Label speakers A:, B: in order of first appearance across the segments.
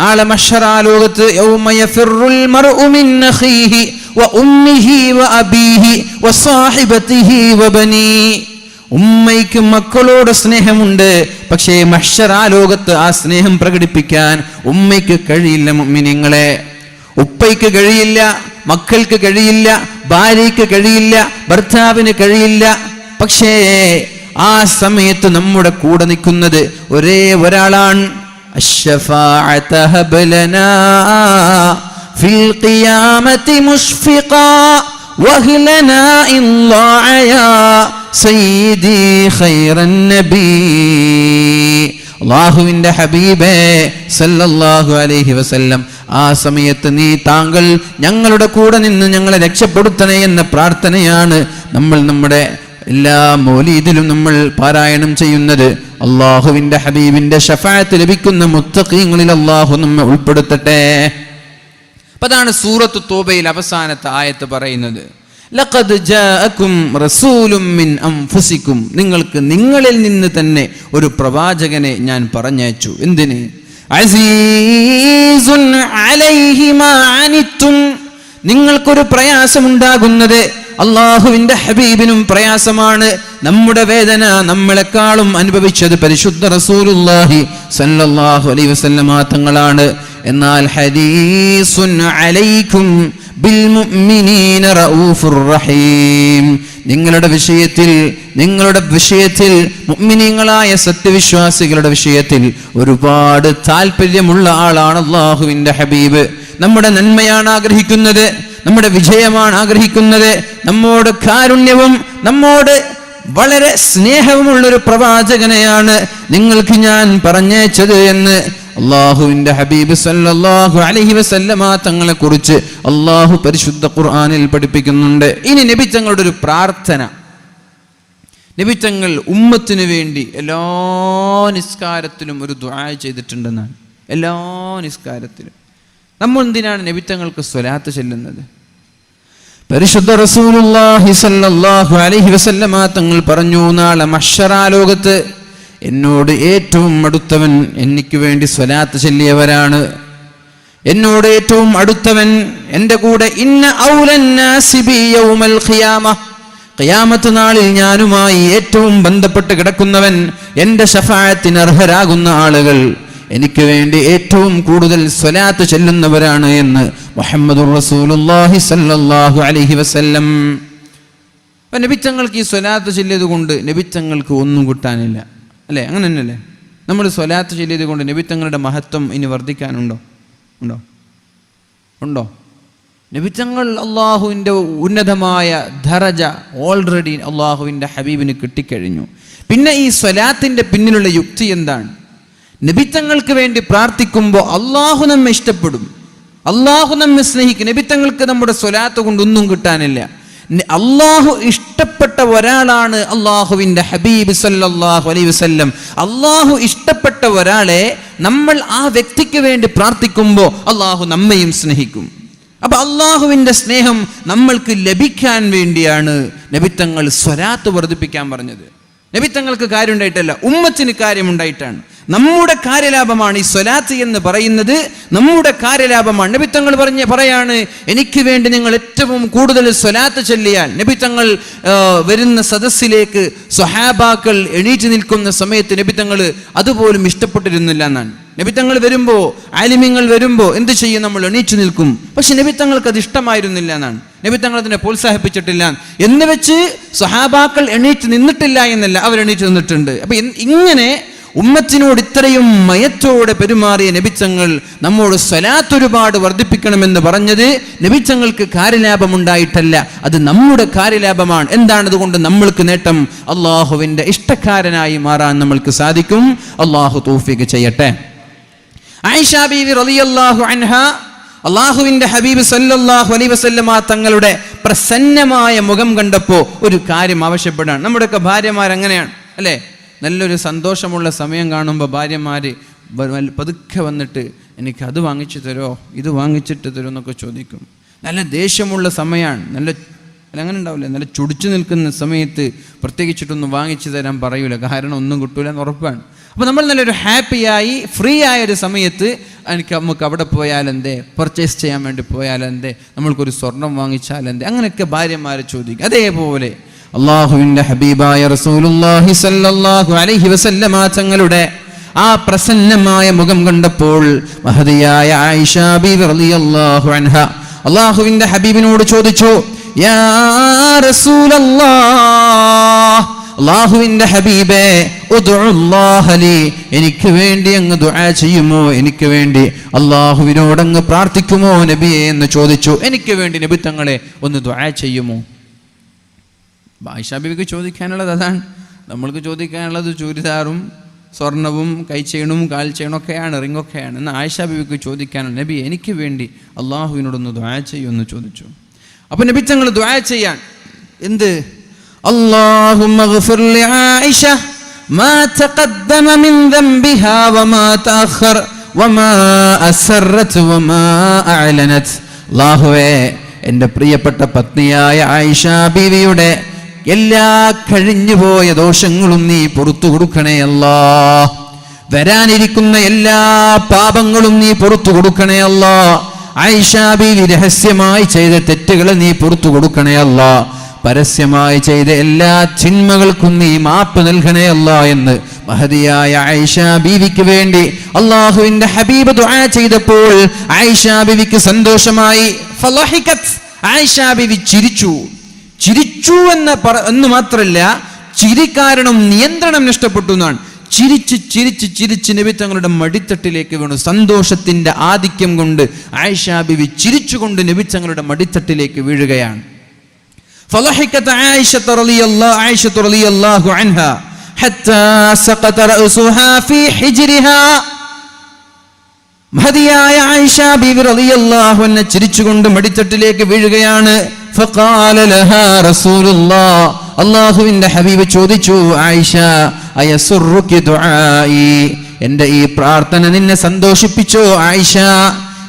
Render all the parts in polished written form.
A: നാളെ മഹ്ശറാലോകത്ത് യൗമ യഫിറുൽ മർഉ മിൻ അഖീഹി വ ഉമ്മിഹി വ അബീഹി വ സാഹിബതിഹി വ ബനീ. ഉമ്മയ്ക്ക് മക്കളോട് സ്നേഹമുണ്ട്, പക്ഷേ മഹ്ശറാലോകത്ത് ആ സ്നേഹം പ്രകടിപ്പിക്കാൻ ഉമ്മയ്ക്ക് കഴിയില്ല. മുഅ്മിനീങ്ങളെ, ഉപ്പയ്ക്ക് കഴിയില്ല, മക്കൾക്ക് കഴിയില്ല, ഭാര്യയ്ക്ക് കഴിയില്ല, ഭർത്താവിന് കഴിയില്ല. പക്ഷേ ആ സമയത്ത് നമ്മുടെ കൂടെ നിൽക്കുന്നത് ഒരേ ഒരാളാണ്. الشفاعة هب لنا في القيامة مشفقا وهلنا إن ضاع يا سيدي خير النبي. അല്ലാഹുവിന്റെ ഹബീബേ സല്ലല്ലാഹു അലൈഹി വസല്ലം, ആ സമയത്ത് നീ താങ്കൾ ഞങ്ങളുടെ കൂടെ നിന്ന് ഞങ്ങളെ രക്ഷപ്പെടുത്തണേ എന്ന പ്രാർത്ഥനയാണ് നമ്മൾ നമ്മുടെ എല്ലാ മൗലീദിലും നമ്മൾ പാരായണം ചെയ്യുന്നത്. അല്ലാഹുവിന്റെ ഹബീബിന്റെ ശഫാഅത്ത് ലഭിക്കുന്ന മുത്തഖീങ്ങളിൽ അല്ലാഹു നമ്മെ ഉൾപ്പെടുത്തട്ടെ. അതാണ് സൂറത്ത് തൗബയിൽ അവസാനത്തെ ആയത്ത് പറയുന്നത്, ലഖദ് ജാഅകും റസൂലും മിൻ അൻഫുസികും, നിങ്ങൾക്ക് നിങ്ങളിൽ നിന്ന് തന്നെ ഒരു പ്രവാചകനെ ഞാൻ പറഞ്ഞയച്ചു. എന്തിന്? അസീസുൻ അലൈഹി മാ അനിത്തും, നിങ്ങൾക്കൊരു പ്രയാസമുണ്ടാകുന്നത് അള്ളാഹുവിന്റെ ഹബീബിനും പ്രയാസമാണ്. നമ്മുടെ വേദന നമ്മളെക്കാളും അനുഭവിച്ചത് പരിശുദ്ധ റസൂലുള്ളാഹി സല്ലല്ലാഹു അലൈഹി വസല്ലമ തങ്ങളാണ്. എന്നാൽ ഹദീസുൻ അലൈക്കും ബിൽ മുഅ്മിനീന റഊഫുർ റഹീം, നിങ്ങളുടെ വിഷയത്തിൽ മുഅ്മിനീങ്ങളായ സത്യവിശ്വാസികളുടെ വിഷയത്തിൽ ഒരുപാട് താല്പര്യമുള്ള ആളാണ് അള്ളാഹുവിന്റെ ഹബീബ്. നമ്മുടെ നന്മയാണ് ആഗ്രഹിക്കുന്നത്, നമ്മുടെ വിജയമാണ് ആഗ്രഹിക്കുന്നത്, നമ്മോട് കാരുണ്യവും നമ്മോട് വളരെ സ്നേഹവുമുള്ളൊരു പ്രവാചകനെയാണ് നിങ്ങൾക്ക് ഞാൻ പറഞ്ഞയച്ചത് എന്ന് അള്ളാഹുവിന്റെ ഹബീബ് സല്ലല്ലാഹു അലൈഹി വസല്ലമ തങ്ങളെ കുറിച്ച് അള്ളാഹു പരിശുദ്ധ ഖുർആനിൽ പഠിപ്പിക്കുന്നുണ്ട്. ഇനി നബി തങ്ങളുടെ ഒരു പ്രാർത്ഥന, നബി തങ്ങൾ ഉമ്മത്തിന് വേണ്ടി എല്ലാ നിസ്കാരത്തിലും ഒരു ദുആ ചെയ്തിട്ടുണ്ടെന്നാണ്. എല്ലാ നിസ്കാരത്തിലും നമ്മൾ എന്തിനാണ് നബി തങ്ങൾക്ക് സ്വലാത്ത് ചൊല്ലുന്നത്? പരിശുദ്ധ റസൂലുള്ളാഹി സ്വല്ലല്ലാഹു അലൈഹി വസല്ലമ തങ്ങൾ പറഞ്ഞു, നാളെ മഹ്ശറാലോകത്ത് എന്നോട് ഏറ്റവും അടുത്തവൻ എനിക്ക് വേണ്ടി സ്വലാത്ത് ചൊല്ലിയവരാണ്. എന്നോട് ഏറ്റവും അടുത്തവൻ, എൻ്റെ കൂടെ ഇന്ന ഔലന്നാസി ബി യൗമൽ ഖിയാമ, ഖിയാമത്ത് നാളിൽ ഞാനുമായി ഏറ്റവും ബന്ധപ്പെട്ട് കിടക്കുന്നവൻ, എൻ്റെ ശഫാഅത്തിന് അർഹരാകുന്ന ആളുകൾ എനിക്ക് വേണ്ടി ഏറ്റവും കൂടുതൽ സ്വലാത്ത് ചൊല്ലുന്നവരാണ് എന്ന് മുഹമ്മദുർ റസൂലുള്ളാഹി സ്വല്ലല്ലാഹു അലൈഹി വസല്ലം. അപ്പം നബിത്തങ്ങൾക്ക് ഈ സ്വലാത്ത് ചൊല്ലിയത് കൊണ്ട് നബിത്തങ്ങൾക്ക് ഒന്നും കിട്ടാനില്ല, അല്ലേ? അങ്ങനെ തന്നെയല്ലേ? നമ്മൾ സ്വലാത്ത് ചൊല്ലിയത് കൊണ്ട് നബിത്തങ്ങളുടെ മഹത്വം ഇനി വർദ്ധിക്കാനുണ്ടോ? ഉണ്ടോ? നബിത്തങ്ങൾ അള്ളാഹുവിൻ്റെ ഉന്നതമായ ദറജ ഓൾറെഡി അള്ളാഹുവിൻ്റെ ഹബീബിന് കിട്ടിക്കഴിഞ്ഞു. പിന്നെ ഈ സ്വലാത്തിൻ്റെ പിന്നിലുള്ള യുക്തി എന്താണ്? നബിത്തങ്ങൾക്ക് വേണ്ടി പ്രാർത്ഥിക്കുമ്പോൾ അള്ളാഹു നമ്മെ ഇഷ്ടപ്പെടും, അള്ളാഹു നമ്മെ സ്നേഹിക്കും. നബിത്തങ്ങൾക്ക് നമ്മുടെ സ്വലാത്ത് കൊണ്ടൊന്നും കിട്ടാനില്ല. അള്ളാഹു ഇഷ്ടപ്പെട്ട ഒരാളാണ് അള്ളാഹുവിൻ്റെ ഹബീബ് സല്ലല്ലാഹു അലൈഹി വസല്ലം. അള്ളാഹു ഇഷ്ടപ്പെട്ട ഒരാളെ നമ്മൾ ആ വ്യക്തിക്ക് വേണ്ടി പ്രാർത്ഥിക്കുമ്പോൾ അള്ളാഹു നമ്മയും സ്നേഹിക്കും. അപ്പൊ അള്ളാഹുവിൻ്റെ സ്നേഹം നമ്മൾക്ക് ലഭിക്കാൻ വേണ്ടിയാണ് നബിത്തങ്ങൾ സ്വലാത്ത് വർദ്ധിപ്പിക്കാൻ പറഞ്ഞത്. നബിത്തങ്ങൾക്ക് കാര്യമുണ്ടായിട്ടല്ല, ഉമ്മത്തിന് കാര്യമുണ്ടായിട്ടാണ്. നമ്മുടെ കാര്യലാഭമാണ് ഈ സ്വലാത്ത് എന്ന് പറയുന്നത്, നമ്മുടെ കാര്യലാഭമാണ്. നബിത്തങ്ങൾ പറയാണ്, എനിക്ക് വേണ്ടി നിങ്ങൾ ഏറ്റവും കൂടുതൽ സ്വലാത്ത് ചൊല്ലിയാൽ. നബിത്തങ്ങൾ വരുന്ന സദസ്സിലേക്ക് സ്വഹാബാക്കൾ എണീറ്റ് നിൽക്കുന്ന സമയത്ത് നബിത്തങ്ങൾ അതുപോലും ഇഷ്ടപ്പെട്ടിരുന്നില്ല എന്നാണ്. നബിത്തങ്ങൾ വരുമ്പോൾ, ആലിമ്യങ്ങൾ വരുമ്പോൾ എന്ത് ചെയ്യും? നമ്മൾ എണീറ്റ് നിൽക്കും. പക്ഷെ നബിത്തങ്ങൾക്ക് അത് ഇഷ്ടമായിരുന്നില്ല എന്നാണ്. നബിത്തങ്ങൾ അതിനെ പ്രോത്സാഹിപ്പിച്ചിട്ടില്ല എന്ന് വെച്ച് സ്വഹാബാക്കൾ എണീറ്റ് നിന്നിട്ടില്ല എന്നല്ല, അവർ എണീറ്റ് നിന്നിട്ടുണ്ട്. അപ്പൊ ഇങ്ങനെ ഉമ്മത്തിനോട് ഇത്രയും മയത്തോടെ പെരുമാറിയ നബിത്തങ്ങൾ നമ്മോട് സ്വലാത്ത് ഒരുപാട് വർദ്ധിപ്പിക്കണമെന്ന് പറഞ്ഞത് നബിത്തങ്ങൾക്ക് കാര്യലാഭമുണ്ടായിട്ടല്ല, അത് നമ്മുടെ കാര്യലാഭമാണ്. എന്താണ് അതുകൊണ്ട് നമ്മൾക്ക് നേട്ടം? അള്ളാഹുവിൻ്റെ ഇഷ്ടക്കാരനായി മാറാൻ നമ്മൾക്ക് സാധിക്കും. അള്ളാഹു തൗഫീഖ് ചെയ്യട്ടെ. ആയിഷ ബീവി റളിയല്ലാഹു അൻഹ അള്ളാഹുവിൻ്റെ ഹബീബ് സല്ലല്ലാഹു അലൈഹി വസല്ലമ തങ്ങളുടെ പ്രസന്നമായ മുഖം കണ്ടപ്പോൾ ഒരു കാര്യം ആവശ്യപ്പെടാണ്. നമ്മുടെയൊക്കെ ഭാര്യമാർ അങ്ങനെയാണ്, അല്ലേ? നല്ലൊരു സന്തോഷമുള്ള സമയം കാണുമ്പോൾ ഭാര്യമാർ പതുക്കെ വന്നിട്ട് എനിക്ക് അത് വാങ്ങിച്ചു തരുമോ, ഇത് വാങ്ങിച്ചിട്ട് തരുമോ എന്നൊക്കെ ചോദിക്കും. നല്ല ദേഷ്യമുള്ള സമയമാണ്, അങ്ങനെ ഉണ്ടാവില്ല, നല്ല ചുടിച്ചു നിൽക്കുന്ന സമയത്ത് പ്രത്യേകിച്ചിട്ടൊന്നും വാങ്ങിച്ചു തരാൻ പറയൂല, കാരണം ഒന്നും കിട്ടൂല എന്ന് ഉറപ്പാണ്. അപ്പോൾ നമ്മൾ നല്ലൊരു ഹാപ്പിയായി ഫ്രീ ആയൊരു സമയത്ത് നമുക്ക് അവിടെ പോയാലെന്തേ, പർച്ചേസ് ചെയ്യാൻ വേണ്ടി പോയാലെന്തേ, നമ്മൾക്കൊരു സ്വർണം വാങ്ങിച്ചാലെന്തേ, അങ്ങനെയൊക്കെ ഭാര്യമാരെ ചോദിക്കും. അതേപോലെ അള്ളാഹുവിൻ്റെ ഹബീബായ റസൂലുള്ളാഹി സ്വല്ലല്ലാഹു അലൈഹി വസല്ലമ തങ്ങളുടെ ആ പ്രസന്നമായ മുഖം കണ്ടപ്പോൾ മഹദിയായ ആയിഷ ബീവി റളിയല്ലാഹു അൻഹ അള്ളാഹുവിൻ്റെ ഹബീബിനോട് ചോദിച്ചു, യാ റസൂലല്ലാഹ്, അള്ളാഹുവിൻ്റെ ഹബീബേ, ഉദ്ഉല്ലാഹ ലി, എനിക്ക് വേണ്ടി അങ്ങ് ദുആ ചെയ്യുമോ, എനിക്ക് വേണ്ടി അള്ളാഹുവിനോട് അങ്ങ് പ്രാർത്ഥിക്കുമോ നബിയെ എന്ന് ചോദിച്ചു. എനിക്ക് വേണ്ടി നബി തങ്ങളെ ഒന്ന് ദുആ ചെയ്യുമോ? ആയിഷ ബീവിക്ക് ചോദിക്കാനുള്ളത് അതാണ്. നമ്മൾക്ക് ചോദിക്കാനുള്ളത് ചൂരിദാറും സ്വർണവും കൈച്ചെയിനും കാൽ ചെയിനൊക്കെയാണ്, റിങ്ങൊക്കെയാണ്. എന്നാൽ ആയിഷ ബീവിക്ക് ചോദിക്കാനുള്ള, നബി എനിക്ക് വേണ്ടി അള്ളാഹുവിനോടൊന്ന് ദുആ ചെയ്യുമെന്ന് ചോദിച്ചു. അപ്പോൾ നബി തങ്ങൾ ദുആ ചെയ്യാൻ എന്ത്, اللهم اغفر لعائشة ما تقدم من ذنبها وما تأخر وما أسرت وما أعلنت. അല്ലാഹുവേ, എൻ്റെ പ്രിയപ്പെട്ട പത്നിയായ ആയിഷ ബീവിയുടെ എല്ലാ കഴിഞ്ഞുപോയ ദോഷങ്ങളും നീ പുറത്തു കൊടുക്കണേ അല്ലാ. വരാനിരിക്കുന്ന എല്ലാ പാപങ്ങളും നീ പുറത്തു കൊടുക്കണേ അല്ലാ. ആയിഷ ബീവി രഹസ്യമായി ചെയ്ത തെറ്റുകൾ നീ പുറത്തു കൊടുക്കണേ അല്ലാ. പരസ്യമായി ചെയ്ത എല്ലാ ചിന്മകൾക്കും നീ മാപ്പ് നൽകണേ അല്ലാ എന്ന് മഹദിയായ ആയിഷ ബീവിക്ക് വേണ്ടി അള്ളാഹുവിന്റെ ഹബീബ് ദുആ ചെയ്തപ്പോൾ ആയിഷ ബീവിക്ക് സന്തോഷമായി. ഫളഹികത്, ആയിഷ ബീവി ചിരിച്ചു. ചിരിച്ചു എന്ന് മാത്രമല്ല, ചിരി കാരണം നിയന്ത്രണം നഷ്ടപ്പെട്ടു എന്നാണ്. ചിരിച്ച് ചിരിച്ച് ചിരിച്ച് നബി തങ്ങളുടെ മടിത്തട്ടിലേക്ക് വീണു. സന്തോഷത്തിന്റെ ആധിക്യം കൊണ്ട് ആയിഷ ബീവി ചിരിച്ചുകൊണ്ട് നബി തങ്ങളുടെ മടിത്തട്ടിലേക്ക് വീഴുകയാണ്. فضحكت عائشة رضي الله عنها حتى سقط رأسها في حجرها. മഹദിയായ ആയിഷ ബീവി റളിയല്ലാഹു അൻഹ ചിരിച്ചുകൊണ്ട് മടിത്തട്ടിലേക്ക് വീഴുകയാണ്. فقال لها رسول الله, അല്ലാഹുവിന്റെ ഹബീബ് ചോദിച്ചു, ആയിഷ അയസുറുകി ദുആഇ, എൻ്റെ ഈ പ്രാർത്ഥന നിന്നെ സന്തോഷിപ്പിച്ചോ ആയിഷ?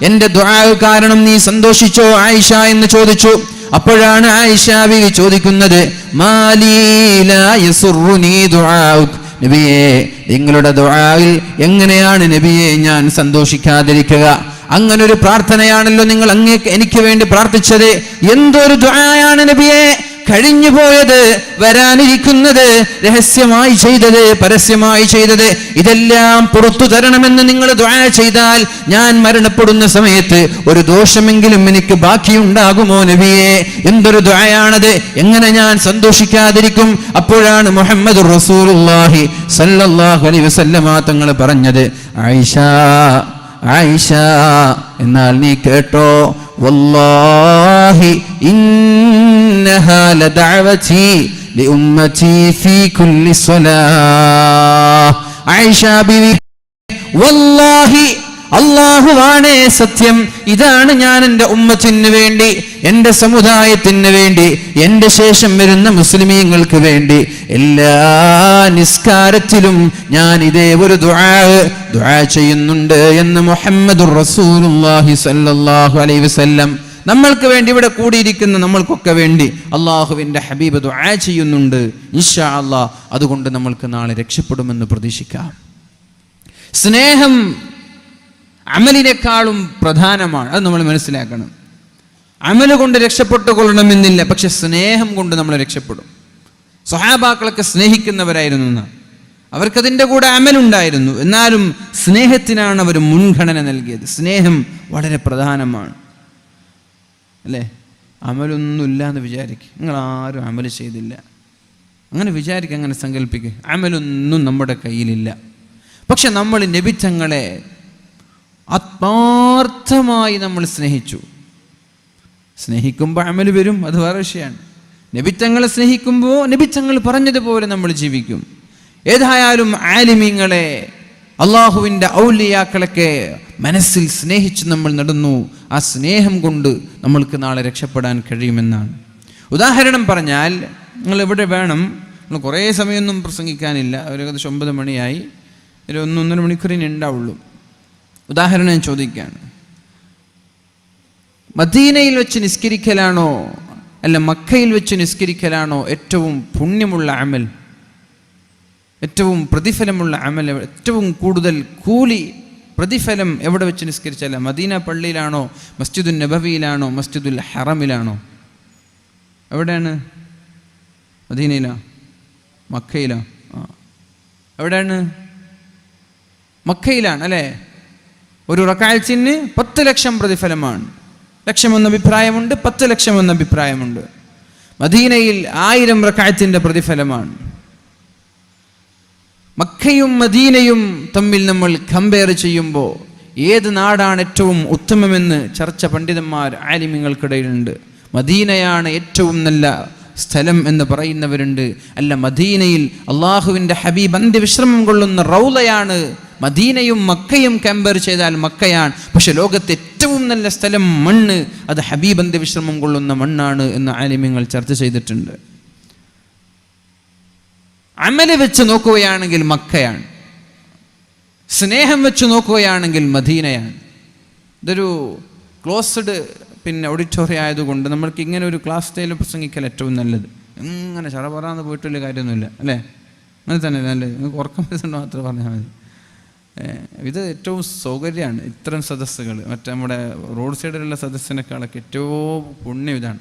A: എൻ്റെ ദുആ കാരണം നീ സന്തോഷിച്ചോ ആയിഷ എന്ന് ചോദിച്ചു. അപ്പോഴാണ് ആയിഷ ബീവി ചോദിക്കുന്നത്, മാലീ ലാ യസുറുനി ദുആഉക്, നബിയേ നിങ്ങളുടെ ദുആയിൽ എങ്ങനെയാണ് നബിയെ ഞാൻ സന്തോഷിക്കാതിരിക്കുക? അങ്ങനൊരു പ്രാർത്ഥനയാണല്ലോ നിങ്ങൾ എനിക്ക് വേണ്ടി പ്രാർത്ഥിച്ചത്. എന്തൊരു ദുആയാണ് നബിയെ! കഴിഞ്ഞു പോയത്, വരാനിരിക്കുന്നത്, രഹസ്യമായി ചെയ്തത്, പരസ്യമായി ചെയ്തത്, ഇതെല്ലാം പുറത്തു തരണമെന്ന് നിങ്ങൾ ദുആ ചെയ്താൽ ഞാൻ മരണപ്പെടുന്ന സമയത്ത് ഒരു ദോഷമെങ്കിലും എനിക്ക് ബാക്കിയുണ്ടാകുമോ നബിയെ? എന്തൊരു ദുആയാണത്! എങ്ങനെ ഞാൻ സന്തോഷിക്കാതിരിക്കും? അപ്പോഴാണ് മുഹമ്മദുർ റസൂലുള്ളാഹി സ്വല്ലല്ലാഹു അലൈഹി വസല്ലമ തങ്ങൾ പറഞ്ഞത്, ആയിഷ ആയിഷ, എന്നാൽ നീ കേട്ടോ, വല്ലാഹി ഇന്നഹാ ലദഅവതി ലിഉമ്മതി ഫീ കുല്ലി സ്വലാഹ്. ആയിഷ ബീവി, വല്ലാഹി, അല്ലാഹുവാണേ സത്യം, ഇതാണ് ഞാൻ എൻ്റെ ഉമ്മത്തിന് വേണ്ടി, എൻ്റെ സമുദായത്തിന് വേണ്ടി, എൻ്റെ ശേഷം വരുന്ന മുസ്ലിമീങ്ങൾക്ക് വേണ്ടി എല്ലാ നിസ്കാരത്തിലും ഞാൻ ഇതേ ഒരു ദുആ ചെയ്യുന്നുണ്ട് എന്ന് മുഹമ്മദുർ റസൂലുള്ളാഹി സ്വല്ലല്ലാഹു അലൈഹി വസല്ലം നമ്മൾക്ക് വേണ്ടി, ഇവിടെ കൂടിയിരിക്കുന്ന നമ്മൾക്കൊക്കെ വേണ്ടി അള്ളാഹുവിൻ്റെ ഹബീബ് ദുആ ചെയ്യുന്നുണ്ട്. ഇൻഷാ അല്ലാഹ് അതുകൊണ്ട് നമ്മൾക്ക് നാളെ രക്ഷപ്പെടുമെന്ന് പ്രതീക്ഷിക്കാം. സ്നേഹം അമലിനേക്കാളും പ്രധാനമാണ്. അത് നമ്മൾ മനസ്സിലാക്കണം. അമല് കൊണ്ട് രക്ഷപ്പെട്ടുകൊള്ളണമെന്നില്ല, പക്ഷെ സ്നേഹം കൊണ്ട് നമ്മൾ രക്ഷപ്പെടും. സ്വഹാബാക്കളൊക്കെ സ്നേഹിക്കുന്നവരായിരുന്നു. അവർക്കതിൻ്റെ കൂടെ അമലുണ്ടായിരുന്നു. എന്നാലും സ്നേഹത്തിനാണ് അവർ മുൻഗണന നൽകിയത്. സ്നേഹം വളരെ പ്രധാനമാണ്, അല്ലേ? അമലൊന്നുമില്ല എന്ന് വിചാരിക്കുക. നിങ്ങൾ ആരും അമല് ചെയ്തില്ല, അങ്ങനെ വിചാരിക്കുക, അങ്ങനെ സങ്കല്പിക്കുക. അമലൊന്നും നമ്മുടെ കയ്യിലില്ല. പക്ഷെ നമ്മൾ നബിതങ്ങളെ ആത്മാർത്ഥമായി നമ്മൾ സ്നേഹിച്ചു. സ്നേഹിക്കുമ്പോൾ അമല് വരും, അത് വേറെ വിഷയമാണ്. നബിതങ്ങളെ സ്നേഹിക്കുമ്പോൾ നബിതങ്ങൾ പറഞ്ഞതുപോലെ നമ്മൾ ജീവിക്കും. ഏതായാലും ആലിമീങ്ങളെ, അള്ളാഹുവിൻ്റെ ഔലിയാക്കളൊക്കെ മനസ്സിൽ സ്നേഹിച്ച് നമ്മൾ നടന്നു. ആ സ്നേഹം കൊണ്ട് നമ്മൾക്ക് നാളെ രക്ഷപ്പെടാൻ കഴിയുമെന്നാണ്. ഉദാഹരണം പറഞ്ഞാൽ, നിങ്ങൾ എവിടെ വേണം, നിങ്ങൾ കുറേ സമയമൊന്നും പ്രസംഗിക്കാനില്ല, ഏകദേശം 9 മണിയായി, ഒരു 1-1.5 മണിക്കൂറിന് ഉണ്ടാവുള്ളൂ. ഉദാഹരണം ഞാൻ ചോദിക്കുകയാണ്, മദീനയിൽ വെച്ച് നിസ്കരിക്കലാണോ അല്ല മക്കയിൽ വെച്ച് നിസ്കരിക്കലാണോ ഏറ്റവും പുണ്യമുള്ള അമൽ? ഏറ്റവും പ്രതിഫലമുള്ള അമൽ, ഏറ്റവും കൂടുതൽ കൂലി പ്രതിഫലം എവിടെ വെച്ച് നിസ്കരിച്ചാൽ? മദീന പള്ളിയിലാണോ, മസ്ജിദുൽ നബവിയിലാണോ, മസ്ജിദുൽ ഹറമിലാണോ? എവിടെയാണ്? മദീനയിലാ? മക്കയിലാ? എവിടെയാണ്? മക്കയിലാണ് അല്ലേ? ഒരു റക്അത്തിന് 10 ലക്ഷം പ്രതിഫലമാണ്. ലക്ഷമെന്ന അഭിപ്രായമുണ്ട്, 10 ലക്ഷം എന്ന അഭിപ്രായമുണ്ട്. മദീനയിൽ 1000 റക്അത്തിന്റെ പ്രതിഫലമാണ്. മക്കയും മദീനയും തമ്മിൽ നമ്മൾ കമ്പയർ ചെയ്യുമ്പോൾ ഏത് നാടാണ് ഏറ്റവും ഉത്തമമെന്ന് ചർച്ച പണ്ഡിതന്മാർ ആലിമീങ്ങൾക്കിടയിലുണ്ട്. മദീനയാണ് ഏറ്റവും നല്ല സ്ഥലം എന്ന് പറയുന്നവരുണ്ട്. അല്ല, മദീനയിൽ അള്ളാഹുവിൻ്റെ ഹബീബ് അന്ത്യവിശ്രമം കൊള്ളുന്ന റൗളയാണ്. മദീനയും മക്കയും കമ്പയർ ചെയ്താൽ മക്കയാണ്. പക്ഷെ ലോകത്തെ ഏറ്റവും നല്ല സ്ഥലം മണ്ണ് അത് ഹബീബ് അന്ത്യവിശ്രമം കൊള്ളുന്ന മണ്ണാണ് എന്ന് ആലിമീങ്ങൾ ചർച്ച ചെയ്തിട്ടുണ്ട്. അമല് വെച്ച് നോക്കുകയാണെങ്കിൽ മക്കയാണ്, സ്നേഹം വെച്ച് നോക്കുകയാണെങ്കിൽ മദീനയാണ്. ഇതൊരു ക്ലോസ്ഡ് ഓഡിറ്റോറിയം ആയതുകൊണ്ട് നമ്മൾക്ക് ഇങ്ങനെ ഒരു ക്ലാസ് സ്റ്റൈൽ പ്രസംഗിക്കൽ ഏറ്റവും നല്ലത്. ഇങ്ങനെ ചറപറാന്ന് പോയിട്ടുള്ള കാര്യമൊന്നുമില്ല അല്ലേ? അങ്ങനെ തന്നെ നല്ലത്. നിങ്ങൾക്ക് ഉറക്കം വരുന്നുണ്ടോ മാത്രം പറഞ്ഞാൽ മതി. ഇത് ഏറ്റവും സൗകര്യമാണ് ഇത്തരം സദസ്സുകൾ. മറ്റേ നമ്മുടെ റോഡ് സൈഡിലുള്ള സദസ്സിനേക്കാളൊക്കെ ഏറ്റവും പുണ്യം ഇതാണ്.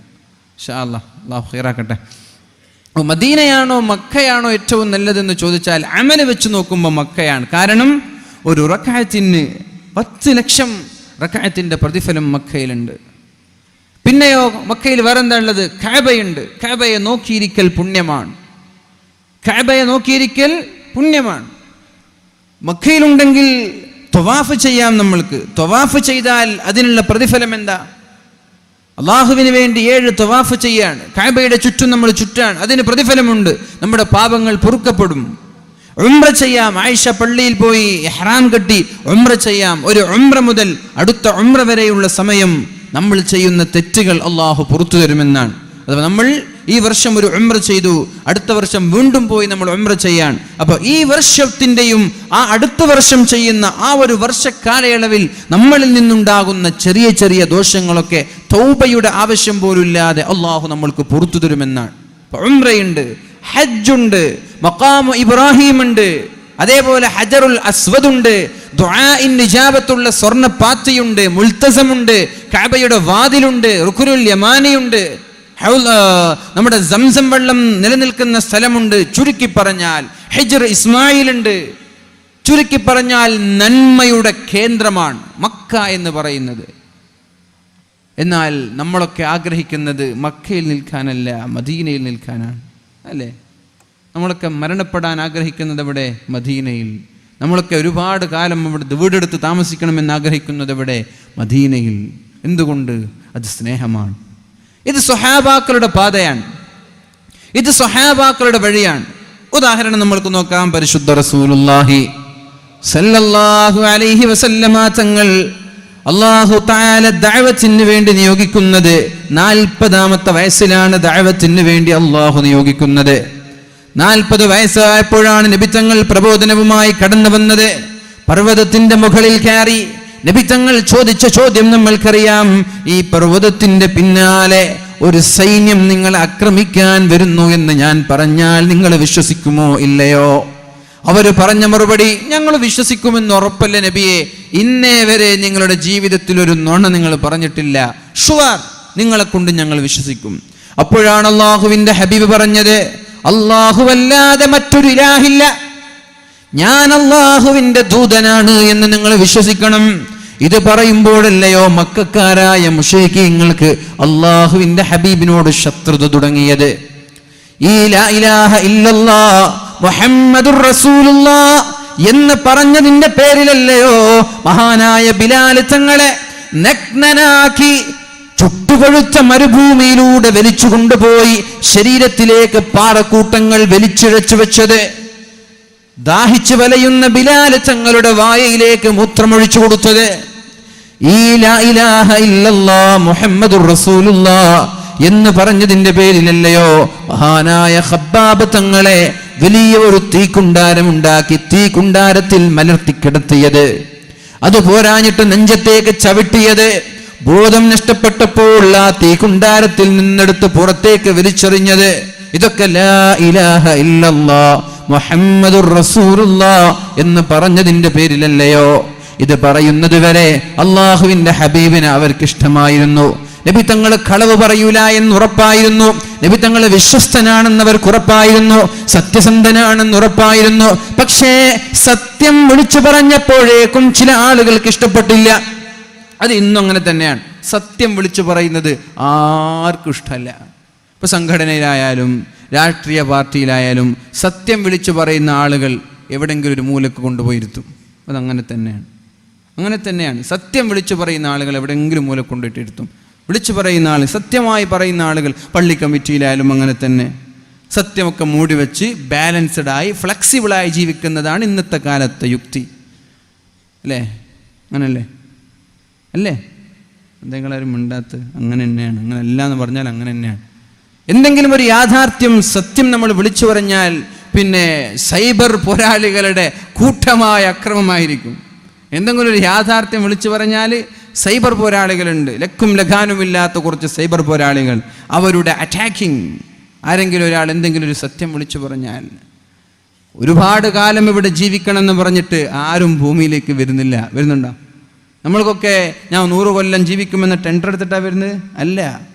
A: ഇൻഷാ അല്ലാഹ്, അല്ലാഹു ഖൈറാക്കട്ടെ. മദീനയാണോ മക്കയാണോ ഏറ്റവും നല്ലതെന്ന് ചോദിച്ചാൽ അമല് വെച്ച് നോക്കുമ്പോൾ മക്കയാണ്. കാരണം ഒരു റക്അത്തിന് 10 ലക്ഷം റക്അത്തിന്റെ പ്രതിഫലം മക്കയിലുണ്ട്. പിന്നെയോ മക്കയിൽ വേറെന്താ ഉള്ളത്? കഅബയുണ്ട്. കഅബയെ നോക്കിയിരിക്കൽ പുണ്യമാണ്. കഅബയെ നോക്കിയിരിക്കൽ പുണ്യമാണ്. മക്കയിലുണ്ടെങ്കിൽ ത്വവാഫ് ചെയ്യാം. നമ്മൾക്ക് ത്വവാഫ് ചെയ്താൽ അതിനുള്ള പ്രതിഫലം എന്താ? അള്ളാഹുവിന് വേണ്ടി 7 ത്വവാഫ് ചെയ്യാണ്. കഅബയുടെ ചുറ്റും നമ്മൾ ചുറ്റാണ്, അതിന് പ്രതിഫലമുണ്ട്. നമ്മുടെ പാപങ്ങൾ പൊറുക്കപ്പെടും. ഉംറ ചെയ്യാം. ആയിഷ പള്ളിയിൽ പോയി ഇഹ്റാം കെട്ടി ഉംറ ചെയ്യാം. ഒരു ഉംറ മുതൽ അടുത്ത ഉംറ വരെയുള്ള സമയം നമ്മൾ ചെയ്യുന്ന തെറ്റുകൾ അള്ളാഹു പുറത്തു തരുമെന്നാണ്. അഥവാ നമ്മൾ ഈ വർഷം ഒരു ഉംറ ചെയ്തു, അടുത്ത വർഷം വീണ്ടും പോയി നമ്മൾ ഉംറ ചെയ്യാൻ. അപ്പോൾ ഈ വർഷത്തിൻ്റെയും ആ അടുത്ത വർഷം ചെയ്യുന്ന ആ ഒരു വർഷക്കാലയളവിൽ നമ്മളിൽ നിന്നുണ്ടാകുന്ന ചെറിയ ചെറിയ ദോഷങ്ങളൊക്കെ തൗബയുടെ ആവശ്യം പോലുമില്ലാതെ അള്ളാഹു നമ്മൾക്ക് പുറത്തു തരുമെന്നാണ്. ഉംറയുണ്ട്, ഹജ്ജുണ്ട്, മഖാമു ഇബ്രാഹിം ഉണ്ട്, അതേപോലെ ഹജറുൽ അസ്വദ് ഉണ്ട്, ദുആഇൻ ഇജാബത്തുള്ള സ്വർണ്ണ പാത്തിയുണ്ട്, മുൽത്തസമുണ്ട്, കഅബയുടെ വാതിലുണ്ട്, റുക്നുൽ യമാനിയുണ്ട്, നമ്മുടെ സംസം വെള്ളം നിലനിൽക്കുന്ന സ്ഥലമുണ്ട്. ചുരുക്കി പറഞ്ഞാൽ ഹിജ്ർ ഇസ്മായിലുണ്ട്. ചുരുക്കി പറഞ്ഞാൽ നന്മയുടെ കേന്ദ്രമാണ് മക്ക എന്ന് പറയുന്നത്. എന്നാൽ നമ്മളൊക്കെ ആഗ്രഹിക്കുന്നത് മക്കയിൽ നിൽക്കാനല്ല, മദീനയിൽ നിൽക്കാനാണ് അല്ലേ? നമ്മളൊക്കെ മരണപ്പെടാൻ ആഗ്രഹിക്കുന്നത് എവിടെ? മദീനയിൽ. നമ്മളൊക്കെ ഒരുപാട് കാലം ഇവിടെ വീടെടുത്ത് താമസിക്കണമെന്ന് ആഗ്രഹിക്കുന്നത് എവിടെ? മദീനയിൽ. എന്തുകൊണ്ട്? അത് സ്നേഹമാണ്. ഇത് സ്വഹാബാക്കളുടെ പാതയാണ്, ഇത് സ്വഹാബാക്കളുടെ വഴിയാണ്. ഉദാഹരണം നമ്മൾക്ക് നോക്കാം. പരിശുദ്ധ റസൂലുള്ളാഹി സല്ലല്ലാഹു അലൈഹി വസല്ലമ തങ്ങൾ അല്ലാഹു തആല ദഅവത്തിന് വേണ്ടി നിയോഗിക്കുന്നത് 40ാമത്തെ വയസ്സിലാണ്. ദഅവത്തിന് വേണ്ടി അല്ലാഹു നിയോഗിക്കുന്നത് 40 വയസ്സായപ്പോഴാണ് നബി തങ്ങൾ പ്രബോധനവുമായി കടന്നു വന്നത്. പർവ്വതത്തിന്റെ മുകളിൽ കയറി നബി തങ്ങൾ ചോദിച്ച ചോദ്യം നമ്മൾക്കറിയാം. ഈ പർവ്വതത്തിന്റെ പിന്നാലെ ഒരു സൈന്യം നിങ്ങളെ ആക്രമിക്കാൻ വരുന്നു എന്ന് ഞാൻ പറഞ്ഞാൽ നിങ്ങൾ വിശ്വസിക്കുമോ ഇല്ലയോ? അവർ പറഞ്ഞ മറുപടി, ഞങ്ങൾ വിശ്വസിക്കുമെന്ന് ഉറപ്പല്ല നബിയെ. ഇന്നേ വരെ നിങ്ങളുടെ ജീവിതത്തിൽ ഒരു നുണ നിങ്ങൾ പറഞ്ഞിട്ടില്ല. ഷുവർ, നിങ്ങളെ കൊണ്ട് ഞങ്ങൾ വിശ്വസിക്കും. അപ്പോഴാണ് അള്ളാഹുവിന്റെ ഹബീബ് പറഞ്ഞത്, അല്ലാഹുവല്ലാതെ മറ്റൊരു ഇലാഹില്ല, ഞാൻ അള്ളാഹുവിന്റെ ദൂതനാണ് എന്ന് നിങ്ങൾ വിശ്വസിക്കണം. ഇത് പറയുമ്പോഴല്ലയോ മക്കക്കാരായ മുശ്രിക്കീങ്ങൾക്ക് അള്ളാഹുവിന്റെ ഹബീബിനോട് ശത്രുത തുടങ്ങിയത്. ഈ ലാ ഇലാഹ ഇല്ലല്ലാഹ് മുഹമ്മദുർ റസൂലുള്ളാഹ് എന്ന് പറഞ്ഞതിന്റെ പേരിലല്ലയോ മഹാനായ ബിലാൽ തങ്ങളെ നഗ്നനാക്കി ചുട്ടുകൊഴുത്ത മരുഭൂമിയിലൂടെ വലിച്ചു കൊണ്ടുപോയി ശരീരത്തിലേക്ക് പാറക്കൂട്ടങ്ങൾ വലിച്ചിഴച്ചു വെച്ചത്. ദാഹിച്ചു വലയുന്ന ബിലാൽ തങ്ങളുടെ വായയിലേക്ക് മൂത്രമൊഴിച്ചു കൊടുത്തത്. ഈ ലാ ഇലാഹ ഇല്ലല്ലാഹ് മുഹമ്മദുർ റസൂലുള്ളാഹ് എന്ന് പറഞ്ഞതിന്റെ പേരിലല്ലയോ മഹാനായ ഖബ്ബാബ് തങ്ങളെ വലിയ ഒരു തീക്കുണ്ടാരമുണ്ടാക്കി തീക്കുണ്ടാരത്തിൽ മലർത്തിക്കിടത്തിയത്. അത് പോരാഞ്ഞിട്ട് നെഞ്ചത്തേക്ക് ചവിട്ടിയത്. ബോധം നഷ്ടപ്പെട്ടപ്പോൾ ആ തീക്കുണ്ടാരത്തിൽ നിന്നെടുത്ത് പുറത്തേക്ക് വലിച്ചെറിഞ്ഞത്. ഇതൊക്കെ ലാ ഇലാഹ ഇല്ലല്ലാഹ് മുഹമ്മദുർ റസൂലുള്ളാഹ് എന്ന് പറഞ്ഞതിന്റെ പേരിലല്ലയോ? ഇത് പറയുന്നത് വരെ അള്ളാഹുവിന്റെ ഹബീബിനെ അവർക്ക് ഇഷ്ടമായിരുന്നു. നബി തങ്ങൾ കളവ് പറയൂല എന്ന് ഉറപ്പായിരുന്നു. നബി തങ്ങൾ വിശ്വസ്തനാണെന്ന് അവർക്ക് ഉറപ്പായിരുന്നു. സത്യസന്ധനാണെന്ന് ഉറപ്പായിരുന്നു. പക്ഷേ സത്യം വിളിച്ചു പറഞ്ഞപ്പോഴേക്കും ചില ആളുകൾക്ക് ഇഷ്ടപ്പെട്ടില്ല. അത് ഇന്നും അങ്ങനെ തന്നെയാണ്. സത്യം വിളിച്ചു പറയുന്നത് ആർക്കും ഇഷ്ടമല്ല. ഇപ്പൊ സംഘടനയിലായാലും രാഷ്ട്രീയ പാർട്ടിയിലായാലും സത്യം വിളിച്ചു പറയുന്ന ആളുകൾ എവിടെയെങ്കിലും ഒരു മൂലക്ക് കൊണ്ടുപോയിരുത്തും. അതങ്ങനെ തന്നെയാണ്. അങ്ങനെ തന്നെയാണ്. സത്യം വിളിച്ചു പറയുന്ന ആളുകൾ എവിടെയെങ്കിലും മൂലക്ക് കൊണ്ടിട്ടിരുത്തും. വിളിച്ചു പറയുന്ന ആൾ, സത്യമായി പറയുന്ന ആളുകൾ പള്ളി കമ്മിറ്റിയിലായാലും അങ്ങനെ തന്നെ സത്യമൊക്കെ മൂടി വെച്ച് ബാലൻസ്ഡായി ഫ്ലെക്സിബിളായി ജീവിക്കുന്നതാണ് ഇന്നത്തെ കാലത്തെ യുക്തി. അല്ലേ? അങ്ങനല്ലേ? അല്ലേ? എന്തെങ്കിലും മിണ്ടാത്ത അങ്ങനെ തന്നെയാണ്. അങ്ങനെ അല്ല എന്ന് പറഞ്ഞാൽ അങ്ങനെ തന്നെയാണ്. എന്തെങ്കിലും ഒരു യാഥാർത്ഥ്യം, സത്യം നമ്മൾ വിളിച്ചു പറഞ്ഞാൽ പിന്നെ സൈബർ പോരാളികളുടെ കൂട്ടമായ അക്രമമായിരിക്കും. എന്തെങ്കിലും ഒരു യാഥാർത്ഥ്യം വിളിച്ചു പറഞ്ഞാൽ സൈബർ പോരാളികളുണ്ട്. ലക്കും ലഗാനുമില്ലാത്ത കുറച്ച് സൈബർ പോരാളികൾ, അവരുടെ അറ്റാക്കിങ്. ആരെങ്കിലും ഒരാൾ എന്തെങ്കിലും ഒരു സത്യം വിളിച്ചു പറഞ്ഞാൽ ഒരുപാട് കാലം ഇവിടെ ജീവിക്കണം എന്ന് പറഞ്ഞിട്ട് ആരും ഭൂമിയിലേക്ക് വരുന്നില്ല. വരുന്നുണ്ടോ? നമ്മൾക്കൊക്കെ ഞാൻ 100 കൊല്ലം ജീവിക്കുമെന്ന് ടെൻഡർ എടുത്തിട്ടാണ് വരുന്നത്? അല്ല.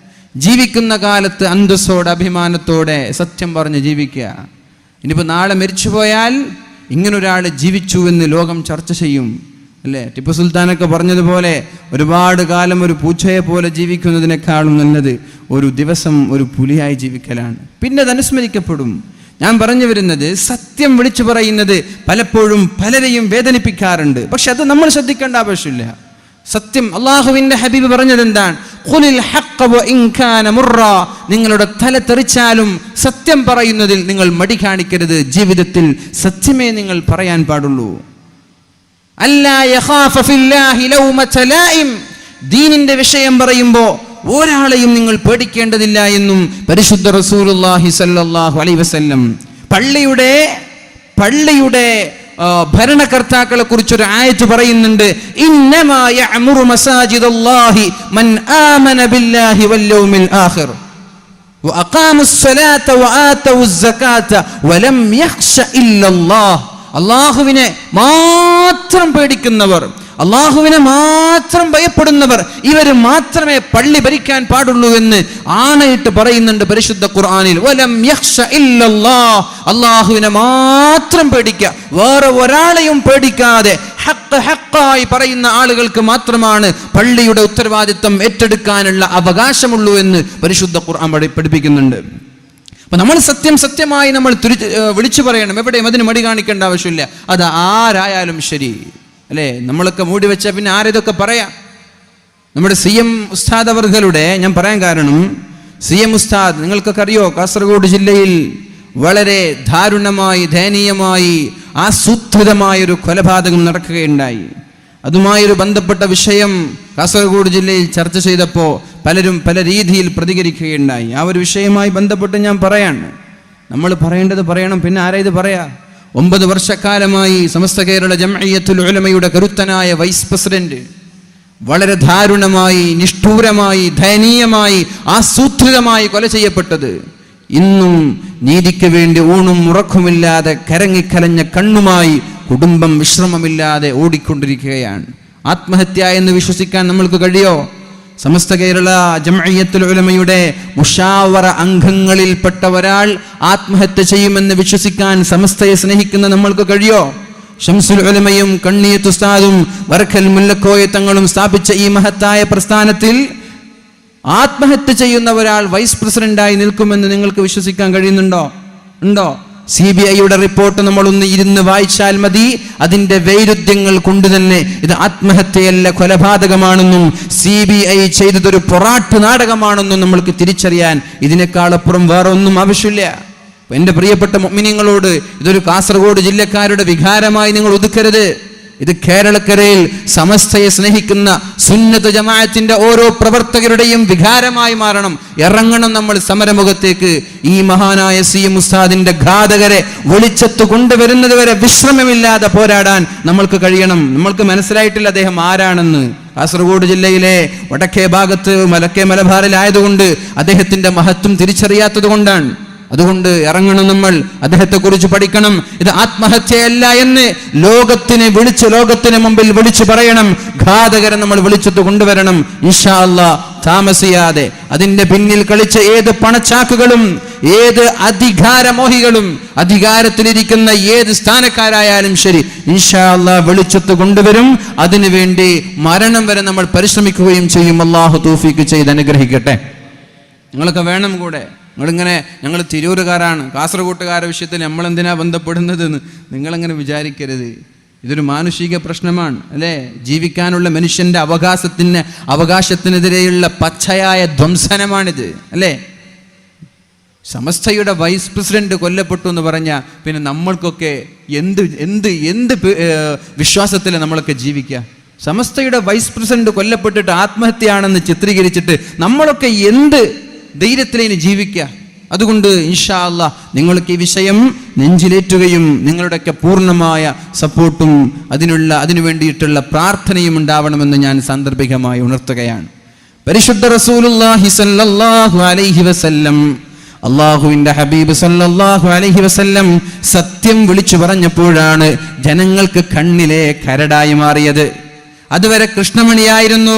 A: ജീവിക്കുന്ന കാലത്ത് അന്തസ്സോടെ അഭിമാനത്തോടെ സത്യം പറഞ്ഞ് ജീവിക്കുക. ഇനിയിപ്പോൾ നാളെ മരിച്ചുപോയാൽ ഇങ്ങനൊരാൾ ജീവിച്ചു എന്ന് ലോകം ചർച്ച ചെയ്യും. അല്ലേ? ടിപ്പു സുൽത്താനൊക്കെ പറഞ്ഞതുപോലെ ഒരുപാട് കാലം ഒരു പൂച്ചയെ പോലെ ജീവിക്കുന്നതിനേക്കാളും നല്ലത് ഒരു ദിവസം ഒരു പുലിയായി ജീവിക്കലാണ്. പിന്നെ അത് അനുസ്മരിക്കപ്പെടും. ഞാൻ പറഞ്ഞു വരുന്നത്, സത്യം വിളിച്ചു പറയുന്നത് പലപ്പോഴും പലരെയും വേദനിപ്പിക്കാറുണ്ട്. പക്ഷെ അത് നമ്മൾ ശ്രദ്ധിക്കേണ്ട ആവശ്യമില്ല. സത്യം, അള്ളാഹുവിന്റെ ഹബീബ് പറഞ്ഞത് എന്താണ്? ഖുലിൽ ഹഖ്ഖ വഇൻ കാന മുർറാ. നിങ്ങളുടെ തല തെറിച്ചാലും സത്യം പറയുന്നതിൽ നിങ്ങൾ മടി കാണിക്കരുത്. ജീവിതത്തിൽ സത്യമേ നിങ്ങൾ പറയാൻ പാടുള്ളൂ. അല്ലാ യഖാഫ ഫില്ലാഹി ലൗമത ലായിം. ദീനിന്റെ വിഷയം പറയുമ്പോൾ ഒരാളെയും നിങ്ങൾ പേടിക്കേണ്ടതില്ല എന്നും പരിശുദ്ധ റസൂലുള്ളാഹി സ്വല്ലല്ലാഹു അലൈഹി വസല്ലം പള്ളിയുടെ ഭരണകർത്താക്കളെ കുറിച്ചൊരു ആയത്ത് പറയുന്നുണ്ട്. ഇന്നമാ യഅ്മുറു മസാജിദല്ലാഹി മൻ ആമന ബില്ലാഹി വൽ യൗമിൽ ആഖിർ വഅഖാമുസ് സ്വലാത്ത വആതവുസ് സകാത്ത വലം യഖ്ശ ഇല്ലല്ലാഹ്. അള്ളാഹുവിനെ മാത്രം പേടിക്കുന്നവർ, അള്ളാഹുവിനെ മാത്രം ഭയപ്പെടുന്നവർ, ഇവർ മാത്രമേ പള്ളി ഭരിക്കാൻ പാടുള്ളൂ എന്ന് ആണയിട്ട് പറയുന്നുണ്ട് പരിശുദ്ധ ഖുർആനിൽ. വലം യഖ്ശ ഇല്ലല്ലാഹ്. അള്ളാഹുവിനെ മാത്രം പേടിക്കുക, വേറെ ഒരാളെയും പേടിക്കാതെ ഹഖായി പറയുന്ന ആളുകൾക്ക് മാത്രമാണ് പള്ളിയുടെ ഉത്തരവാദിത്വം ഏറ്റെടുക്കാനുള്ള അവകാശമുള്ളൂ എന്ന് പരിശുദ്ധ ഖുർആൻ പഠിപ്പിക്കുന്നുണ്ട്. അപ്പൊ നമ്മൾ സത്യമായി നമ്മൾ വിളിച്ചു പറയണം. എവിടെയും അതിന് മടി കാണിക്കേണ്ട ആവശ്യമില്ല. അത് ആരായാലും ശരി. അല്ലേ? നമ്മളൊക്കെ മൂടി വെച്ചാൽ പിന്നെ ആരിതൊക്കെ പറയാം. നമ്മുടെ CM ഉസ്താദ് അവർകളുടെ ഞാൻ പറയാൻ കാരണം, CM ഉസ്താദ് നിങ്ങൾക്കൊക്കെ അറിയോ, കാസർഗോഡ് ജില്ലയിൽ വളരെ ദാരുണമായി, ദയനീയമായി, ആസൂത്രിതമായൊരു കൊലപാതകം നടക്കുകയുണ്ടായി. അതുമായൊരു ബന്ധപ്പെട്ട വിഷയം കാസർഗോഡ് ജില്ലയിൽ ചർച്ച ചെയ്തപ്പോൾ പലരും പല രീതിയിൽ പ്രതികരിക്കുകയുണ്ടായി. ആ ഒരു വിഷയവുമായി ബന്ധപ്പെട്ട് ഞാൻ പറയാണ്. നമ്മൾ പറയേണ്ടത് പറയണം. പിന്നെ ആരാ ഇത് പറയാ? 9 വർഷക്കാലമായി സമസ്ത കേരള ജംഇയ്യത്തുൽ ഉലമയുടെ കരുത്തനായ വൈസ് പ്രസിഡന്റ് വളരെ ദാരുണമായി, നിഷ്ഠൂരമായി, ദയനീയമായി, ആസൂത്രിതമായി കൊല ചെയ്യപ്പെട്ടത്. ഇന്നും നീതിക്ക് വേണ്ടി ഊണും ഉറക്കുമില്ലാതെ കരങ്ങിക്കലഞ്ഞ കണ്ണുമായി കുടുംബം വിശ്രമമില്ലാതെ ഓടിക്കൊണ്ടിരിക്കുകയാണ്. ആത്മഹത്യ എന്ന് വിശ്വസിക്കാൻ നമ്മൾക്ക് കഴിയോ? സമസ്ത കേരള ജംഇയ്യത്തുൽ ഉലമയുടെ മുഷാവറ അംഗങ്ങളിൽപ്പെട്ട ഒരാൾ ആത്മഹത്യ ചെയ്യുമെന്ന് വിശ്വസിക്കാൻ സമസ്തയെ സ്നേഹിക്കുന്ന നമ്മൾക്ക് കഴിയോ? ഷംസുൽ ഉലമയും കണ്ണിയത്ത് ഉസ്താദും വർക്കൽ മുല്ലക്കോയ തങ്ങളും സ്ഥാപിച്ച ഈ മഹത്തായ പ്രസ്ഥാനത്തിൽ ആത്മഹത്യ ചെയ്യുന്ന ഒരാൾ വൈസ് പ്രസിഡന്റായി നിൽക്കുമെന്ന് നിങ്ങൾക്ക് വിശ്വസിക്കാൻ കഴിയുന്നുണ്ടോ? ഉണ്ടോ? CBIയുടെ റിപ്പോർട്ട് നമ്മളൊന്ന് ഇരുന്ന് വായിച്ചാൽ മതി. അതിന്റെ വൈരുദ്ധ്യങ്ങൾ കൊണ്ട് തന്നെ ഇത് ആത്മഹത്യയല്ല, കൊലപാതകമാണെന്നും CBI ചെയ്തതൊരു പൊറാട്ട് നാടകമാണെന്നും നമ്മൾക്ക് തിരിച്ചറിയാൻ ഇതിനേക്കാളപ്പുറം വേറെ ഒന്നും ആവശ്യമില്ല. എൻ്റെ പ്രിയപ്പെട്ട മുഅ്മിനീങ്ങളോട് ഇതൊരു കാസർഗോഡ് ജില്ലക്കാരുടെ വികാരമായി നിങ്ങൾ ഒതുക്കരുത്. ഇത് കേരളക്കരയിൽ സമസ്തയെ സ്നേഹിക്കുന്ന സുന്നത്ത് ജമാഅത്തിന്റെ ഓരോ പ്രവർത്തകരുടെയും വികാരമായി മാറണം. ഇറങ്ങണം നമ്മൾ സമരമുഖത്തേക്ക്. ഈ മഹാനായ CM ഉസ്താദിന്റെ ഘാതകരെ വെളിച്ചത്ത് കൊണ്ടുവരുന്നത് വരെ വിശ്രമമില്ലാതെ പോരാടാൻ നമ്മൾക്ക് കഴിയണം. നമ്മൾക്ക് മനസ്സിലായിട്ടില്ല അദ്ദേഹം ആരാണെന്ന്. കാസർഗോഡ് ജില്ലയിലെ വടക്കേ ഭാഗത്ത് മലബാറിലായതുകൊണ്ട് അദ്ദേഹത്തിന്റെ മഹത്വം തിരിച്ചറിയാത്തത് കൊണ്ടാണ്. അതുകൊണ്ട് ഇറങ്ങണം, നമ്മൾ അദ്ദേഹത്തെ കുറിച്ച് പഠിക്കണം. ഇത് ആത്മഹത്യയല്ല എന്ന് ലോകത്തിന് മുമ്പിൽ വിളിച്ചു പറയണം. ഘാതകരെ നമ്മൾ വിളിച്ചിട്ട് കൊണ്ടുവരണം ഇൻഷാ അല്ലാഹ്, താമസിയാതെ. അതിന്റെ പിന്നിൽ കളിച്ച ഏത് പണച്ചാക്കുകളും ഏത് അധികാരമോഹികളും അധികാരത്തിലിരിക്കുന്ന ഏത് സ്ഥാനക്കാരായാലും ശരി ഇൻഷാ അല്ലാഹ് വെളിച്ചത്ത് കൊണ്ടുവരും. അതിനുവേണ്ടി മരണം വരെ നമ്മൾ പരിശ്രമിക്കുകയും ചെയ്യും. അല്ലാഹു തൗഫീഖ് ചെയ്ത് അനുഗ്രഹിക്കട്ടെ. നിങ്ങളൊക്കെ വേണം കൂടെ. നിങ്ങളിങ്ങനെ ഞങ്ങൾ തിരൂരുകാരാണ്, കാസർഗോട്ടുകാരുടെ വിഷയത്തിൽ നമ്മളെന്തിനാ ബന്ധപ്പെടുന്നതെന്ന് നിങ്ങളങ്ങനെ വിചാരിക്കരുത്. ഇതൊരു മാനുഷിക പ്രശ്നമാണ്, അല്ലേ? ജീവിക്കാനുള്ള മനുഷ്യൻ്റെ അവകാശത്തിനെതിരെയുള്ള പച്ചയായ ധ്വംസനമാണിത്, അല്ലേ? സമസ്തയുടെ വൈസ് പ്രസിഡന്റ് കൊല്ലപ്പെട്ടു എന്ന് പറഞ്ഞാൽ പിന്നെ നമ്മൾക്കൊക്കെ എന്ത് എന്ത് എന്ത് വിശ്വാസത്തിൽ നമ്മളൊക്കെ ജീവിക്കുക? സമസ്തയുടെ വൈസ് പ്രസിഡന്റ് കൊല്ലപ്പെട്ടിട്ട് ആത്മഹത്യയാണെന്ന് ചിത്രീകരിച്ചിട്ട് നമ്മളൊക്കെ എന്ത് ധൈര്യത്തിലേന് ജീവിക്കുക? അതുകൊണ്ട് ഇൻഷാ അല്ലാഹ് നിങ്ങൾക്ക് ഈ വിഷയം നെഞ്ചിലേറ്റുകയും നിങ്ങളുടെയൊക്കെ പൂർണ്ണമായ സപ്പോർട്ടും അതിനു വേണ്ടിയിട്ടുള്ള പ്രാർത്ഥനയും ഉണ്ടാവണമെന്ന് ഞാൻ സാന്ദർഭികമായി ഉണർത്തുകയാണ്. പരിശുദ്ധ റസൂലുള്ളാഹി സ്വല്ലല്ലാഹു അലൈഹി വസല്ലം, അല്ലാഹുവിൻ്റെ ഹബീബ് സ്വല്ലല്ലാഹു അലൈഹി വസല്ലം സത്യം വിളിച്ചു പറഞ്ഞപ്പോഴാണ് ജനങ്ങൾക്ക് കണ്ണിലെ കരടായി മാറിയത്. അതുവരെ കൃഷ്ണമണിയായിരുന്നു,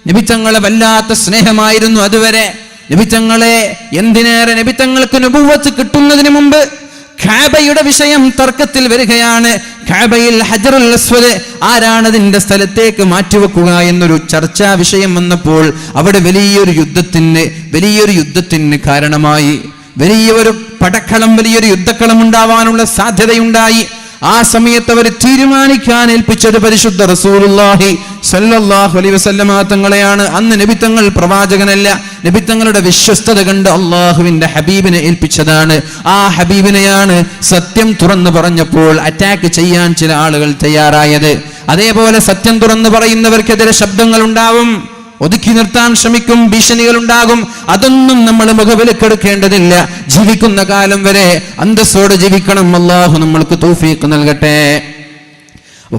A: നബിതങ്ങളെ വല്ലാത്ത സ്നേഹമായിരുന്നു. അതുവരെ നബിതങ്ങളെ, എന്തിനേറെ നബിതങ്ങൾക്ക് നുബുവത്ത് കിട്ടുന്നതിന് മുമ്പ് കഅബയുടെ വിഷയം തർക്കത്തിൽ വരികയാണ്. കഅബയിൽ ഹജറുൽ അസ്വദ് ആരാണതിൻ്റെ സ്ഥലത്തേക്ക് മാറ്റിവെക്കുക എന്നൊരു ചർച്ചാ വിഷയം വന്നപ്പോൾ അവിടെ വലിയൊരു യുദ്ധത്തിന് കാരണമായി. വലിയൊരു പടക്കളം, വലിയൊരു യുദ്ധക്കളം ഉണ്ടാവാനുള്ള സാധ്യതയുണ്ടായി. ആ സമയത്ത് അവർ തീരുമാനിക്കാൻ ഏൽപ്പിച്ചത് പരിശുദ്ധ റസൂലുള്ളാഹി സ്വല്ലല്ലാഹു അലൈഹി വസല്ലമ തങ്ങളെയാണ്. അന്ന് നബിതങ്ങൾ പ്രവാചകനല്ല, നബിതങ്ങളുടെ വിശ്വസ്തത കണ്ട് അള്ളാഹുവിന്റെ ഹബീബിനെ ഏൽപ്പിച്ചതാണ്. ആ ഹബീബിനെയാണ് സത്യം തുറന്നു പറഞ്ഞപ്പോൾ അറ്റാക്ക് ചെയ്യാൻ ചില ആളുകൾ തയ്യാറായത്. അതേപോലെ സത്യം തുറന്നു പറയുന്നവർക്കെതിരെ ശബ്ദങ്ങൾ ഉണ്ടാവും, ഒതുക്കി നിർത്താൻ ശ്രമിക്കും, ഭീഷണികൾ ഉണ്ടാകും. അതൊന്നും നമ്മൾ മുഖവിലക്കെടുക്കേണ്ടതില്ല. ജീവിക്കുന്ന കാലം വരെ അന്തസ്സോടെ ജീവിക്കണം. അല്ലാഹു നമ്മൾക്ക് തൗഫീഖ് നൽകട്ടെ.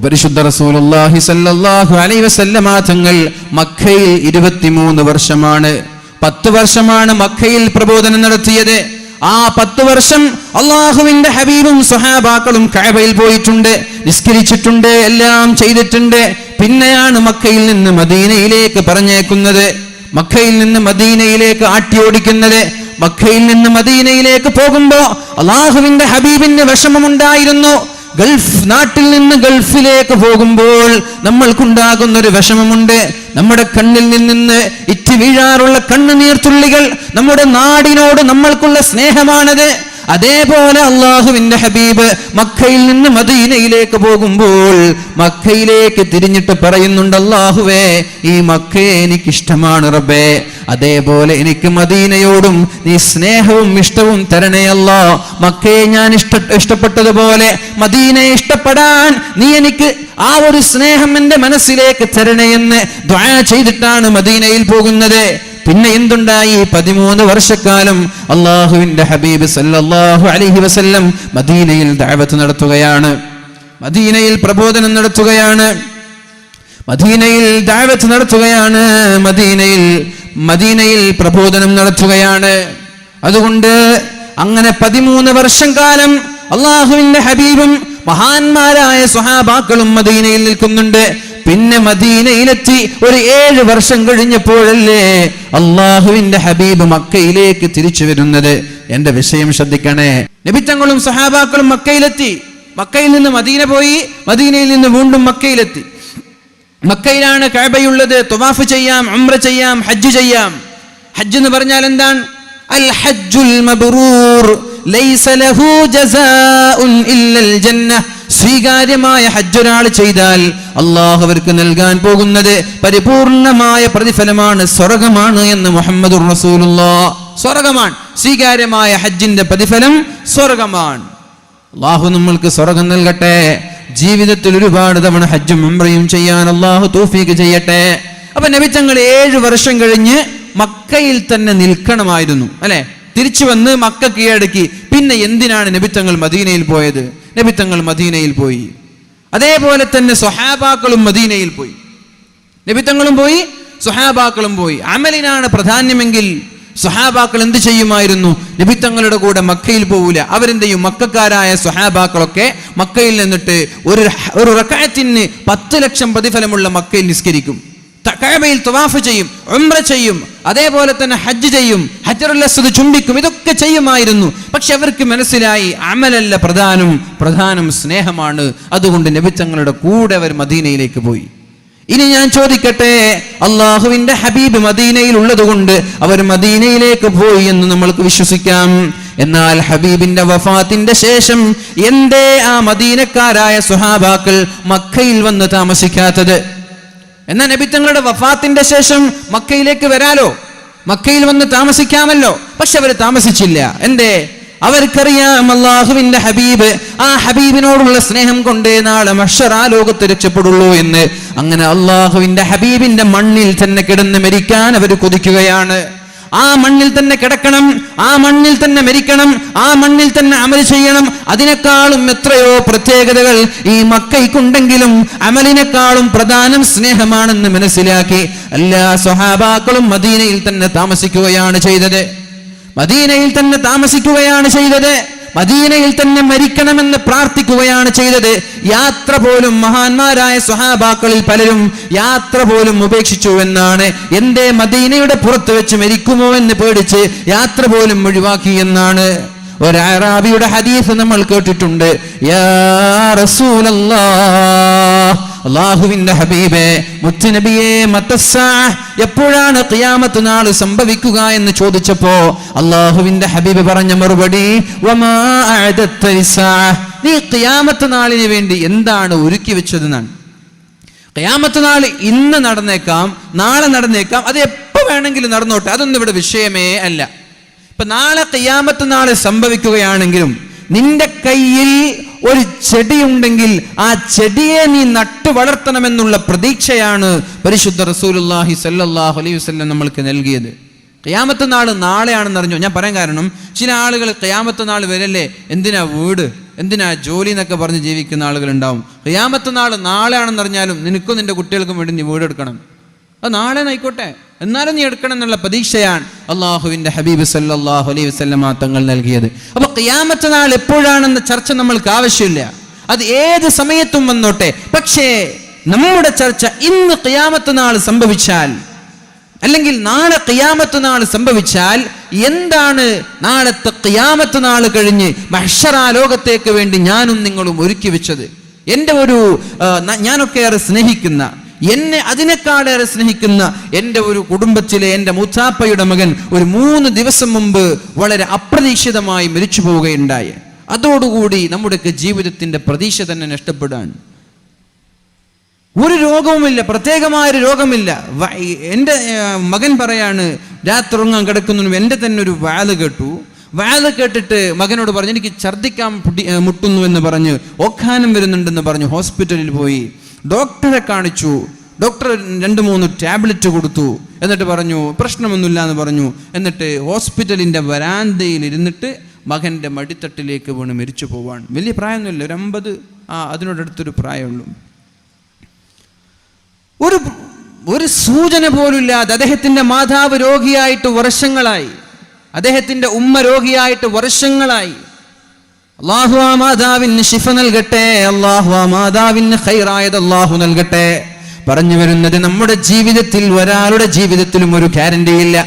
A: പരിശുദ്ധ റസൂലുള്ളാഹി സ്വല്ലല്ലാഹു അലൈഹി വസല്ലമ തങ്ങൾ മക്കയിൽ 23 വർഷമാണ്, 10 വർഷമാണ് മക്കയിൽ പ്രബോധനം നടത്തിയത്. ആ 10 വർഷം അള്ളാഹുവിന്റെ ഹബീബും സ്വഹാബാക്കളും കഅബയിൽ പോയിട്ടുണ്ട്, നിസ്കരിച്ചിട്ടുണ്ട്, എല്ലാം ചെയ്തിട്ടുണ്ട്. പിന്നെയാണ് മക്കയിൽ നിന്ന് മദീനയിലേക്ക് പറഞ്ഞേക്കുന്നത്, മക്കയിൽ നിന്ന് മദീനയിലേക്ക് ആട്ടിയോടിക്കുന്നത്. മക്കയിൽ നിന്ന് മദീനയിലേക്ക് പോകുമ്പോ അള്ളാഹുവിന്റെ ഹബീബിന് വിഷമമുണ്ടായിരുന്നു. ഗൾഫ് നാട്ടിൽ നിന്ന് ഗൾഫിലേക്ക് പോകുമ്പോൾ നമ്മൾക്കുണ്ടാകുന്ന ഒരു വിഷമമുണ്ട്. നമ്മുടെ കണ്ണിൽ നിന്ന് ഇറ്റി വീഴാറുള്ള കണ്ണുനീർത്തുള്ളികൾ നമ്മുടെ നാടിനോട് നമ്മൾക്കുള്ള സ്നേഹമാണത്. അതേപോലെ അള്ളാഹുവിന്റെ ഹബീബ് മക്കയിൽ നിന്ന് മദീനയിലേക്ക് പോകുമ്പോൾ മക്കയിലേക്ക് തിരിഞ്ഞിട്ട് പറയുന്നുണ്ട്, അള്ളാഹുവേ, ഈ മക്കയെ എനിക്കിഷ്ടമാണ് റബ്ബേ, അതേപോലെ എനിക്ക് മദീനയോടും നീ സ്നേഹവും ഇഷ്ടവും തരണേ അല്ലാ. മക്കയെ ഞാൻ ഇഷ്ടപ്പെട്ടതുപോലെ മദീനയെ ഇഷ്ടപ്പെടാൻ നീ എനിക്ക് ആ ഒരു സ്നേഹം എൻ്റെ മനസ്സിലേക്ക് തരണേ എന്ന് ദുആ ചെയ്തിട്ടാണ് മദീനയിൽ പോകുന്നത്. പിന്നെ എന്തുണ്ടായി? 13 വർഷക്കാലം അള്ളാഹുവിന്റെ ഹബീബ് സല്ലല്ലാഹു അലൈഹി വസല്ലം മദീനയിൽ ദഅവത്ത് നടത്തുകയാണ്, മദീനയിൽ പ്രബോധനം നടത്തുകയാണ്, മദീനയിൽ ദഅവത്ത് നടത്തുകയാണ്, മദീനയിൽ പ്രബോധനം നടത്തുകയാണ്. അതുകൊണ്ട് അങ്ങനെ 13 വർഷം കാലം അള്ളാഹുവിന്റെ ഹബീബും മഹാന്മാരായ സ്വഹാബാക്കളും മദീനയിൽ നിൽക്കുന്നുണ്ട്. പിന്നെ മദീനയിലെത്തി ഒരു 7 വർഷം കഴിഞ്ഞപ്പോഴല്ലേ അള്ളാഹുവിന്റെ ഹബീബ് മക്കയിലേക്ക് തിരിച്ചു വരുന്നത്. എന്റെ വിഷയം ശ്രദ്ധിക്കണേ. നബിതങ്ങളും സഹാബാക്കളും മക്കയിലെത്തി, മക്കയിൽ നിന്ന് മദീന പോയി, മദീനയിൽ നിന്ന് വീണ്ടും മക്കയിലെത്തി. മക്കയിലാണ് കഅബയുള്ളത്. തവാഫ് ചെയ്യാം, ഉംറ ചെയ്യാം, ഹജ്ജ് ചെയ്യാം. ഹജ്ജ് എന്ന് പറഞ്ഞാൽ എന്താണ്? അൽ ഹജ്ജുൽ മബ്റൂർ ലൈസ ലഹു ജസാഉൻ ഇല്ലൽ ജന്നഹ്. സ്വീകാര്യമായ ഹജ്ജ് ഒരാൾ ചെയ്താൽ അള്ളാഹു അവർക്ക് നൽകാൻ പോകുന്നത് പരിപൂർണമായ പ്രതിഫലമാണ്, സ്വർഗമാണ് എന്ന് മുഹമ്മദുർ റസൂലുള്ളാഹ്. സ്വർഗമാണ് സ്വീകാര്യമായ ഹജ്ജിന്റെ പ്രതിഫലം, സ്വർഗമാണ്. അള്ളാഹു നമ്മൾക്ക് സ്വർഗം നൽകട്ടെ. ജീവിതത്തിൽ ഒരുപാട് തവണ ഹജ്ജും ഉംറയും ചെയ്യാൻ അള്ളാഹു തൗഫീഖ് ചെയ്യട്ടെ. അപ്പൊ നബിതങ്ങൾ 7 വർഷം കഴിഞ്ഞ് മക്കയിൽ തന്നെ നിൽക്കണമായിരുന്നു, അല്ലെ? തിരിച്ചു വന്ന് മക്ക കീഴടക്കി. പിന്നെ എന്തിനാണ് നബിതങ്ങൾ മദീനയിൽ പോയത്? നബിതങ്ങൾ മദീനയിൽ പോയി. അതേപോലെ തന്നെ സ്വഹാബാക്കളും മദീനയിൽ പോയി. നബിതങ്ങളും പോയി, സ്വഹാബാക്കളും പോയി. അമലിനാണ് പ്രാധാന്യമെങ്കിൽ സ്വഹാബാക്കൾ എന്ത് ചെയ്യുമായിരുന്നു? നബി തങ്ങളുടെ കൂടെ മക്കയിൽ പോകൂല. അവരെന്ത് ചെയ്യും? മക്കക്കാരായ സ്വഹാബാക്കളൊക്കെ മക്കയിൽ നിന്നിട്ട് ഒരു റക്അത്തിന് 10 ലക്ഷം പ്രതിഫലമുള്ള മക്കയിൽ നിസ്കരിക്കും. കഅബയിൽ തവാഫ് ചെയ്യും, ഉംറ ചെയ്യും, അതേപോലെ തന്നെ ഹജ്ജ് ചെയ്യും, ഹജറുൽ അസ്വദ് ചുംബിക്കും. ഇതൊക്കെ ചെയ്യുമായിരുന്നു. പക്ഷെ അവർക്ക് മനസ്സിലായി അമലല്ല പ്രധാനം സ്നേഹമാണ്. അതുകൊണ്ട് നബി തങ്ങളുടെ കൂടെ അവർ മദീനയിലേക്ക് പോയി. ഇനി ഞാൻ ചോദിക്കട്ടെ, അള്ളാഹുവിന്റെ ഹബീബ് മദീനയിൽ ഉള്ളത് കൊണ്ട് അവർ മദീനയിലേക്ക് പോയി എന്ന് നമ്മൾക്ക് വിശ്വസിക്കാം. എന്നാൽ ഹബീബിന്റെ വഫാത്തിന്റെ ശേഷം എന്തേ ആ മദീനക്കാരായ സ്വഹാബാക്കൾ മക്കയിൽ വന്ന് താമസിക്കാത്തത്? എന്നാൽ നബി തങ്ങളുടെ വഫാത്തിന്റെ ശേഷം മക്കയിലേക്ക് വരാലോ, മക്കയിൽ വന്ന് താമസിക്കാമല്ലോ. പക്ഷെ അവർ താമസിച്ചില്ല. എന്തേ? അവർക്കറിയാം അല്ലാഹുവിന്റെ ഹബീബ്, ആ ഹബീബിനോടുള്ള സ്നേഹം കൊണ്ടേ നാളെ മഹ്ശർ ആ ലോകത്ത് രക്ഷപ്പെടുള്ളൂ എന്ന്. അങ്ങനെ അല്ലാഹുവിന്റെ ഹബീബിന്റെ മണ്ണിൽ തന്നെ കിടന്ന് മരിക്കാൻ അവർ കൊതിക്കുകയാണ്. ആ മണ്ണിൽ തന്നെ കിടക്കണം, ആ മണ്ണിൽ തന്നെ മരിക്കണം, ആ മണ്ണിൽ തന്നെ അമൽ ചെയ്യണം. അതിനേക്കാളും എത്രയോ പ്രത്യേകതകൾ ഈ മക്കയ്ക്കുണ്ടെങ്കിലും അമലിനേക്കാളും പ്രധാനം സ്നേഹമാണെന്ന് മനസ്സിലാക്കി എല്ലാ സ്വഹാബാക്കളും മദീനയിൽ തന്നെ താമസിക്കുകയാണ് ചെയ്തത്. മദീനയിൽ തന്നെ മരിക്കണമെന്ന് പ്രാർത്ഥിക്കുകയാണ് ചെയ്തത്. യാത്ര പോലും മഹാന്മാരായ സ്വഹാബാക്കളിൽ പലരും യാത്ര പോലും ഉപേക്ഷിച്ചു എന്നാണ്. എന്തേ? മദീനയുടെ പുറത്ത് വെച്ച് മരിക്കുമോ എന്ന് പേടിച്ച് യാത്ര പോലും ഒഴിവാക്കി എന്നാണ്. ഒരു അറാബിയുടെ ഹദീസ് നമ്മൾ കേട്ടിട്ടുണ്ട്. യാ റസൂലല്ലാഹ്, അല്ലാഹുവിന്റെ ഹബീബേ, മുത്തുനബിയേ, മത്തസ്സാ, എപ്പോഴാണ് ഖിയാമത്ത് നാൾ സംഭവിക്കുക എന്ന് ചോദിച്ചപ്പോ അല്ലാഹുവിന്റെ ഹബീബ് പറഞ്ഞ മറുപടി, വമാ അഅദത്ത ലിസ്സാ, നീ ഖിയാമത്ത് നാളിന് വേണ്ടി എന്താണ് ഒരുക്കി വെച്ചതെന്നാണ്. ഖിയാമത്ത് നാൾ ഇന്ന് നടന്നേക്കാം, നാളെ നടന്നേക്കാം, അത് എപ്പോ വേണമെങ്കിലും നടന്നോട്ടെ, അതൊന്നും ഇവിടെ വിഷയമേ അല്ല. ഇപ്പൊ നാളെ ഖിയാമത്ത് നാളെ സംഭവിക്കുകയാണെങ്കിലും നിന്റെ കയ്യിൽ ഒരു ചെടിയുണ്ടെങ്കിൽ ആ ചെടിയെ നീ നട്ടു വളർത്തണമെന്നുള്ള പ്രതീക്ഷയാണ് പരിശുദ്ധ റസൂലുള്ളാഹി സ്വല്ലല്ലാഹു അലൈഹി വസല്ലം നമ്മൾക്ക് നൽകിയത്. ഖിയാമത്ത് നാൾ നാളെയാണെന്ന് അറിഞ്ഞോ? ഞാൻ പറയാൻ കാരണം, ചില ആളുകൾ ഖിയാമത്ത് നാൾ വരല്ലേ, എന്തിനാ വീട്, എന്തിനാ ജോലി എന്നൊക്കെ പറഞ്ഞ് ജീവിക്കുന്ന ആളുകൾ ഉണ്ടാവും. ഖിയാമത്ത് നാൾ നാളെയാണെന്ന് അറിഞ്ഞാലും നിനക്കും നിന്റെ കുട്ടികൾക്കും വേണ്ടി നീ വീടെടുക്കണം. അത് നാളെ ആയിക്കോട്ടെ, എന്നാലും നീ എടുക്കണം എന്നുള്ള പ്രതീക്ഷയാണ് അള്ളാഹുവിന്റെ ഹബീബ് സല്ലല്ലാഹു അലൈഹി വസല്ലമ തങ്ങൾ നൽകിയത്. അപ്പൊ ഖിയാമത്ത് നാൾ എപ്പോഴാണെന്ന ചർച്ച നമ്മൾക്ക് ആവശ്യമില്ല, അത് ഏത് സമയത്തും വന്നോട്ടെ. പക്ഷേ നമ്മുടെ ചർച്ച ഇന്ന് ഖിയാമത്ത് നാൾ സംഭവിച്ചാൽ, അല്ലെങ്കിൽ നാളെ ഖിയാമത്ത് നാൾ സംഭവിച്ചാൽ എന്താണ് നാളത്തെ ഖിയാമത്ത് നാൾ കഴിഞ്ഞ് മഹ്ശർ ലോകത്തേക്ക് വേണ്ടി ഞാനും നിങ്ങളും ഒരുക്കി വെച്ചത്? എൻ്റെ ഞാനൊക്കെ ഏറെ സ്നേഹിക്കുന്ന, എന്നെ അതിനേക്കാളേറെ സ്നേഹിക്കുന്ന എൻ്റെ ഒരു കുടുംബത്തിലെ എൻ്റെ മൂത്താപ്പയുടെ മകൻ ഒരു 3 ദിവസം മുമ്പ് വളരെ അപ്രതീക്ഷിതമായി മരിച്ചു പോവുകയുണ്ടായി. അതോടുകൂടി നമ്മുടെയൊക്കെ ജീവിതത്തിന്റെ പ്രതീക്ഷ തന്നെ നഷ്ടപ്പെടാണ്. ഒരു രോഗവുമില്ല, പ്രത്യേകമായൊരു രോഗമില്ല. എൻ്റെ മകൻ പറയാണ്, രാത്രി ഉറങ്ങാൻ കിടക്കുന്നതിന് എൻ്റെ തന്നെ ഒരു വാല് കേട്ടിട്ട് മകനോട് പറഞ്ഞു, എനിക്ക് ഛർദ്ദിക്കാൻ മുട്ടുന്നു എന്ന് പറഞ്ഞ് ഓക്കാനം വരുന്നുണ്ടെന്ന് പറഞ്ഞു ഹോസ്പിറ്റലിൽ പോയി. ഡോക്ടറെ കാണിച്ചു. ഡോക്ടർ 2-3 ടാബ്ലറ്റ് കൊടുത്തു. എന്നിട്ട് പറഞ്ഞു പ്രശ്നമൊന്നുമില്ല എന്ന് പറഞ്ഞു. എന്നിട്ട് ഹോസ്പിറ്റലിൻ്റെ വരാന്തയിൽ ഇരുന്നിട്ട് മകൻ്റെ മടിത്തട്ടിലേക്ക് വീണ് മരിച്ചു പോവാണ്. വലിയ പ്രായമൊന്നുമില്ല, ഒരു 50 അതിനോടടുത്തൊരു പ്രായമുള്ളൂ. ഒരു സൂചന പോലുമില്ലാതെ അദ്ദേഹത്തിൻ്റെ മാതാവ് രോഗിയായിട്ട് വർഷങ്ങളായി, അദ്ദേഹത്തിൻ്റെ ഉമ്മ രോഗിയായിട്ട് വർഷങ്ങളായി. അല്ലാഹു ആ മാതാവിന് ശിഫ നൽകട്ടെ, അല്ലാഹു ആ മാതാവിന് ഖൈറായത് അല്ലാഹു നൽകട്ടെ. പറഞ്ഞു വരുന്നത്, നമ്മുടെ ജീവിതത്തിൽ ഒരാളുടെ ജീവിതത്തിലും ഒരു ഗ്യാരണ്ടി ഇല്ല.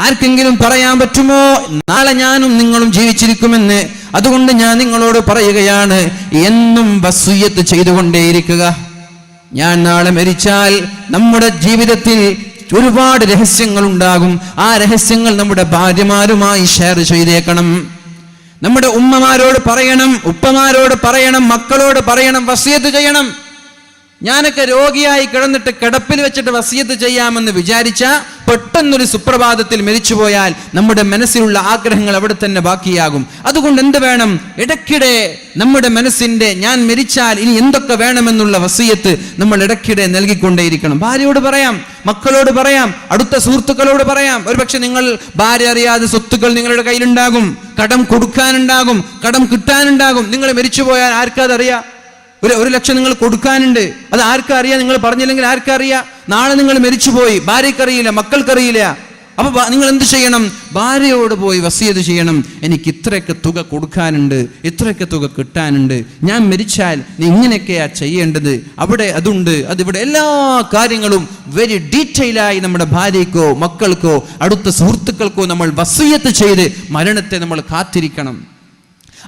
A: ആർക്കെങ്കിലും പറയാൻ പറ്റുമോ നാളെ ഞാനും നിങ്ങളും ജീവിച്ചിരിക്കുമെന്ന്? അതുകൊണ്ട് ഞാൻ നിങ്ങളോട് പറയുകയാണ്, എന്നും വസിയ്യത്ത് ചെയ്തുകൊണ്ടേയിരിക്കുക. ഞാൻ നാളെ മരിച്ചാൽ നമ്മുടെ ജീവിതത്തിൽ ഒരുപാട് രഹസ്യങ്ങൾ ഉണ്ടാകും. ആ രഹസ്യങ്ങൾ നമ്മുടെ ഭാര്യമാരുമായി ഷെയർ ചെയ്തേക്കണം. നമ്മുടെ ഉമ്മമാരോട് പറയണം, ഉപ്പമാരോട് പറയണം, മക്കളോട് പറയണം, വസിയത്ത് ചെയ്യണം. ഞാനൊക്കെ രോഗിയായി കിടന്നിട്ട് കിടപ്പിൽ വെച്ചിട്ട് വസിയത്ത് ചെയ്യാമെന്ന് വിചാരിച്ച പെട്ടെന്നൊരു സുപ്രഭാതത്തിൽ മരിച്ചുപോയാൽ നമ്മുടെ മനസ്സിലുള്ള ആഗ്രഹങ്ങൾ അവിടെ തന്നെ ബാക്കിയാകും. അതുകൊണ്ട് എന്ത് വേണം? ഇടയ്ക്കിടെ നമ്മുടെ മനസ്സിന്റെ ഞാൻ മരിച്ചാൽ ഇനി എന്തൊക്കെ വേണമെന്നുള്ള വസിയത്ത് നമ്മൾ ഇടയ്ക്കിടെ നൽകിക്കൊണ്ടേയിരിക്കണം. ഭാര്യയോട് പറയാം, മക്കളോട് പറയാം, അടുത്ത സുഹൃത്തുക്കളോട് പറയാം. ഒരുപക്ഷെ നിങ്ങൾ ഭാര്യ അറിയാതെ സ്വത്തുക്കൾ നിങ്ങളുടെ കയ്യിലുണ്ടാകും, കടം കൊടുക്കാനുണ്ടാകും, കടം കിട്ടാനുണ്ടാകും. നിങ്ങൾ മരിച്ചുപോയാൽ ആർക്കതറിയാം? 1 ലക്ഷം നിങ്ങൾ കൊടുക്കാനുണ്ട്, അത് ആർക്കറിയാം? നിങ്ങൾ പറഞ്ഞില്ലെങ്കിൽ ആർക്കറിയാം? നാളെ നിങ്ങൾ മരിച്ചുപോയി, ഭാര്യക്കറിയില്ല, മക്കൾക്കറിയില്ല. അപ്പൊ നിങ്ങൾ എന്ത് ചെയ്യണം? ഭാര്യയോട് പോയി വസിയത്ത് ചെയ്യണം, എനിക്ക് ഇത്രയൊക്കെ തുക കൊടുക്കാനുണ്ട്, ഇത്രയൊക്കെ തുക കിട്ടാനുണ്ട്, ഞാൻ മരിച്ചാൽ നീ ഇങ്ങനെയൊക്കെയാ ചെയ്യേണ്ടത്, അവിടെ അതുണ്ട്, അതിവിടെ, എല്ലാ കാര്യങ്ങളും വെരി ഡീറ്റെയിൽ ആയി നമ്മുടെ ഭാര്യയ്ക്കോ മക്കൾക്കോ അടുത്ത സുഹൃത്തുക്കൾക്കോ നമ്മൾ വസിയത്ത് ചെയ്ത് മരണത്തെ നമ്മൾ കാത്തിരിക്കണം.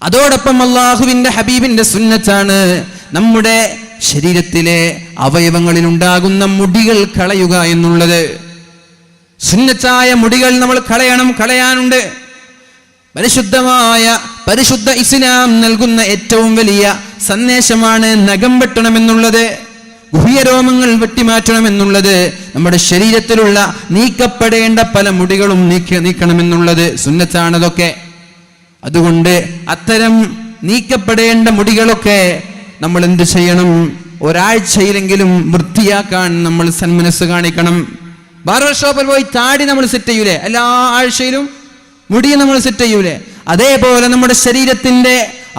A: അതോടൊപ്പം അള്ളാഹുവിന്റെ ഹബീബിന്റെ സുന്നത്താണ് നമ്മുടെ ശരീരത്തിലെ അവയവങ്ങളിൽ ഉണ്ടാകുന്ന മുടികൾ കളയുക എന്നുള്ളത്. സുന്നത്തായ മുടികൾ നമ്മൾ കളയാനുണ്ട്. പരിശുദ്ധ ഇസ്ലാം നൽകുന്ന ഏറ്റവും വലിയ സന്ദേശമാണ് നഖം വെട്ടണമെന്നുള്ളത്, ഗുഹ്യരോമങ്ങൾ വെട്ടിമാറ്റണമെന്നുള്ളത്, നമ്മുടെ ശരീരത്തിലുള്ള നീക്കപ്പെടേണ്ട പല മുടികളും നീക്കണമെന്നുള്ളത് സുന്നത്താണതൊക്കെ. അതുകൊണ്ട് അത്തരം നീക്കപ്പെടേണ്ട മുടികളൊക്കെ നമ്മൾ എന്ത് ചെയ്യണം? ഒരാഴ്ചയിലെങ്കിലും വൃത്തിയാക്കാൻ നമ്മൾ സന്മനസ് കാണിക്കണം. ബാർബർ ഷോപ്പിൽ പോയി താടി നമ്മൾ സെറ്റ് ചെയ്യൂലേ? എല്ലാ ആഴ്ചയിലും മുടി നമ്മൾ സെറ്റ് ചെയ്യൂലേ? അതേപോലെ നമ്മുടെ ശരീരത്തിന്റെ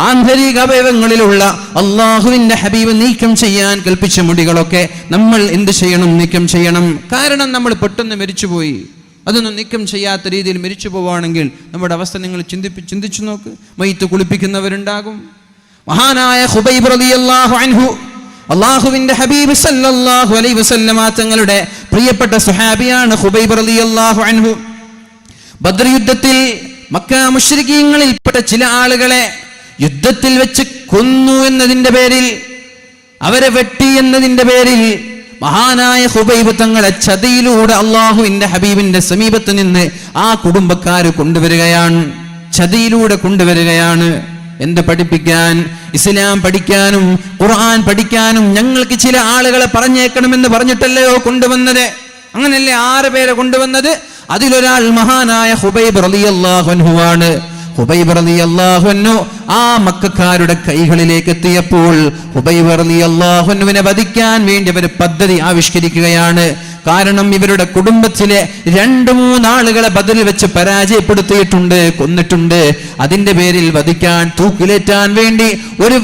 A: ആന്തരിക അവയവങ്ങളിലുള്ള അള്ളാഹുവിന്റെ ഹബീബ് നീക്കം ചെയ്യാൻ കൽപ്പിച്ച മുടികളൊക്കെ നമ്മൾ എന്ത് ചെയ്യണം? നീക്കം ചെയ്യണം. കാരണം നമ്മൾ പെട്ടെന്ന് മരിച്ചുപോയി, അതൊന്നും നീക്കം ചെയ്യാത്ത രീതിയിൽ മരിച്ചു പോവുകയാണെങ്കിൽ നമ്മുടെ അവസ്ഥ നിങ്ങൾ ചിന്തിച്ചു നോക്ക്. മയ്യിത്ത് കുളിപ്പിക്കുന്നവരുണ്ടാകും. മഹാനായ ഖുബൈബ് റളിയല്ലാഹു അൻഹു, അല്ലാഹുവിന്റെ ഹബീബ് സല്ലല്ലാഹു അലൈഹി വസല്ലമ തങ്ങളുടെ പ്രിയപ്പെട്ട സ്വഹാബിയാണ് ഖുബൈബ് റളിയല്ലാഹു അൻഹു. ബദ്ർ യുദ്ധത്തിൽ മക്ക മുശ്രിക്കീങ്ങളിൽപ്പെട്ട ചില ആളുകളെ യുദ്ധത്തിൽ വെച്ച് കൊന്നു എന്നതിന്റെ പേരിൽ, അവരെ വെട്ടി എന്നതിന്റെ പേരിൽ മഹാനായ ഖുബൈബ് തങ്ങളെ ചതിയിലൂടെ അല്ലാഹുവിന്റെ ഹബീബിന്റെ സമീപത്ത് നിന്ന് ആ കുടുംബക്കാര് കൊണ്ടുവരികയാണ്, ചതിയിലൂടെ കൊണ്ടുവരികയാണ്. എന്ത് പഠിപ്പിക്കാൻ? ഇസ്ലാം പഠിക്കാനും ഖുർആൻ പഠിക്കാനും ഞങ്ങൾക്ക് ചില ആളുകളെ പറഞ്ഞേക്കണമെന്ന് പറഞ്ഞിട്ടല്ലയോ കൊണ്ടുവന്നത്? അങ്ങനല്ലേ 6 പേരെ കൊണ്ടുവന്നത്? അതിലൊരാൾ മഹാനായ ഖുബൈബ് റളിയല്ലാഹു അൻഹു ആണ്. ഖുബൈബ് റളിയല്ലാഹു അൻഹു ആ മക്കക്കാരുടെ കൈകളിലേക്ക് എത്തിയപ്പോൾ ഖുബൈബ് റളിയല്ലാഹു അൻഹുവിനെ വധിക്കാൻ വേണ്ടി അവർ പദ്ധതി ആവിഷ്കരിക്കുകയാണ്. കാരണം ഇവരുടെ കുടുംബത്തിലെ 2-3 ആളുകളെ ബദറിൽ വെച്ച് പരാജയപ്പെടുത്തിയിട്ടുണ്ട്, കൊന്നിട്ടുണ്ട്. അതിന്റെ പേരിൽ വധിക്കാൻ, തൂക്കിലേറ്റാൻ വേണ്ടി ഒരു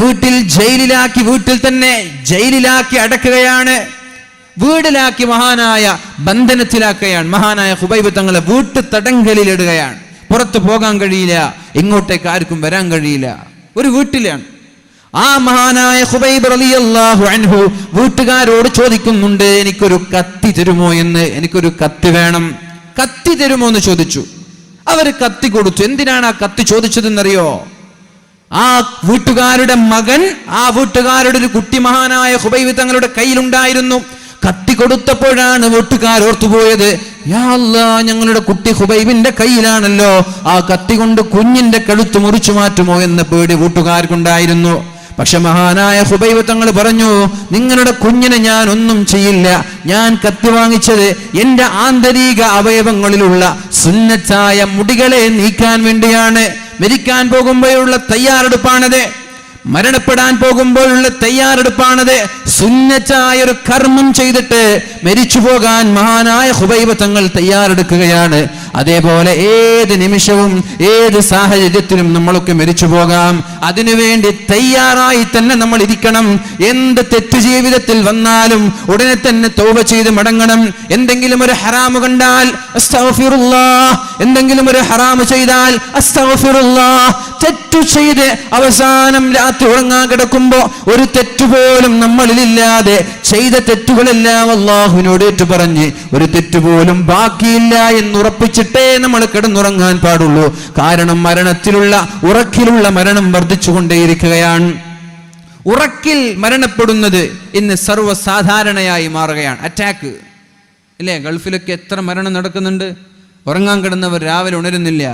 A: വീട്ടിൽ ജയിലിലാക്കി, വീട്ടിൽ തന്നെ ജയിലിലാക്കി അടക്കുകയാണ്, വീടിലാക്കി മഹാനായ ബന്ധനത്തിലാക്കുകയാണ്. മഹാനായ ഖുബൈബ് തങ്ങളെ വീട്ടു തടങ്കലിലിടുകയാണ്. പുറത്തു പോകാൻ കഴിയില്ല, ഇങ്ങോട്ടേക്ക് ആർക്കും വരാൻ കഴിയില്ല, ഒരു വീട്ടിലാണ്. ആ മഹാനായ ഖുബൈബ് റളിയല്ലാഹു അൻഹു വീട്ടുകാരോട് ചോദിക്കുന്നുണ്ട്, എനിക്കൊരു കത്തി തരുമോ എന്ന്, എനിക്കൊരു കത്തി വേണം, കത്തി തരുമോ എന്ന് ചോദിച്ചു. അവര് കത്തി കൊടുത്തു. എന്തിനാണ് ആ കത്തി ചോദിച്ചതെന്നറിയോ? ആ വീട്ടുകാരുടെ മകൻ, ആ വീട്ടുകാരുടെ ഒരു കുട്ടി മഹാനായ ഖുബൈബ് തങ്ങളുടെ കയ്യിലുണ്ടായിരുന്നു. കത്തി കൊടുത്തപ്പോഴാണ് വീട്ടുകാർ ഓർത്തുപോയത്, യാ അല്ലാഹ്, ഞങ്ങളുടെ കുട്ടി ഖുബൈബിന്റെ കയ്യിലാണല്ലോ, ആ കത്തി കൊണ്ട് കുഞ്ഞിന്റെ കഴുത്ത് മുറിച്ചു മാറ്റുമോ എന്ന പേടി വീട്ടുകാർക്കുണ്ടായിരുന്നു. പക്ഷെ മഹാനായ ഖുബൈബ് തങ്ങൾ പറഞ്ഞു, നിങ്ങളുടെ കുഞ്ഞിനെ ഞാൻ ഒന്നും ചെയ്യില്ല, ഞാൻ കത്തി വാങ്ങിച്ചത് എന്റെ ആന്തരിക അവയവങ്ങളിലുള്ള സുന്നത്തായ മുടികളെ നീക്കാൻ വേണ്ടിയാണ്. മരിക്കാൻ പോകുമ്പോഴുള്ള തയ്യാറെടുപ്പാണത്, മരണപ്പെടാൻ പോകുമ്പോഴുള്ള തയ്യാറെടുപ്പാണത്. സുന്നത്തായ ഒരു കർമ്മം ചെയ്തിട്ട് മരിച്ചു പോകാൻ മഹാനായ ഖുബൈബ് തങ്ങൾ തയ്യാറെടുക്കുകയാണ്. അതേപോലെ ഏത് നിമിഷവും ഏത് സാഹചര്യത്തിലും നമ്മളൊക്കെ മരിച്ചു പോകാം. അതിനുവേണ്ടി തയ്യാറായി തന്നെ നമ്മൾ ഇരിക്കണം. എന്ത് തെറ്റ് ജീവിതത്തിൽ വന്നാലും ഉടനെ തന്നെ തൗബ ചെയ്ത് മടങ്ങണം. എന്തെങ്കിലും ഒരു ഹറാമ് കണ്ടാൽ അസ്തഗ്ഫിറുല്ലാഹ്, എന്തെങ്കിലും ഒരു ഹറാമ് ചെയ്താൽ അസ്തഗ്ഫിറുല്ലാഹ്. തെറ്റു ചെയ്ത് അവസാനം രാത്രി ഉറങ്ങാൻ കിടക്കുമ്പോ ഒരു തെറ്റുപോലും നമ്മളിലില്ലാതെ ചെയ്ത തെറ്റുകളെല്ലാം അല്ലാഹുവിനോട് ഏറ്റുപറഞ്ഞ് ഒരു തെറ്റുപോലും ബാക്കിയില്ല എന്നുറപ്പിച്ചിട്ടേ നമ്മൾ കിടന്നുറങ്ങാൻ പാടുള്ളൂ. കാരണം ഉറക്കിലുള്ള മരണം വർദ്ധിച്ചുകൊണ്ടേയിരിക്കുകയാണ്. ഉറക്കിൽ മരണപ്പെടുന്നത് ഇന്ന് സർവ്വസാധാരണയായി മാറുകയാണ്. അറ്റാക്ക് ഇല്ലേ? ഗൾഫിലൊക്കെ എത്ര മരണം നടക്കുന്നുണ്ട്. ഉറങ്ങാൻ കിടന്നവർ രാവിലെ ഉണരുന്നില്ല.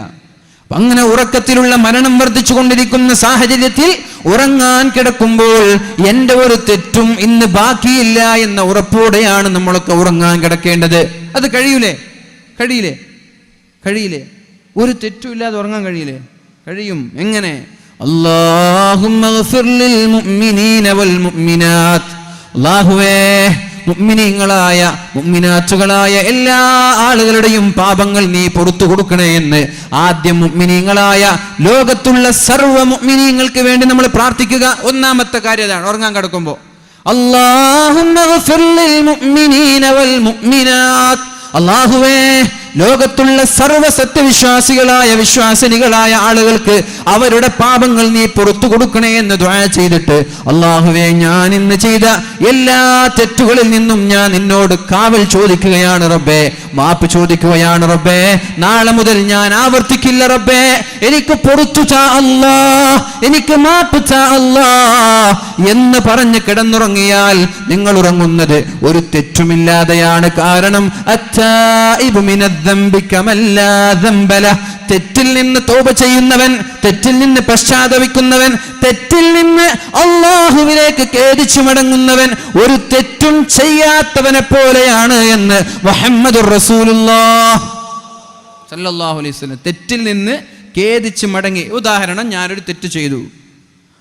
A: അങ്ങനെ ഉറക്കത്തിലുള്ള മരണം വർദ്ധിച്ചു കൊണ്ടിരിക്കുന്ന സാഹചര്യത്തിൽ ഉറങ്ങാൻ കിടക്കുമ്പോൾ എന്റെ ഒരു തെറ്റും ഇന്ന് ബാക്കിയില്ല എന്ന ഉറപ്പോടെയാണ് നമ്മളൊക്കെ ഉറങ്ങാൻ കിടക്കേണ്ടത്. അത് കഴിയില്ലേ? ഒരു തെറ്റുമില്ലാതെ ഉറങ്ങാൻ കഴിയില്ലേ? കഴിയും. എങ്ങനെ? അല്ലാഹുമ്മ ഗ്ഫിർ ലിൽ മുഅ്മിനീന വൽ മുഅ്മിനാത്ത്, അല്ലാഹുവേ മുഅ്മിനീങ്ങളായ മുഅ്മിനാത്തുകളായ എല്ലാ ആളുകളുടെയും പാപങ്ങൾ നീ പുറത്തു കൊടുക്കണേ എന്ന് ആദ്യം മുഅ്മിനീങ്ങളായ ലോകത്തുള്ള സർവ്വ മുഅ്മിനീങ്ങൾക്ക് വേണ്ടി നമ്മൾ പ്രാർത്ഥിക്കുക. ഒന്നാമത്തെ കാര്യം അതാണ്. ഉറങ്ങാൻ കിടക്കുമ്പോൾ അല്ലാഹുമ്മ ഗ്ഫിർ ലിൽ മുഅ്മിനീന വൽ മുഅ്മിനാത്ത്, അല്ലാഹുവേ, ലോകത്തുള്ള സർവ്വ സത്യവിശ്വാസികളായ വിശ്വാസിനികളായ ആളുകൾക്ക് അവരുടെ പാപങ്ങൾ നീ പുറത്തു കൊടുക്കണേ എന്ന് ദുആ ചെയ്തിട്ട്, അല്ലാഹുവേ, ഞാൻ ഇന്ന് ചെയ്ത എല്ലാ തെറ്റുകളിൽ നിന്നും ഞാൻ നിന്നോട് കാവൽ ചോദിക്കുകയാണ് റബ്ബേ, മാപ്പ് ചോദിക്കുകയാണ് റബ്ബേ. നാളെ മുതൽ ഞാൻ ആവർത്തിക്കില്ല റബ്ബേ, എനിക്ക് പുറത്തു താ അല്ലാ, എനിക്ക് മാപ്പ് താ അല്ലാ എന്ന് പറഞ്ഞ് കിടന്നുറങ്ങിയാൽ നിങ്ങൾ ഉറങ്ങുന്നത് ഒരു തെറ്റുമില്ലാതെയാണ്. കാരണം അത്താഇബു മിനദ്ദംബി കമല്ലാ ദംബ ലഹ്, തെറ്റിൽ നിന്ന് തൗബ ചെയ്യുന്നവൻ, തെറ്റിൽ നിന്ന് പശ്ചാത്തപിക്കുന്നവൻ, തെറ്റിൽ നിന്ന് അല്ലാഹുവിലേക്ക് ഖേദിച്ചു മടങ്ങുന്നവൻ ഒരു തെറ്റും ചെയ്യാത്തവനെ പോലെയാണ് എന്ന് മുഹമ്മദുർ റസൂലുള്ളാഹ് സല്ലല്ലാഹു അലൈഹി വസല്ലം. തെറ്റിൽ നിന്ന് ഖേദിച്ചു മടങ്ങി. ഉദാഹരണം, ഞാനൊരു തെറ്റ് ചെയ്തു,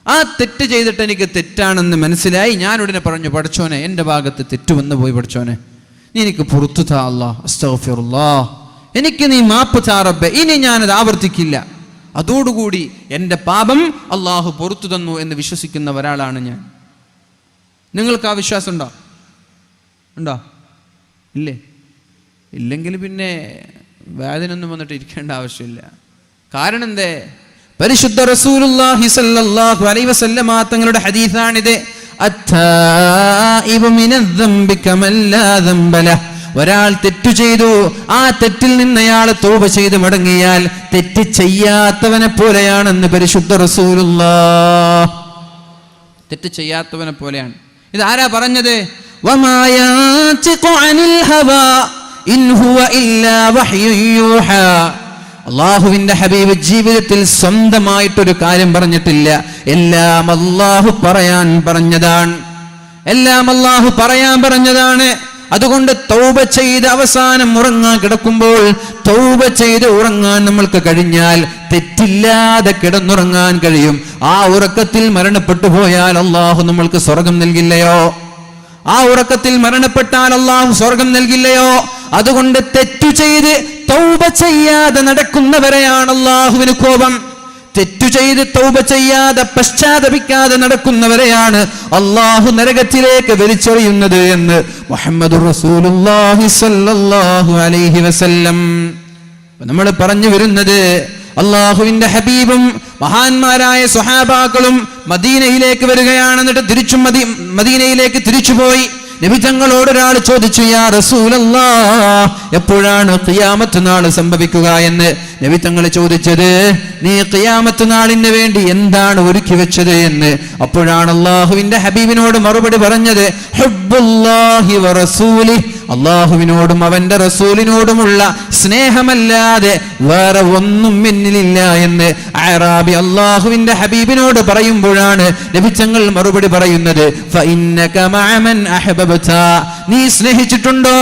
A: ആ തെറ്റ് ചെയ്തിട്ട് എനിക്ക് തെറ്റാണെന്ന് മനസ്സിലായി. ഞാൻ ഉടനെ പറഞ്ഞു, പഠിച്ചോനെ, എൻ്റെ ഭാഗത്ത് തെറ്റ് വന്നു പോയി, പഠിച്ചോനെ നീ എനിക്ക് പുറത്തു താ അല്ലാഹ്, അസ്തഗ്ഫിറുല്ലാഹ്, എനിക്ക് നീ മാപ്പ് താ റബ്ബേ, ഇനി ഞാനത് ആവർത്തിക്കില്ല. അതോടുകൂടി എൻ്റെ പാപം അള്ളാഹു പുറത്തു തന്നു എന്ന് വിശ്വസിക്കുന്ന ഒരാളാണ് ഞാൻ. നിങ്ങൾക്ക് ആ വിശ്വാസം ഉണ്ടോ? ഉണ്ടോ? ഇല്ലേ? ഇല്ലെങ്കിൽ പിന്നെ വേദനയൊന്നും വന്നിട്ട് ഇരിക്കേണ്ട ആവശ്യമില്ല. കാരണം എന്തേ? പരിശുദ്ധ റസൂലുള്ളാഹി സ്വല്ലല്ലാഹു അലൈഹി വസല്ലമ തങ്ങളുടെ ഹദീസാണിത്. അത്താഇബു മിനദ്ദംബി കമല്ലാ ദംബ ലഹ്, ഒരാൾ തെറ്റു ചെയ്തു, ആ തെറ്റിൽ നിന്ന് അയാൾ തൗബ ചെയ്ത് മടങ്ങിയാൽ തെറ്റ് ചെയ്യാത്തവനെ പോലെയാണെന്ന് പരിശുദ്ധ റസൂലുള്ളാഹ്. തെറ്റ് ചെയ്യാത്തവനെ പോലെയാണ്. ഇത് ആരാ പറഞ്ഞത്? വമാ യൻതിഖു അനിൽ ഹവാ ഇൻ ഹുവ ഇല്ലാ വഹ്യു യൂഹാ. അള്ളാഹുവിന്റെ ഹബീബ് ജീവിതത്തിൽ സ്വന്തമായിട്ടൊരു കാര്യം പറഞ്ഞിട്ടില്ല. എല്ലാം അള്ളാഹു പറയാൻ പറഞ്ഞതാണ്, എല്ലാം അള്ളാഹു പറയാൻ പറഞ്ഞതാണ്. അതുകൊണ്ട് തൗബ ചെയ്ത് അവസാനം ഉറങ്ങാൻ കിടക്കുമ്പോൾ തൗബ ചെയ്ത് ഉറങ്ങാൻ നമ്മൾക്ക് കഴിഞ്ഞാൽ തെറ്റില്ലാതെ കിടന്നുറങ്ങാൻ കഴിയും. ആ ഉറക്കത്തിൽ മരണപ്പെട്ടു പോയാൽ അള്ളാഹു നമ്മൾക്ക് സ്വർഗം നൽകില്ലയോ? ആ ഉറക്കത്തിൽ മരണപ്പെട്ടാൽ അള്ളാഹു സ്വർഗം നൽകില്ലയോ? അതുകൊണ്ട് തെറ്റു ചെയ്ത് തൗബ ചെയ്യാതെ നടക്കുന്നവരെയാണ് അള്ളാഹുവിന് കോപം. തെറ്റു ചെയ്ത് തൗബ ചെയ്യാതെ പശ്ചാത്തപിക്കാതെ നടക്കുന്നവരെയാണ് അള്ളാഹു നരകത്തിലേക്ക് വലിച്ചെറിയുന്നത് എന്ന് മുഹമ്മദുർ റസൂലുള്ളാഹി സ്വല്ലല്ലാഹു അലൈഹി വസല്ലം. നമ്മൾ പറഞ്ഞു വരുന്നത്, അള്ളാഹുവിന്റെ ഹബീബും മഹാന്മാരായ സ്വഹാബാക്കളും മദീനയിലേക്ക് വരികയാണ്. എന്നിട്ട് തിരിച്ചും മദീനയിലേക്ക് തിരിച്ചുപോയി. നബി തങ്ങളോട് ഒരാൾ ചോദിച്ചു, യാ റസൂലല്ലാഹ്, എപ്പോഴാണ് ഖിയാമത്ത് നാൾ സംഭവിക്കുക എന്ന്. നബി തങ്ങൾ ചോദിച്ചത്, നീ ഖിയാമത്ത് നാളിന് വേണ്ടി എന്താണ് ഒരുക്കി വെച്ചത് എന്ന്. അപ്പോഴാണ് അള്ളാഹുവിന്റെ ഹബീബിനോട് മറുപടി പറഞ്ഞത്, ഹുബ്ബുല്ലാഹി വ റസൂലിഹി, അള്ളാഹുവിനോടും അവന്റെ റസൂലിനോടുമുള്ള സ്നേഹമല്ലാതെ വേറെ ഒന്നും എന്നിലില്ല എന്ന് അഅറാബി അള്ളാഹുവിന്റെ ഹബീബിനോട് പറയുമ്പോഴാണ് നബി തങ്ങൾ മറുപടി പറയുന്നത്, ഫഇന്നക മഅമൻ അഹബബ്ത, നീ സ്നേഹിച്ചിട്ടുണ്ടോ?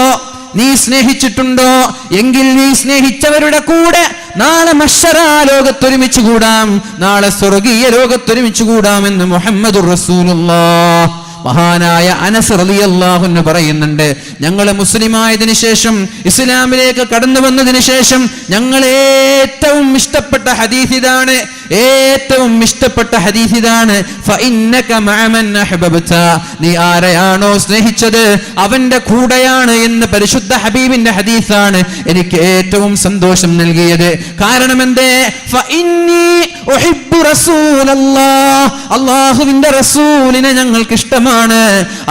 A: നീ സ്നേഹിച്ചിട്ടുണ്ടോ എങ്കിൽ നീ സ്നേഹിച്ചവരുടെ കൂടെ നാളെ മഹ്ശറാ ലോകത്തൊരുമിച്ച് കൂടാം, നാളെ സ്വർഗീയ ലോകത്തൊരുമിച്ച് കൂടാമെന്ന് മുഹമ്മദുർ റസൂലുള്ളാഹ്. മഹാനായ അനസ് റളിയല്ലാഹു അൻഹു പറയുന്നുണ്ട്, ഞങ്ങൾ മുസ്ലിമായതിനു ശേഷം, ഇസ്ലാമിലേക്ക് കടന്നു വന്നതിന് ശേഷം ഞങ്ങൾ ഏറ്റവും ഇഷ്ടപ്പെട്ട ഹദീസ് ഇതാണ്, ഏറ്റവും ഇഷ്ടപ്പെട്ട ഹദീസ് ഇതാണ്, ഫഇന്നക മഅമൻ അഹബബ്ത, നീ ആരെയാണോ സ്നേഹിച്ചത് അവന്റെ കൂടെയാണ് എന്ന് പരിശുദ്ധ ഹബീബിന്റെ ഹദീസാണ് എനിക്ക് ഏറ്റവും സന്തോഷം നൽകിയത്. കാരണം എന്തേ? ഫഇന്നി ഉഹിബ്ബു റസൂലല്ലാഹ്, അല്ലാഹുവിന്റെ റസൂലിനെ ഞങ്ങൾക്ക് ഇഷ്ടമാണ്.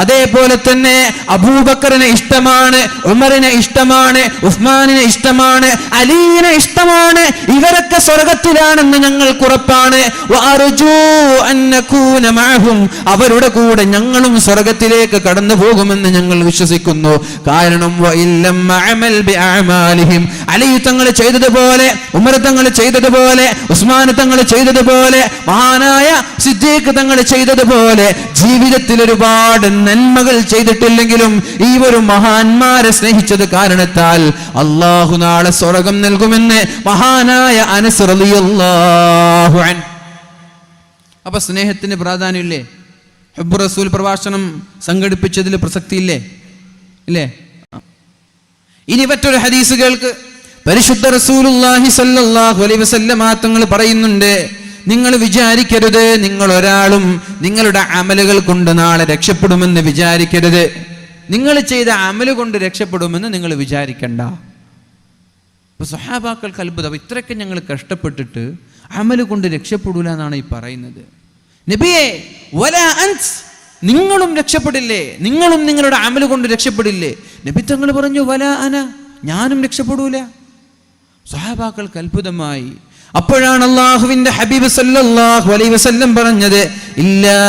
A: അതേപോലെ തന്നെ അബൂബക്കറിനെ ഇഷ്ടമാണ്, ഉമറിനെ ഇഷ്ടമാണ്, ഉസ്മാനിനെ ഇഷ്ടമാണ്, അലീനെ ഇഷ്ടമാണ്. ഇവരൊക്കെ സ്വർഗത്തിലാണെന്ന് ഞങ്ങൾക്ക് ഉറപ്പാണ്. വഅർജൂ അൻ നകൂന മഅഹും, അവരുടെ കൂടെ ഞങ്ങളും സ്വർഗത്തിലേക്ക് കടന്നു പോകുമെന്ന് ഞങ്ങൾ വിശ്വസിക്കുന്നു. കാരണം വഇല്ലം അഅമൽ ബിഅഅമാലിഹിം, അലി തങ്ങൾ ചെയ്തതുപോലെ, ഉമർ തങ്ങൾ ചെയ്തതുപോലെ, ഉസ്മാൻ തങ്ങൾ ചെയ്തതുപോലെ, മഹാനായ സിദ്ദീഖ് തങ്ങൾ ചെയ്തതുപോലെ ജീവിതത്തിൽ ഒരുപാട് നന്മകൾ ചെയ്തിട്ടില്ലെങ്കിലും ഈ ഒരു മഹാന്മാരെ സ്നേഹിച്ചത് കാരണത്താൽ അല്ലാഹു നാളെ സ്വർഗ്ഗം നൽകുമെന്ന് മഹാനായ അനസ് റളിയല്ലാഹു അൻഹു. അപ്പൊ സ്നേഹത്തിന് പ്രാധാന്യമില്ലേ? ഹുബ്ബ് റസൂൽ പ്രഭാഷണം സംഘടിപ്പിച്ചതിൽ പ്രസക്തിയില്ലേ? ഇല്ലേ? ഇനി മറ്റൊരു ഹദീസ് കേൾക്ക്. പരിശുദ്ധ റസൂലുള്ളാഹി സ്വല്ലല്ലാഹു അലൈഹി വസല്ലം തങ്ങൾ പറയുന്നുണ്ട്, നിങ്ങൾ വിചാരിക്കരുത് നിങ്ങൾ ഒരാളും നിങ്ങളുടെ അമലുകൾ കൊണ്ട് നാളെ രക്ഷപ്പെടുമെന്ന് വിചാരിക്കരുത്. നിങ്ങൾ ചെയ്ത അമല് കൊണ്ട് രക്ഷപ്പെടുമെന്ന് നിങ്ങൾ വിചാരിക്കണ്ട. അപ്പോൾ സ്വഹാബാക്കൾക്ക് അത്ഭുതം, ഇത്രയൊക്കെ ഞങ്ങൾ കഷ്ടപ്പെട്ടിട്ട് അമല് കൊണ്ട് രക്ഷപ്പെടൂല എന്നാണ് ഈ പറയുന്നത്. നബിയെ വലാ അൻസ്, നിങ്ങളും രക്ഷപ്പെടില്ലേ, നിങ്ങളും നിങ്ങളുടെ അമല് കൊണ്ട് രക്ഷപ്പെടില്ലേ? നബി തങ്ങൾ പറഞ്ഞു വലാ അന, ഞാനും രക്ഷപ്പെടൂല. സ്വഹാബാക്കൾക്ക് അത്ഭുതമായി. അപ്പോഴാണ് അല്ലാഹുവിന്റെ ഹബീബ് സല്ലല്ലാഹു അലൈഹി വസല്ലം പറഞ്ഞത്, ഇല്ലാ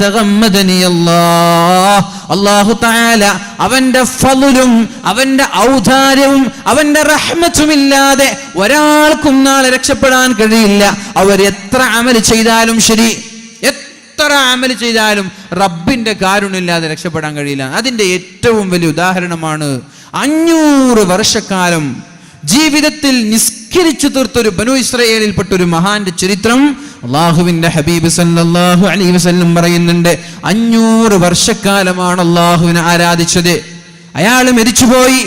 A: തഗമ്മദനി അല്ലാഹ്, അല്ലാഹു തആല അവന്റെ ഫളുലും അവന്റെ ഔദാര്യവും അവന്റെ റഹ്മത്തുമില്ലാതെ ഒരാൾക്കും നാളെ രക്ഷപ്പെടാൻ കഴിയില്ല. അവർ എത്ര അമൽ ചെയ്താലും ശരി, എത്ര അമൽ ചെയ്താലും റബ്ബിന്റെ കാരുണ്യമില്ലാതെ രക്ഷപ്പെടാൻ കഴിയില്ല. അതിന്റെ ഏറ്റവും വലിയ ഉദാഹരണമാണ് 500 വർഷക്കാലം ജീവിതത്തിൽ നിസ്കരിച്ചു തീർത്തൊരു ബനു ഇസ്രായേലിൽപ്പെട്ട ഒരു മഹാന്റെ ചരിത്രം അള്ളാഹുവിന്റെ ഹബീബ് സല്ലല്ലാഹു അലൈഹി വസല്ലം പറയുന്നുണ്ട്. 500 വർഷക്കാലമാണ് അള്ളാഹുവിനെ ആരാധിച്ചത്. അയാൾ മരിച്ചുപോയി.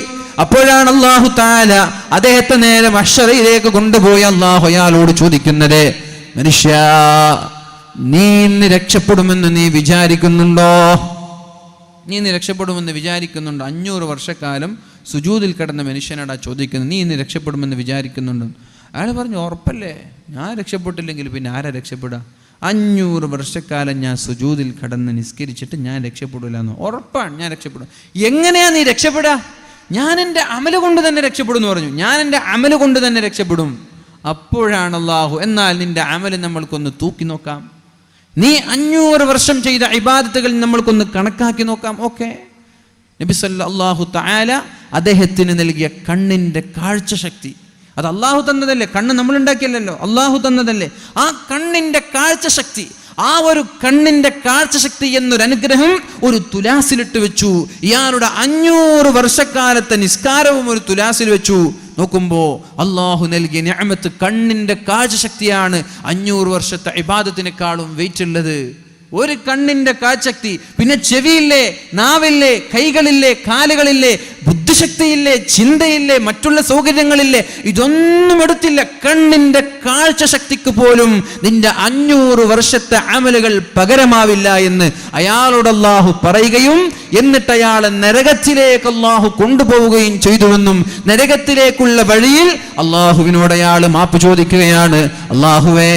A: അപ്പോഴാണ് അല്ലാഹു തആല അദ്ദേഹത്തെ നേരെ മഹ്ശറിലേക്ക് കൊണ്ടുപോയി അല്ലാഹു അയാളോട് ചോദിക്കുന്നത്, മനുഷ്യ, നീ ഇന്ന് രക്ഷപ്പെടുമെന്ന് നീ വിചാരിക്കുന്നുണ്ടോ? നീ ഇന്ന് രക്ഷപ്പെടുമെന്ന് വിചാരിക്കുന്നുണ്ടോ? 500 വർഷക്കാലം സുജൂദിൽ കിടന്ന മനുഷ്യനാടാ ചോദിക്കുന്നത്, നീ ഇന്ന് രക്ഷപ്പെടുമെന്ന് വിചാരിക്കുന്നുണ്ടോ? അയാൾ പറഞ്ഞു, ഉറപ്പല്ലേ, ഞാൻ രക്ഷപ്പെട്ടില്ലെങ്കിൽ പിന്നെ ആരാ രക്ഷപ്പെടുക? 500 വർഷക്കാലം ഞാൻ സുജൂദിൽ കിടന്ന് നിസ്കരിച്ചിട്ട് ഞാൻ രക്ഷപ്പെടില്ല എന്ന് ഉറപ്പാണ്, ഞാൻ രക്ഷപ്പെടും. എങ്ങനെയാ നീ രക്ഷപ്പെടുക? ഞാൻ എൻ്റെ അമല് കൊണ്ട് തന്നെ രക്ഷപ്പെടും എന്ന് പറഞ്ഞു. ഞാൻ എൻ്റെ അമല് കൊണ്ട് തന്നെ രക്ഷപ്പെടും. അപ്പോഴാണ് അല്ലാഹു, എന്നാൽ നിന്റെ അമല് നമ്മൾക്കൊന്ന് തൂക്കി നോക്കാം, നീ 500 വർഷം ചെയ്ത ഇബാദത്തുകൾ നമ്മൾക്കൊന്ന് കണക്കാക്കി നോക്കാം. ഓക്കെ. നബി സല്ലല്ലാഹു തആല അദ്ദേഹത്തിന് നൽകിയ കണ്ണിന്റെ കാഴ്ച ശക്തി, അത് അള്ളാഹു തന്നതല്ലേ, കണ്ണ് നമ്മൾ ഉണ്ടാക്കിയല്ലോ, അള്ളാഹു തന്നതല്ലേ. ആ കണ്ണിന്റെ കാഴ്ച ശക്തി, ആ ഒരു കണ്ണിന്റെ കാഴ്ച ശക്തി എന്നൊരു അനുഗ്രഹം ഒരു തുലാസിലിട്ട് വെച്ചു. ഇയാളുടെ 500 വർഷക്കാലത്തെ നിസ്കാരവും ഒരു തുലാസിൽ വെച്ചു. നോക്കുമ്പോ അള്ളാഹു നൽകിയ നിഅമത്ത് കണ്ണിന്റെ കാഴ്ച ശക്തിയാണ് 500 വർഷത്തെ ഇബാദത്തിനേക്കാളും വെയിറ്റ് ഉള്ളത്. ഒരു കണ്ണിന്റെ കാഴ്ചശക്തി, പിന്നെ ചെവിയില്ലേ, നാവില്ലേ, കൈകളില്ലേ, കാലുകളില്ലേ, ബുദ്ധിശക്തിയില്ലേ, ചിന്തയില്ലേ, മറ്റുള്ള സൗകര്യങ്ങളില്ലേ, ഇതൊന്നും എടുത്തില്ല. കണ്ണിന്റെ കാഴ്ച ശക്തിക്ക് പോലും നിന്റെ 500 വർഷത്തെ അമലുകൾ പകരമാവില്ല എന്ന് അയാളോട് അല്ലാഹു പറയുകയും എന്നിട്ട് അയാളെ നരകത്തിലേക്ക് അല്ലാഹു കൊണ്ടുപോവുകയും ചെയ്തുവെന്നും നരകത്തിലേക്കുള്ള വഴിയിൽ അല്ലാഹുവിനോട് അയാൾ മാപ്പ് ചോദിക്കുകയാണ്. അല്ലാഹുവേ,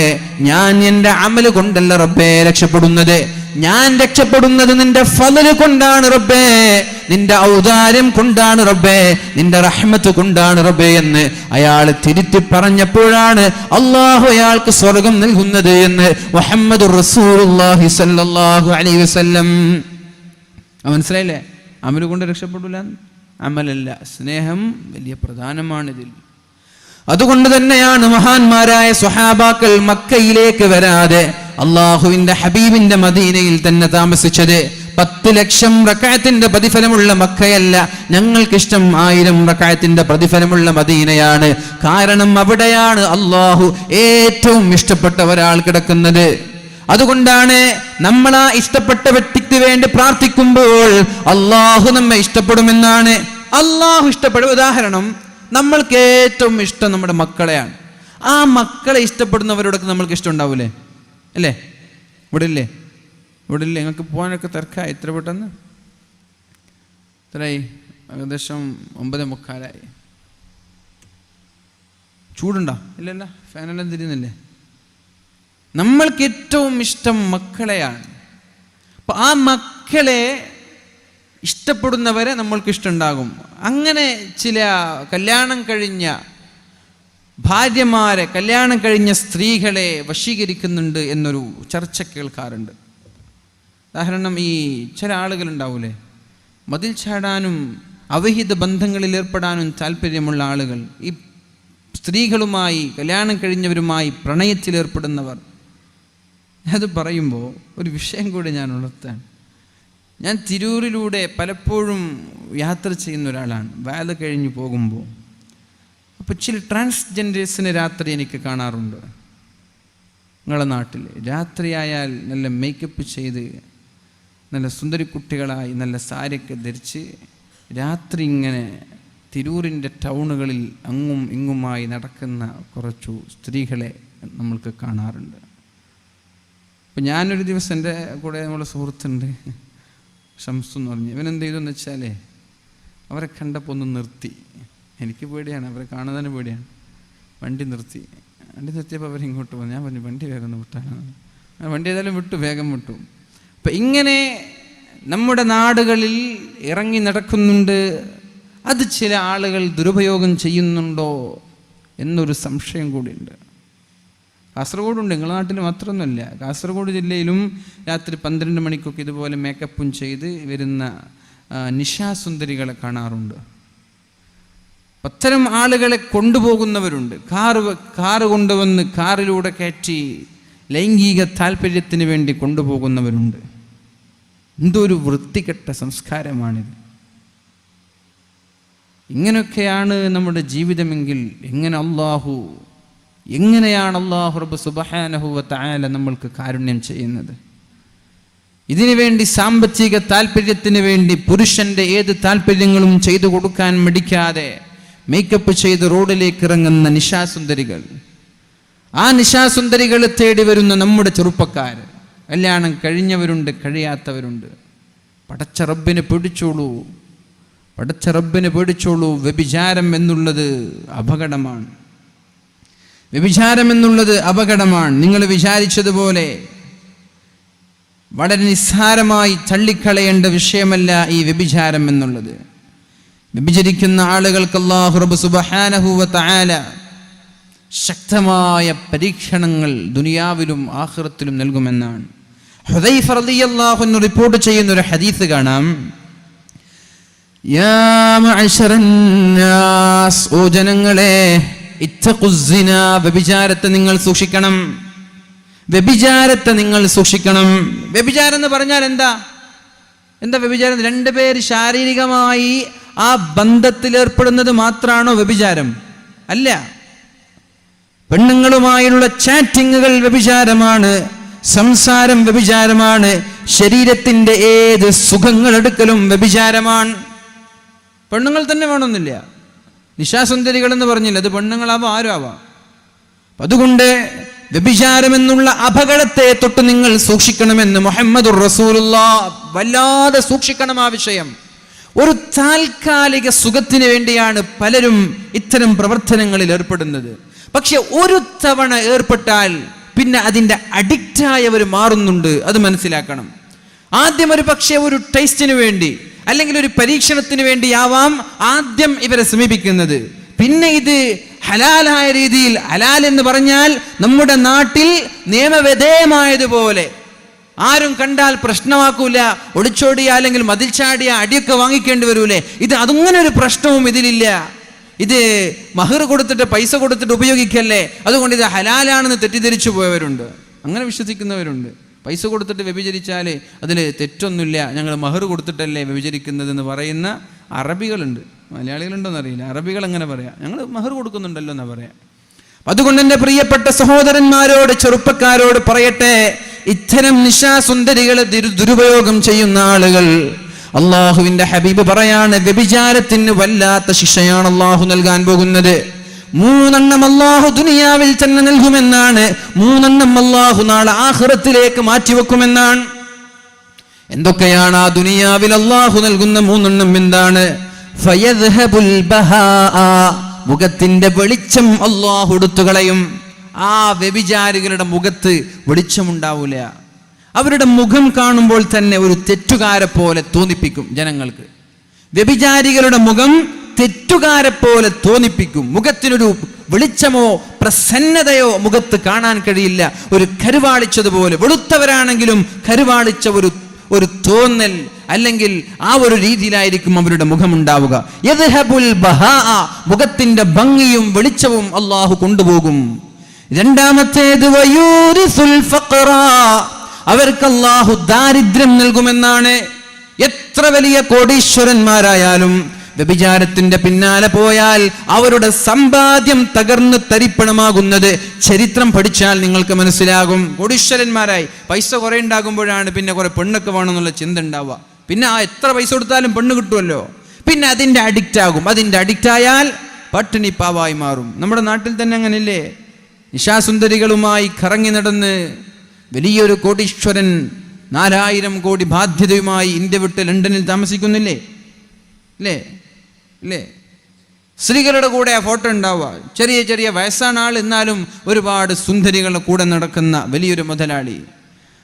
A: ഞാൻ എൻ്റെ അമല് കൊണ്ടല്ല റബ്ബേ രക്ഷപ്പെടുന്നത്, ഞാൻ രക്ഷപ്പെടുന്നത് നിന്റെ ഫളല് കൊണ്ടാണ് റബ്ബേ, നിന്റെ ഔദാര്യം കൊണ്ടാണ് റബ്ബേ, നിന്റെ റഹ്മത്ത് കൊണ്ടാണ് റബ്ബേ എന്ന് അയാൾ തിരുത്തി പറഞ്ഞപ്പോഴാണ് അല്ലാഹു അയാൾക്ക് സ്വർഗം നൽകുന്നത് എന്ന് മുഹമ്മദുർ റസൂലുള്ളാഹി സ്വല്ലല്ലാഹു അലൈഹി വസല്ലം. മനസ്സിലായില്ലേ? അമല് കൊണ്ട് രക്ഷപ്പെടില്ല, അമലല്ല, സ്നേഹം വലിയ പ്രധാനമാണിതിൽ. അതുകൊണ്ട് തന്നെയാണ് മഹാന്മാരായ സ്വഹാബാക്കൾ മക്കയിലേക്ക് വരാതെ അള്ളാഹുവിന്റെ ഹബീബിന്റെ മദീനയിൽ തന്നെ താമസിച്ചത്. 10 ലക്ഷം റക്അത്തിന്റെ പ്രതിഫലമുള്ള മക്കയല്ല, ഞങ്ങൾക്കിഷ്ടം 1000 റക്അത്തിന്റെ പ്രതിഫലമുള്ള മദീനയാണ്. കാരണം അവിടെയാണ് അള്ളാഹു ഏറ്റവും ഇഷ്ടപ്പെട്ട ഒരാൾ കിടക്കുന്നത്. അതുകൊണ്ടാണ് നമ്മൾ ആ ഇഷ്ടപ്പെട്ട വ്യക്തിക്ക് വേണ്ടി പ്രാർത്ഥിക്കുമ്പോൾ അള്ളാഹു നമ്മെ ഇഷ്ടപ്പെടുമെന്നാണ്. അള്ളാഹു ഇഷ്ടപ്പെടും. ഉദാഹരണം, നമ്മൾക്ക് ഏറ്റവും ഇഷ്ടം നമ്മുടെ മക്കളെയാണ്. ആ മക്കളെ ഇഷ്ടപ്പെടുന്നവരോടൊക്കെ നമ്മൾക്ക് ഇഷ്ടം ഉണ്ടാവൂലേ? അല്ലേ? ഇവിടെ ഇല്ലേ? നിങ്ങൾക്ക് പോകാനൊക്കെ തിരക്കായി. എത്ര പെട്ടെന്ന് എത്രയായി? ഏകദേശം 9:45. ചൂടുണ്ടോ? ഇല്ലല്ല, ഫാനെല്ലാം തിരിയുന്നില്ലേ? നമ്മൾക്ക് ഏറ്റവും ഇഷ്ടം മക്കളെയാണ്. അപ്പൊ ആ മക്കളെ ഇഷ്ടപ്പെടുന്നവരെ നമ്മൾക്ക് ഇഷ്ടമുണ്ടാകും. അങ്ങനെ ചില കല്യാണം കഴിഞ്ഞ ഭാര്യമാരെ, കല്യാണം കഴിഞ്ഞ സ്ത്രീകളെ വശീകരിക്കുന്നുണ്ട് എന്നൊരു ചർച്ച കേൾക്കാറുണ്ട്. ഉദാഹരണം, ഈ ചില ആളുകളുണ്ടാവൂലേ, മതിൽ ചാടാനും അവിഹിത ബന്ധങ്ങളിൽ ഏർപ്പെടാനും താല്പര്യമുള്ള ആളുകൾ, ഈ സ്ത്രീകളുമായി, കല്യാണം കഴിഞ്ഞവരുമായി പ്രണയത്തിലേർപ്പെടുന്നവർ. അത് പറയുമ്പോൾ ഒരു വിഷയം കൂടി ഞാൻ ഉണർത്താൻ. ഞാൻ തിരൂരിലൂടെ പലപ്പോഴും യാത്ര ചെയ്യുന്ന ഒരാളാണ്. വാല് കഴിഞ്ഞ് പോകുമ്പോൾ അപ്പോൾ ചില ട്രാൻസ്ജെൻഡേഴ്സിനെ രാത്രി എനിക്ക് കാണാറുണ്ട്. നിങ്ങളുടെ നാട്ടിൽ രാത്രിയായാൽ നല്ല മേക്കപ്പ് ചെയ്ത് നല്ല സുന്ദരി കുട്ടികളായി നല്ല സാരിയൊക്കെ ധരിച്ച് രാത്രി ഇങ്ങനെ തിരൂരിൻ്റെ ടൗണുകളിൽ അങ്ങും ഇങ്ങുമായി നടക്കുന്ന കുറച്ചു സ്ത്രീകളെ നമ്മൾക്ക് കാണാറുണ്ട്. അപ്പോൾ ഞാനൊരു ദിവസം എൻ്റെ കൂടെ നമ്മളെ സുഹൃത്തുണ്ട്, ഷംസു എന്ന് പറഞ്ഞു. ഇവനെന്ത് ചെയ്തെന്ന് വെച്ചാലേ അവരെ കണ്ടപ്പോൾ ഒന്ന് നിർത്തി. എനിക്ക് പേടിയാണ്, അവരെ കാണുന്നതിന് പേടിയാണ്. വണ്ടി നിർത്തിയപ്പോൾ അവരിങ്ങോട്ട് പോകും. ഞാൻ പറഞ്ഞു വണ്ടി വേഗം ഒന്ന് വിട്ടാണ്. വണ്ടി ഏതായാലും വേഗം വിട്ടു. അപ്പം ഇങ്ങനെ നമ്മുടെ നാടുകളിൽ ഇറങ്ങി നടക്കുന്നുണ്ട്. അത് ചില ആളുകൾ ദുരുപയോഗം ചെയ്യുന്നുണ്ടോ എന്നൊരു സംശയം കൂടിയുണ്ട്. കാസർഗോഡുണ്ട്, നിങ്ങളുടെ നാട്ടിൽ മാത്രമൊന്നുമല്ല. കാസർഗോഡ് ജില്ലയിലും രാത്രി 12 മണിക്കൊക്കെ ഇതുപോലെ മേക്കപ്പും ചെയ്ത് വരുന്ന നിശാസുന്ദരികളെ കാണാറുണ്ട്. അത്തരം ആളുകളെ കൊണ്ടുപോകുന്നവരുണ്ട്. കാറ് കൊണ്ടുവന്ന് കാറിലൂടെ കയറ്റി ലൈംഗിക താല്പര്യത്തിന് വേണ്ടി കൊണ്ടുപോകുന്നവരുണ്ട്. എന്തൊരു വൃത്തികെട്ട സംസ്കാരമാണിത്. ഇങ്ങനെയൊക്കെയാണ് നമ്മുടെ ജീവിതമെങ്കിൽ എങ്ങനെയാണ് അല്ലാഹു റബ്ബ് സുബ്ഹാനഹു വ തആല നമ്മൾക്ക് കാരുണ്യം ചെയ്യുന്നത്? ഇതിനു വേണ്ടി സാമ്പത്തിക താല്പര്യത്തിന് വേണ്ടി പുരുഷന്റെ ഏത് താല്പര്യങ്ങളും ചെയ്തു കൊടുക്കാൻ മടിക്കാതെ മേക്കപ്പ് ചെയ്ത് റോഡിലേക്ക് ഇറങ്ങുന്ന നിശാസുന്ദരികൾ, ആ നിശാസുന്ദരികളെ തേടി വരുന്ന നമ്മുടെ ചെറുപ്പക്കാർ, കല്യാണം കഴിഞ്ഞവരുണ്ട്, കഴിയാത്തവരുണ്ട്. പടച്ച റബ്ബിനെ പേടിച്ചോളൂ. വ്യഭിചാരം എന്നുള്ളത് അപകടമാണ്. നിങ്ങൾ വിചാരിച്ചതുപോലെ വളരെ നിസ്സാരമായി തള്ളിക്കളയേണ്ട വിഷയമല്ല ഈ വ്യഭിചാരം എന്നുള്ളത്. വ്യഭിചരിക്കുന്ന ആളുകൾക്ക് അല്ലാഹു റബ്ബ് സുബ്ഹാനഹു വ തആല ശക്തമായ പരീക്ഷണങ്ങൾ ദുനിയാവിലും ആഖിറത്തിലും നൽകുമെന്നാണ്. ഹുദൈഫ റളിയല്ലാഹു അൻഹു റിപ്പോർട്ട് ചെയ്യുന്ന ഒരു ഹദീസ് കാണാം. യാ മഅശറൻ നാസ്, ഓ ജനങ്ങളെ, ഇത്തഖുസ്സിന, വ്യഭിചാരത്തെ നിങ്ങൾ സൂക്ഷിക്കണം. വ്യഭിചാരം എന്ന് പറഞ്ഞാൽ എന്താ വ്യഭിചാരം? രണ്ടുപേര് ശാരീരികമായി ആ ബന്ധത്തിൽ ഏർപ്പെടുന്നത് മാത്രമാണോ വ്യഭിചാരം? അല്ല. പെണ്ണുങ്ങളുമായുള്ള ചാറ്റിങ്ങുകൾ വ്യഭിചാരമാണ്, സംസാരം വ്യഭിചാരമാണ്, ശരീരത്തിന്റെ ഏത് സുഖങ്ങൾ എടുക്കലും വ്യഭിചാരമാണ്. പെണ്ണുങ്ങൾ തന്നെ വേണമെന്നില്ല. നിശാസുന്ദരികൾ എന്ന് പറഞ്ഞില്ല, അത് പെണ്ണുങ്ങളാവാം, ആരും ആവാം. അതുകൊണ്ട് വ്യഭിചാരമെന്നുള്ള അപകടത്തെ തൊട്ട് നിങ്ങൾ സൂക്ഷിക്കണമെന്ന് മുഹമ്മദുർ റസൂലുള്ളാഹ് വല്ലാതെ സൂക്ഷിക്കണം. ആ വിഷയം ഒരു താൽക്കാലിക സുഖത്തിന് വേണ്ടിയാണ് പലരും ഇത്തരം പ്രവർത്തനങ്ങളിൽ ഏർപ്പെടുന്നത്. പക്ഷെ ഒരു തവണ ഏർപ്പെട്ടാൽ പിന്നെ അതിൻ്റെ അഡിക്റ്റായവർ മാറുന്നുണ്ട്. അത് മനസ്സിലാക്കണം. ആദ്യം ഒരു പക്ഷേ ഒരു ടേസ്റ്റിന് വേണ്ടി അല്ലെങ്കിൽ ഒരു പരീക്ഷണത്തിന് വേണ്ടിയാവാം ആദ്യം ഇവരെ സമീപിക്കുന്നത്. പിന്നെ ഇത് ഹലാലായ രീതിയിൽ, ഹലാൽ എന്ന് പറഞ്ഞാൽ നമ്മുടെ നാട്ടിൽ നിയമവിധേയമായതുപോലെ ആരും കണ്ടാൽ പ്രശ്നമാക്കൂല, ഒളിച്ചോടിയ അല്ലെങ്കിൽ മതിൽ ചാടിയ അടിയൊക്കെ വാങ്ങിക്കേണ്ടി വരൂലേ, അതങ്ങനെ ഒരു പ്രശ്നവും ഇതിലില്ല. ഇത് മഹർ കൊടുത്തിട്ട് പൈസ കൊടുത്തിട്ട് ഉപയോഗിക്കല്ലേ, അതുകൊണ്ട് ഇത് ഹലാലാണെന്ന് തെറ്റിദ്ധരിച്ചു പോയവരുണ്ട്. അങ്ങനെ വിശ്വസിക്കുന്നവരുണ്ട്. പൈസ കൊടുത്തിട്ട് വ്യഭിചരിച്ചാൽ അതിൽ തെറ്റൊന്നുമില്ല, ഞങ്ങൾ മഹർ കൊടുത്തിട്ടല്ലേ വ്യഭിചരിക്കുന്നതെന്ന് പറയുന്ന അറബികളുണ്ട്. മലയാളികളുണ്ടോന്ന് അറിയില്ല, അറബികൾ അങ്ങനെ പറയാം, ഞങ്ങൾ മഹർ കൊടുക്കുന്നുണ്ടല്ലോ എന്നാ പറയാം. അതുകൊണ്ട് എൻ്റെ പ്രിയപ്പെട്ട സഹോദരന്മാരോട്, ചെറുപ്പക്കാരോട് പറയട്ടെ, ഇത്തരം നിശാസുന്ദരികളെ ദുരുപയോഗം ചെയ്യുന്ന ആളുകൾ, അള്ളാഹുവിന്റെ ഹബീബ് പറയാണ്, വ്യഭിചാരത്തിന് വല്ലാത്ത ശിക്ഷയാണ് അള്ളാഹു നൽകാൻ പോകുന്നത്. 3 അള്ളാഹു ദുനിയാവിൽ തന്നെ നൽകുമെന്നാണ്. 3 അള്ളാഹു നാളെ ആഖിറത്തിലേക്ക് മാറ്റിവെക്കുമെന്നാണ്. എന്തൊക്കെയാണ് ആ ദുനിയാവിൽ അള്ളാഹു നൽകുന്ന 3 എന്താണ്? ഫയദ്ഹബുൽ ബഹാ, മുഖത്തിന്റെ വെളിച്ചം അള്ളാഹു എടുത്തു കളയും. ആ വ്യഭിചാരികളുടെ മുഖത്ത് വെളിച്ചമുണ്ടാവൂല. അവരുടെ മുഖം കാണുമ്പോൾ തന്നെ ഒരു തെറ്റുകാരെ പോലെ തോന്നിപ്പിക്കും ജനങ്ങൾക്ക്. വ്യഭിചാരികളുടെ മുഖം തെറ്റുകാരെ പോലെ തോന്നിപ്പിക്കും. മുഖത്തിനൊരു വെളിച്ചമോ പ്രസന്നതയോ മുഖത്ത് കാണാൻ കഴിയില്ല. ഒരു കരുവാളിച്ചതുപോലെ, വെളുത്തവരാണെങ്കിലും കരുവാളിച്ച ഒരു തോന്നൽ, അല്ലെങ്കിൽ ആ ഒരു രീതിയിലായിരിക്കും അവരുടെ മുഖമുണ്ടാവുക. യദ്ഹബുൽ ബഹാ, മുഖത്തിന്റെ ഭംഗിയും വെളിച്ചവും അള്ളാഹു കൊണ്ടുപോകും. രണ്ടാമത്തേത് വയൂരിസുൽ ഫഖറ, അവർക്ക് അള്ളാഹു ദാരിദ്ര്യം നൽകുമെന്നാണ്. എത്ര വലിയ കോടീശ്വരന്മാരായാലും വ്യഭിചാരത്തിന്റെ പിന്നാലെ പോയാൽ അവരുടെ സമ്പാദ്യം തകർന്ന് തരിപ്പണമാകുന്നത് ചരിത്രം പഠിച്ചാൽ നിങ്ങൾക്ക് മനസ്സിലാകും. കോടീശ്വരന്മാരായി പൈസ കുറെ ഉണ്ടാകുമ്പോഴാണ് പിന്നെ കുറെ പെണ്ണൊക്കെ വേണമെന്നുള്ള ചിന്ത ഉണ്ടാവുക. പിന്നെ എത്ര പൈസ കൊടുത്താലും പെണ്ണ് കിട്ടുമല്ലോ, പിന്നെ അതിന്റെ അഡിക്റ്റ് ആകും. അതിന്റെ അഡിക്റ്റ് ആയാൽ പട്ടിണി പാവായി മാറും. നമ്മുടെ നാട്ടിൽ തന്നെ അങ്ങനെയല്ലേ? നിശാസുന്ദരികളുമായി കറങ്ങി നടന്ന് വലിയൊരു കോടീശ്വരൻ 4,000 കോടി ബാധ്യതയുമായി ഇന്ത്യ വിട്ട് ലണ്ടനിൽ താമസിക്കുന്നില്ലേ? ഇല്ലേ? സ്ത്രീകളുടെ കൂടെ ആ ഫോട്ടോ ഉണ്ടാവുക. ചെറിയ വയസ്സാണ് ആൾ, എന്നാലും ഒരുപാട് സുന്ദരികളുടെ കൂടെ നടക്കുന്ന വലിയൊരു മുതലാളി.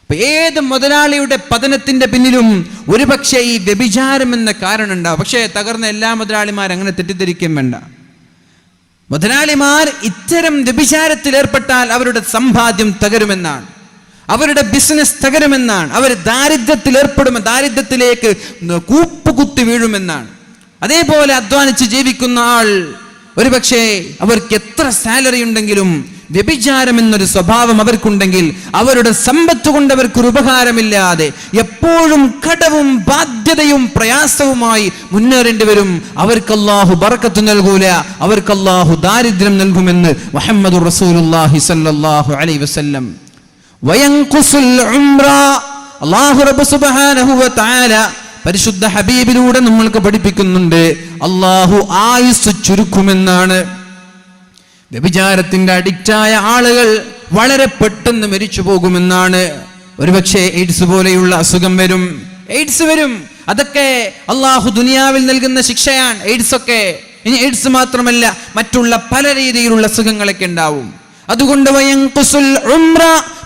A: അപ്പൊ ഏത് മുതലാളിയുടെ പതനത്തിന്റെ പിന്നിലും ഒരുപക്ഷെ ഈ വ്യഭിചാരം എന്ന കാരണം ഉണ്ടാവും. പക്ഷേ തകർന്ന എല്ലാ മുതലാളിമാരും അങ്ങനെ തെറ്റിദ്ധരിക്കാൻ വേണ്ട. മുതലാളിമാർ ഇത്തരം വ്യഭിചാരത്തിൽ ഏർപ്പെട്ടാൽ അവരുടെ സമ്പാദ്യം തകരുമെന്നാണ്, അവരുടെ ബിസിനസ് തകരുമെന്നാണ്, അവർ ദാരിദ്ര്യത്തിലേക്ക് കൂപ്പുകുത്തി വീഴുമെന്നാണ്. അതേപോലെ അധ്വാനിച്ച് ജീവിക്കുന്ന ആൾ ഒരുപക്ഷെ അവർക്ക് എത്ര സാലറി ഉണ്ടെങ്കിലും വ്യഭിചാരം എന്നൊരു സ്വഭാവം അവർക്കുണ്ടെങ്കിൽ അവരുടെ സമ്പത്ത് കൊണ്ട് അവർക്കൊരു ഉപകാരമില്ലാതെ എപ്പോഴും കടവും ബാധ്യതയും പ്രയാസവുമായി മുന്നേറേണ്ടി വരും. അവർക്ക് അല്ലാഹു ബറക്കത്ത് നൽകൂല, അവർക്ക് അല്ലാഹു ദാരിദ്ര്യം നൽകുമെന്ന് മുഹമ്മദുർ റസൂലുള്ളാഹി സ്വല്ലല്ലാഹു അലൈഹി വസല്ലം. വയൻഖുസുൽ ഉംറ, അല്ലാഹു റബ്ബ് സുബ്ഹാനഹു വ തആല പരിശുദ്ധ ഹബീബിലൂടെ നമ്മൾക്ക് പഠിപ്പിക്കുന്നുണ്ട്, അല്ലാഹു ആയുസ് ചുരുക്കുമെന്നാണ്. വ്യഭിചാരത്തിന്റെ അഡിക്റ്റായ ആളുകൾ വളരെ പെട്ടെന്ന് മരിച്ചു പോകുമെന്നാണ്. ഒരുപക്ഷെ എയ്ഡ്സ് പോലെയുള്ള അസുഖം വരും, എയ്ഡ്സ് വരും. അതൊക്കെ അള്ളാഹു ദുനിയാവിൽ നൽകുന്ന ശിക്ഷയാണ്. എയ്ഡ്സ് ഒക്കെ ഇനി എയ്ഡ്സ് മാത്രമല്ല, മറ്റുള്ള പല രീതിയിലുള്ള അസുഖങ്ങളൊക്കെ ഉണ്ടാവും. അതുകൊണ്ട് വയൻഖുസുൽ ഉംറ,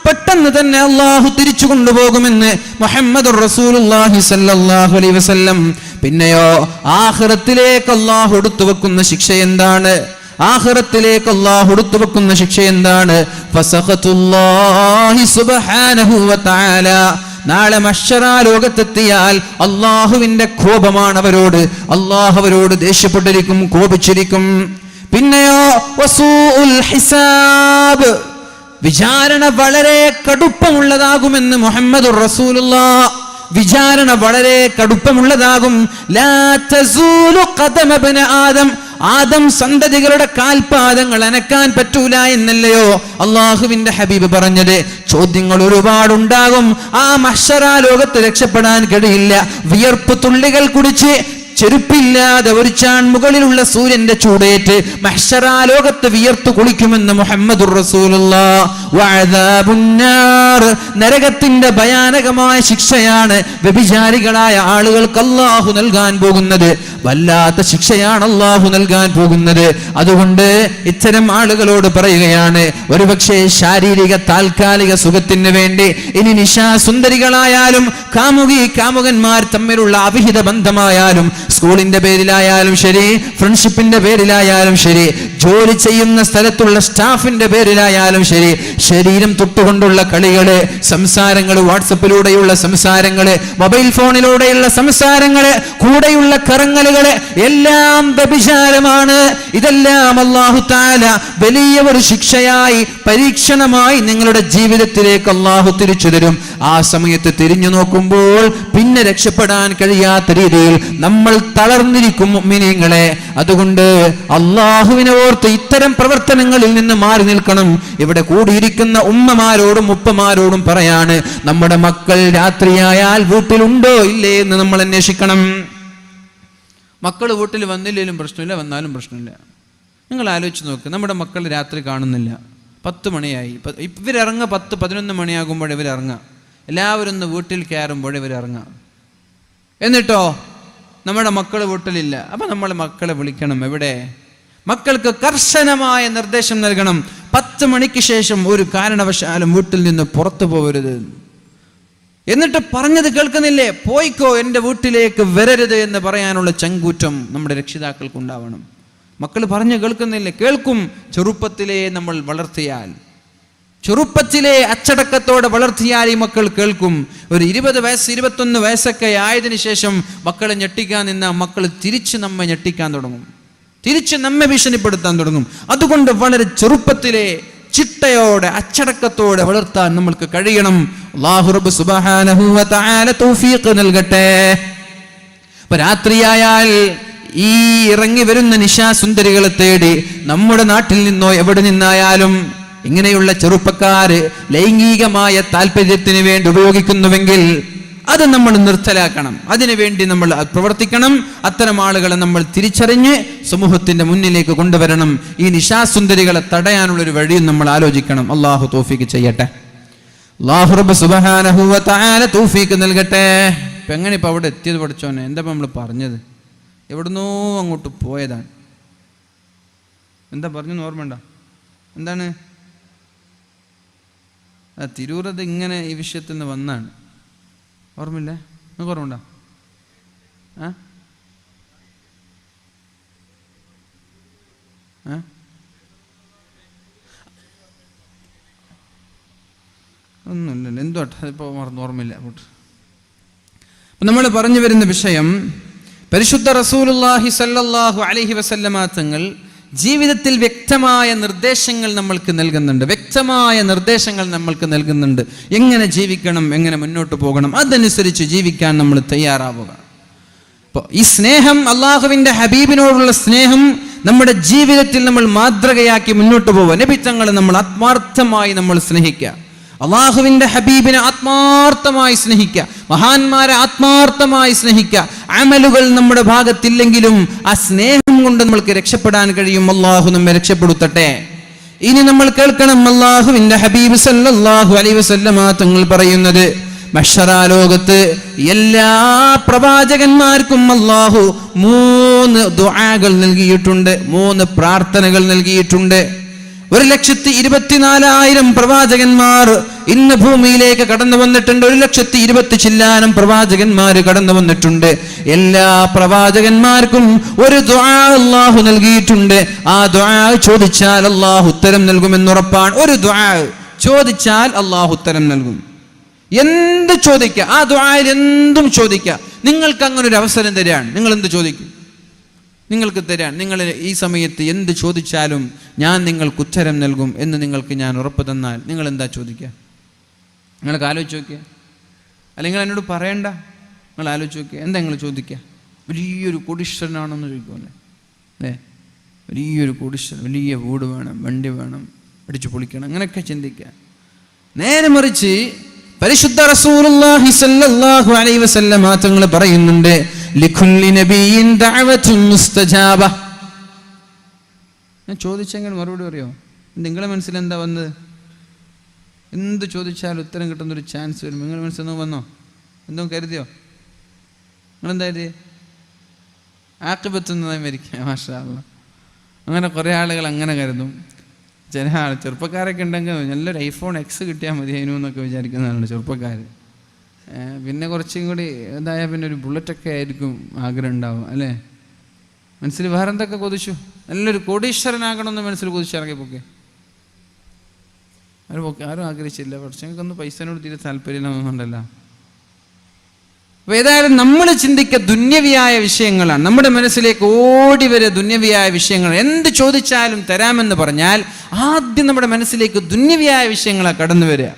A: പെട്ടെന്ന് തന്നെ അള്ളാഹു തിരിച്ചു കൊണ്ടുപോകുമെന്ന് മുഹമ്മദുർ റസൂലുള്ളാഹി സ്വല്ലല്ലാഹു അലൈഹി വസല്ലം. പിന്നെയോ ആഖിറത്തിലേക്ക് അള്ളാഹു എടുത്തു വെക്കുന്ന ശിക്ഷ എന്താണ്? ആഖിറത്തിലേക്ക് അല്ലാഹു എടുത്തു വെക്കുന്ന ശിക്ഷ എന്താണ്? ഫസഖത്തുല്ലാഹി സുബ്ഹാനഹു വ തആല, നാളെ മഹ്ശറ ലോകത്തെത്തിയാൽ അല്ലാഹുവിന്റെ കോപമാണ് അവരോട്. അല്ലാഹു അവരോട് ദേഷ്യപ്പെട്ടിരിക്കും, കോപിച്ചിരിക്കും. പിന്നെയോ വസൂഉൽ ഹിസാബ്, വിചാരണ വളരെ കടുപ്പമുള്ളതാകുമെന്ന് മുഹമ്മദുർ റസൂലുള്ളാഹ്. വിചാരണ വളരെ കടുപ്പമുള്ളതാകും. ലാ തസൂലു ഖദമ ഇബ്ന ആദം, ആദം സന്തതികളുടെ കാൽപാദങ്ങൾ അനക്കാൻ പറ്റൂല എന്നല്ലയോ അള്ളാഹുവിന്റെ ഹബീബ് പറഞ്ഞത്? ചോദ്യങ്ങൾ ഒരുപാടുണ്ടാകും. ആ മഹ്ശറ ലോകത്ത് രക്ഷപ്പെടാൻ കഴിയില്ല. വിയർപ്പ് തുള്ളികൾ കുടിച്ച് ചെരുപ്പില്ലാതെ ഒരു ചാൺ മുകളിലുള്ള സൂര്യന്റെ ചൂടേറ്റ് മഹ്ശറ ലോകത്ത് വിയർത്തു കുളിക്കുമെന്ന് മുഹമ്മദുർ റസൂലുള്ളാഹ്. വഅദാബുന്നാർ, നരകത്തിന്റെ ഭയാനകമായ ശിക്ഷയാണ് വ്യഭിചാരികളായ ആളുകൾക്ക് അല്ലാഹു നൽകാൻ പോകുന്നത്. വല്ലാത്ത ശിക്ഷയാണ് അല്ലാഹു നൽകാൻ പോകുന്നത്. അതുകൊണ്ട് ഇത്തരം ആളുകളോട് പറയുകയാണ്, ഒരുപക്ഷെ ശാരീരിക താൽക്കാലിക സുഖത്തിന് വേണ്ടി ഇനി നിശാസുന്ദരികളായാലും കാമുകന്മാർ തമ്മിലുള്ള അവിഹിത ബന്ധമായാലും, സ്കൂളിന്റെ പേരിലായാലും ശരി, ഫ്രണ്ട്ഷിപ്പിന്റെ പേരിലായാലും ശരി, ജോലി ചെയ്യുന്ന സ്ഥലത്തുള്ള സ്റ്റാഫിന്റെ പേരിലായാലും ശരി, ശരീരം തൊട്ടുകൊണ്ടുള്ള കളികള്, സംസാരങ്ങള്, വാട്സപ്പിലൂടെയുള്ള സംസാരങ്ങള്, മൊബൈൽ ഫോണിലൂടെയുള്ള സംസാരങ്ങള്, കൂടെയുള്ള കറങ്ങലുകള് എല്ലാം വ്യഭിചാരമാണ്. ഇതെല്ലാം അല്ലാഹു തആല വലിയ ഒരു ശിക്ഷയായി, പരീക്ഷണമായി നിങ്ങളുടെ ജീവിതത്തിലേക്ക് അല്ലാഹു തിരിച്ചു തരും. ആ സമയത്ത് തിരിഞ്ഞു നോക്കുമ്പോൾ പിന്നെ രക്ഷപ്പെടാൻ കഴിയാത്ത രീതിയിൽ നമ്മൾ തളർന്നിരിക്കും മുഅ്മിനീങ്ങളെ. അതുകൊണ്ട് അല്ലാഹുവിനെ ഓർത്ത് ഇത്തരം പ്രവർത്തനങ്ങളിൽ നിന്ന് മാറി നിൽക്കണം. ഇവിടെ കൂടിയിരിക്കുന്ന ഉമ്മമാരോടും ഉപ്പമാരോടും പറയാണ്, നമ്മുടെ മക്കൾ രാത്രിയായാൽ വീട്ടിലുണ്ടോ ഇല്ലേ എന്ന് നമ്മൾ അന്വേഷിക്കണം. മക്കൾ വീട്ടിൽ വന്നില്ലെങ്കിലും പ്രശ്നമില്ല, വന്നാലും പ്രശ്നമില്ല. നിങ്ങൾ ആലോചിച്ച് നോക്ക്, നമ്മുടെ മക്കൾ രാത്രി കാണുന്നില്ല, 10 മണിയായി, ഇവരിറങ്ങുക 10-11 മണിയാകുമ്പോൾ ഇവരിറങ്ങുക, എല്ലാവരും ഒന്ന് വീട്ടിൽ കയറുമ്പോൾ ഇവരിറങ്ങുക. എന്നിട്ടോ നമ്മുടെ മക്കൾ വീട്ടിലില്ല. അപ്പം നമ്മൾ മക്കളെ വിളിക്കണം. എവിടെ? മക്കൾക്ക് കർശനമായ നിർദ്ദേശം നൽകണം. 10 മണിക്ക് ശേഷം ഒരു കാരണവശാലും വീട്ടിൽ നിന്ന് പുറത്തു പോകരുത്. എന്നിട്ട് പറഞ്ഞത് കേൾക്കുന്നില്ലേ? പോയിക്കോ, എൻ്റെ വീട്ടിലേക്ക് വരരുത് എന്ന് പറയാനുള്ള ചങ്കൂറ്റം നമ്മുടെ രക്ഷിതാക്കൾക്ക് ഉണ്ടാവണം. മക്കൾ പറഞ്ഞു കേൾക്കുന്നില്ലേ? കേൾക്കും. ചെറുപ്പത്തിലേ നമ്മൾ വളർത്തിയാൽ, ചെറുപ്പത്തിലെ അച്ചടക്കത്തോടെ വളർത്തിയാൽ ഈ മക്കൾ കേൾക്കും. ഒരു 20 വയസ്സ് 21 വയസ്സൊക്കെ ആയതിനു ശേഷം മക്കളെ ഞെട്ടിക്കാൻ നിന്ന മക്കൾ തിരിച്ച് നമ്മെ ഞെട്ടിക്കാൻ തുടങ്ങും, തിരിച്ച് നമ്മെ ഭീഷണിപ്പെടുത്താൻ തുടങ്ങും. അതുകൊണ്ട് വളരെ ചെറുപ്പത്തിലെ ചിട്ടയോടെ അച്ചടക്കത്തോടെ വളർത്താൻ നമ്മൾക്ക് കഴിയണം. അല്ലാഹു റബ്ബ് സുബ്ഹാനഹു വ തആല തൗഫീഖ് നൽകട്ടെ. രാത്രിയായാൽ ഈ ഇറങ്ങി വരുന്ന നിശാസുന്ദരികളെ തേടി നമ്മുടെ നാട്ടിൽ നിന്നോ എവിടെ നിന്നായാലും ഇങ്ങനെയുള്ള ചെറുപ്പക്കാര് ലൈംഗികമായ താല്പര്യത്തിന് വേണ്ടി ഉപയോഗിക്കുന്നുവെങ്കിൽ അത് നമ്മൾ നിർത്തലാക്കണം. അതിനുവേണ്ടി നമ്മൾ പ്രവർത്തിക്കണം. അത്തരം ആളുകളെ നമ്മൾ തിരിച്ചറിഞ്ഞ് സമൂഹത്തിന്റെ മുന്നിലേക്ക് കൊണ്ടുവരണം. ഈ നിശാസുന്ദരികളെ തടയാനുള്ളൊരു വഴിയും നമ്മൾ ആലോചിക്കണം. അല്ലാഹു തൗഫീഖ് ചെയ്യട്ടെ. അല്ലാഹു റബ്ബ് സുബ്ഹാനഹു വ തആല തൗഫീഖ് നൽകട്ടെ. ഇപ്പം എങ്ങനെ ഇപ്പം അവിടെ എത്തിയത് പഠിച്ചോനെ? എന്താ നമ്മൾ പറഞ്ഞത്? എവിടുന്നോ അങ്ങോട്ട് പോയതാണ്. എന്താ പറഞ്ഞെന്ന് ഓർമ്മയുണ്ടോ? എന്താണ്? തിരൂരത് ഇങ്ങനെ ഈ വിഷയത്തിൽ നിന്ന് വന്നാണ്. ഓർമ്മയില്ലേ? നിങ്ങൾക്ക് ഓർമ്മയുണ്ടോ? ഒന്നുമില്ലല്ലോ, എന്തോ ഇപ്പോൾ ഓർമ്മയില്ല. അപ്പം നമ്മൾ പറഞ്ഞു വരുന്ന വിഷയം, പരിശുദ്ധ റസൂലുള്ളാഹി സ്വല്ലല്ലാഹു അലൈഹി വസല്ലമ തങ്ങൾ ജീവിതത്തിൽ വ്യക്തമായ നിർദ്ദേശങ്ങൾ നമ്മൾക്ക് നൽകുന്നുണ്ട്. എങ്ങനെ ജീവിക്കണം, എങ്ങനെ മുന്നോട്ട് പോകണം, അതനുസരിച്ച് ജീവിക്കാൻ നമ്മൾ തയ്യാറാവുക. അപ്പോൾ ഈ സ്നേഹം, അള്ളാഹുവിൻ്റെ ഹബീബിനോടുള്ള സ്നേഹം നമ്മുടെ ജീവിതത്തിൽ നമ്മൾ മാതൃകയാക്കി മുന്നോട്ട് പോവുക. നബി തങ്ങളെ നമ്മൾ ആത്മാർത്ഥമായി നമ്മൾ സ്നേഹിക്കുക. അള്ളാഹുവിൻ്റെ ഹബീബിനെ ആത്മാർത്ഥമായി സ്നേഹിക്കുക. മഹാന്മാരെ ആത്മാർത്ഥമായി സ്നേഹിക്കുക. അമലുകൾ നമ്മുടെ ഭാഗത്തില്ലെങ്കിലും ആ സ്നേഹം കൊണ്ട് നമ്മൾക്ക് രക്ഷപ്പെടാൻ കഴിയും. അള്ളാഹു നമ്മെ രക്ഷപ്പെടുത്തട്ടെ. ഇനി നമ്മൾ കേൾക്കണം, അള്ളാഹുവിൻ്റെ ഹബീബ് സല്ലല്ലാഹു അലൈഹി വസല്ലമ തങ്ങൾ പറയുന്നത്, മഹ്ശറാലോകത്ത് എല്ലാ പ്രവാചകന്മാർക്കും അള്ളാഹു 3 ദുആകൾ നൽകിയിട്ടുണ്ട്, 3 പ്രാർത്ഥനകൾ നൽകിയിട്ടുണ്ട്. 1,24,000 പ്രവാചകന്മാർ ഇന്ന് ഭൂമിയിലേക്ക് കടന്നു വന്നിട്ടുണ്ട്. 1,20,000 ചില്ലാനം പ്രവാചകന്മാർ കടന്നു വന്നിട്ടുണ്ട്. എല്ലാ പ്രവാചകന്മാർക്കും ഒരു ദുആ അല്ലാഹു നൽകിയിട്ടുണ്ട്. ആ ദുആ ചോദിച്ചാൽ അല്ലാഹു ഉത്തരം നൽകുമെന്നുറപ്പാണ്. ഒരു ദുആ ചോദിച്ചാൽ അല്ലാഹു ഉത്തരം നൽകും. എന്ത് ചോദിക്കുക, ആ ദുആയിൽ എന്തും ചോദിക്കുക. നിങ്ങൾക്ക് അങ്ങനെ ഒരു അവസരം തരാണ്, നിങ്ങൾ എന്ത് ചോദിക്കും? നിങ്ങൾക്ക് തരാൻ, നിങ്ങൾ ഈ സമയത്ത് എന്ത് ചോദിച്ചാലും ഞാൻ നിങ്ങൾക്ക് ഉത്തരം നൽകും എന്ന് നിങ്ങൾക്ക് ഞാൻ ഉറപ്പ് തന്നാൽ നിങ്ങൾ എന്താ ചോദിക്കുക? നിങ്ങൾക്ക് ആലോചിച്ച് നോക്കിയ, അല്ലെങ്കിൽ എന്നോട് പറയണ്ട, നിങ്ങൾ ആലോചിച്ച് നോക്കിയ, എന്താ നിങ്ങൾ ചോദിക്കുക? വലിയൊരു കോടീശ്വരനാണെന്ന് ചോദിക്കുമല്ലേ? വലിയൊരു കോടീശ്വരൻ, വലിയ വീട് വേണം, വണ്ടി വേണം, അടിച്ചു പൊളിക്കണം, അങ്ങനെയൊക്കെ ചിന്തിക്കുക. നേരെ മറിച്ച് പരിശുദ്ധ റസൂലുള്ളാഹി സ്വല്ലല്ലാഹു അലൈഹി വസല്ലം തങ്ങൾ പറയുന്നുണ്ട്, ലികുല്ലി നബിയിൻ ദഅവത്തുൻ മുസ്തജാബ. ഞാൻ ചോദിച്ചെങ്കിൽ മറുപടി അറിയോ? നിങ്ങളുടെ മനസ്സിൽ എന്താ വന്നത്? എന്ത് ചോദിച്ചാലും ഉത്തരം കിട്ടുന്നൊരു ചാൻസ് വരും. നിങ്ങളുടെ മനസ്സിൽ വന്നോ? എന്തോ കരുതിയോ? നിങ്ങളെന്താ കരുതിയേ? ആഖിബത്തുന്നതായി മരിക്കുക. മാഷാ അല്ലാഹ്. അങ്ങനെ കുറേ ആളുകൾ അങ്ങനെ കരുതും. ചില ചെറുപ്പക്കാരൊക്കെ ഉണ്ടെങ്കിൽ നല്ലൊരു iPhone X കിട്ടിയാൽ മതി അതിനു എന്നൊക്കെ വിചാരിക്കുന്നതാണ് ചെറുപ്പക്കാർ. പിന്നെ കുറച്ചും കൂടി ഇതായാൽ പിന്നെ ഒരു ബുള്ളറ്റൊക്കെ ആയിരിക്കും ആഗ്രഹം ഉണ്ടാവും, അല്ലേ? മനസ്സിൽ വേറെ എന്തൊക്കെ കൊതിച്ചു? നല്ലൊരു കോടീശ്വരനാകണമെന്ന് മനസ്സിൽ കൊതിച്ചിറങ്ങിപ്പോക്കെ ആരും ആഗ്രഹിച്ചില്ല. കുറച്ചൊന്നും പൈസനോട് തീരെ താല്പര്യമില്ലെന്നുണ്ടല്ലോ. അപ്പോൾ ഏതായാലും നമ്മൾ ചിന്തിക്കുക ദുന്യവിയായ വിഷയങ്ങളാണ്. നമ്മുടെ മനസ്സിലേക്ക് ഓടി വരെ ദുന്യവിയായ വിഷയങ്ങൾ. എന്ത് ചോദിച്ചാലും തരാമെന്ന് പറഞ്ഞാൽ ആദ്യം നമ്മുടെ മനസ്സിലേക്ക് ദുന്യവിയായ വിഷയങ്ങളാണ് കടന്നു വരിക.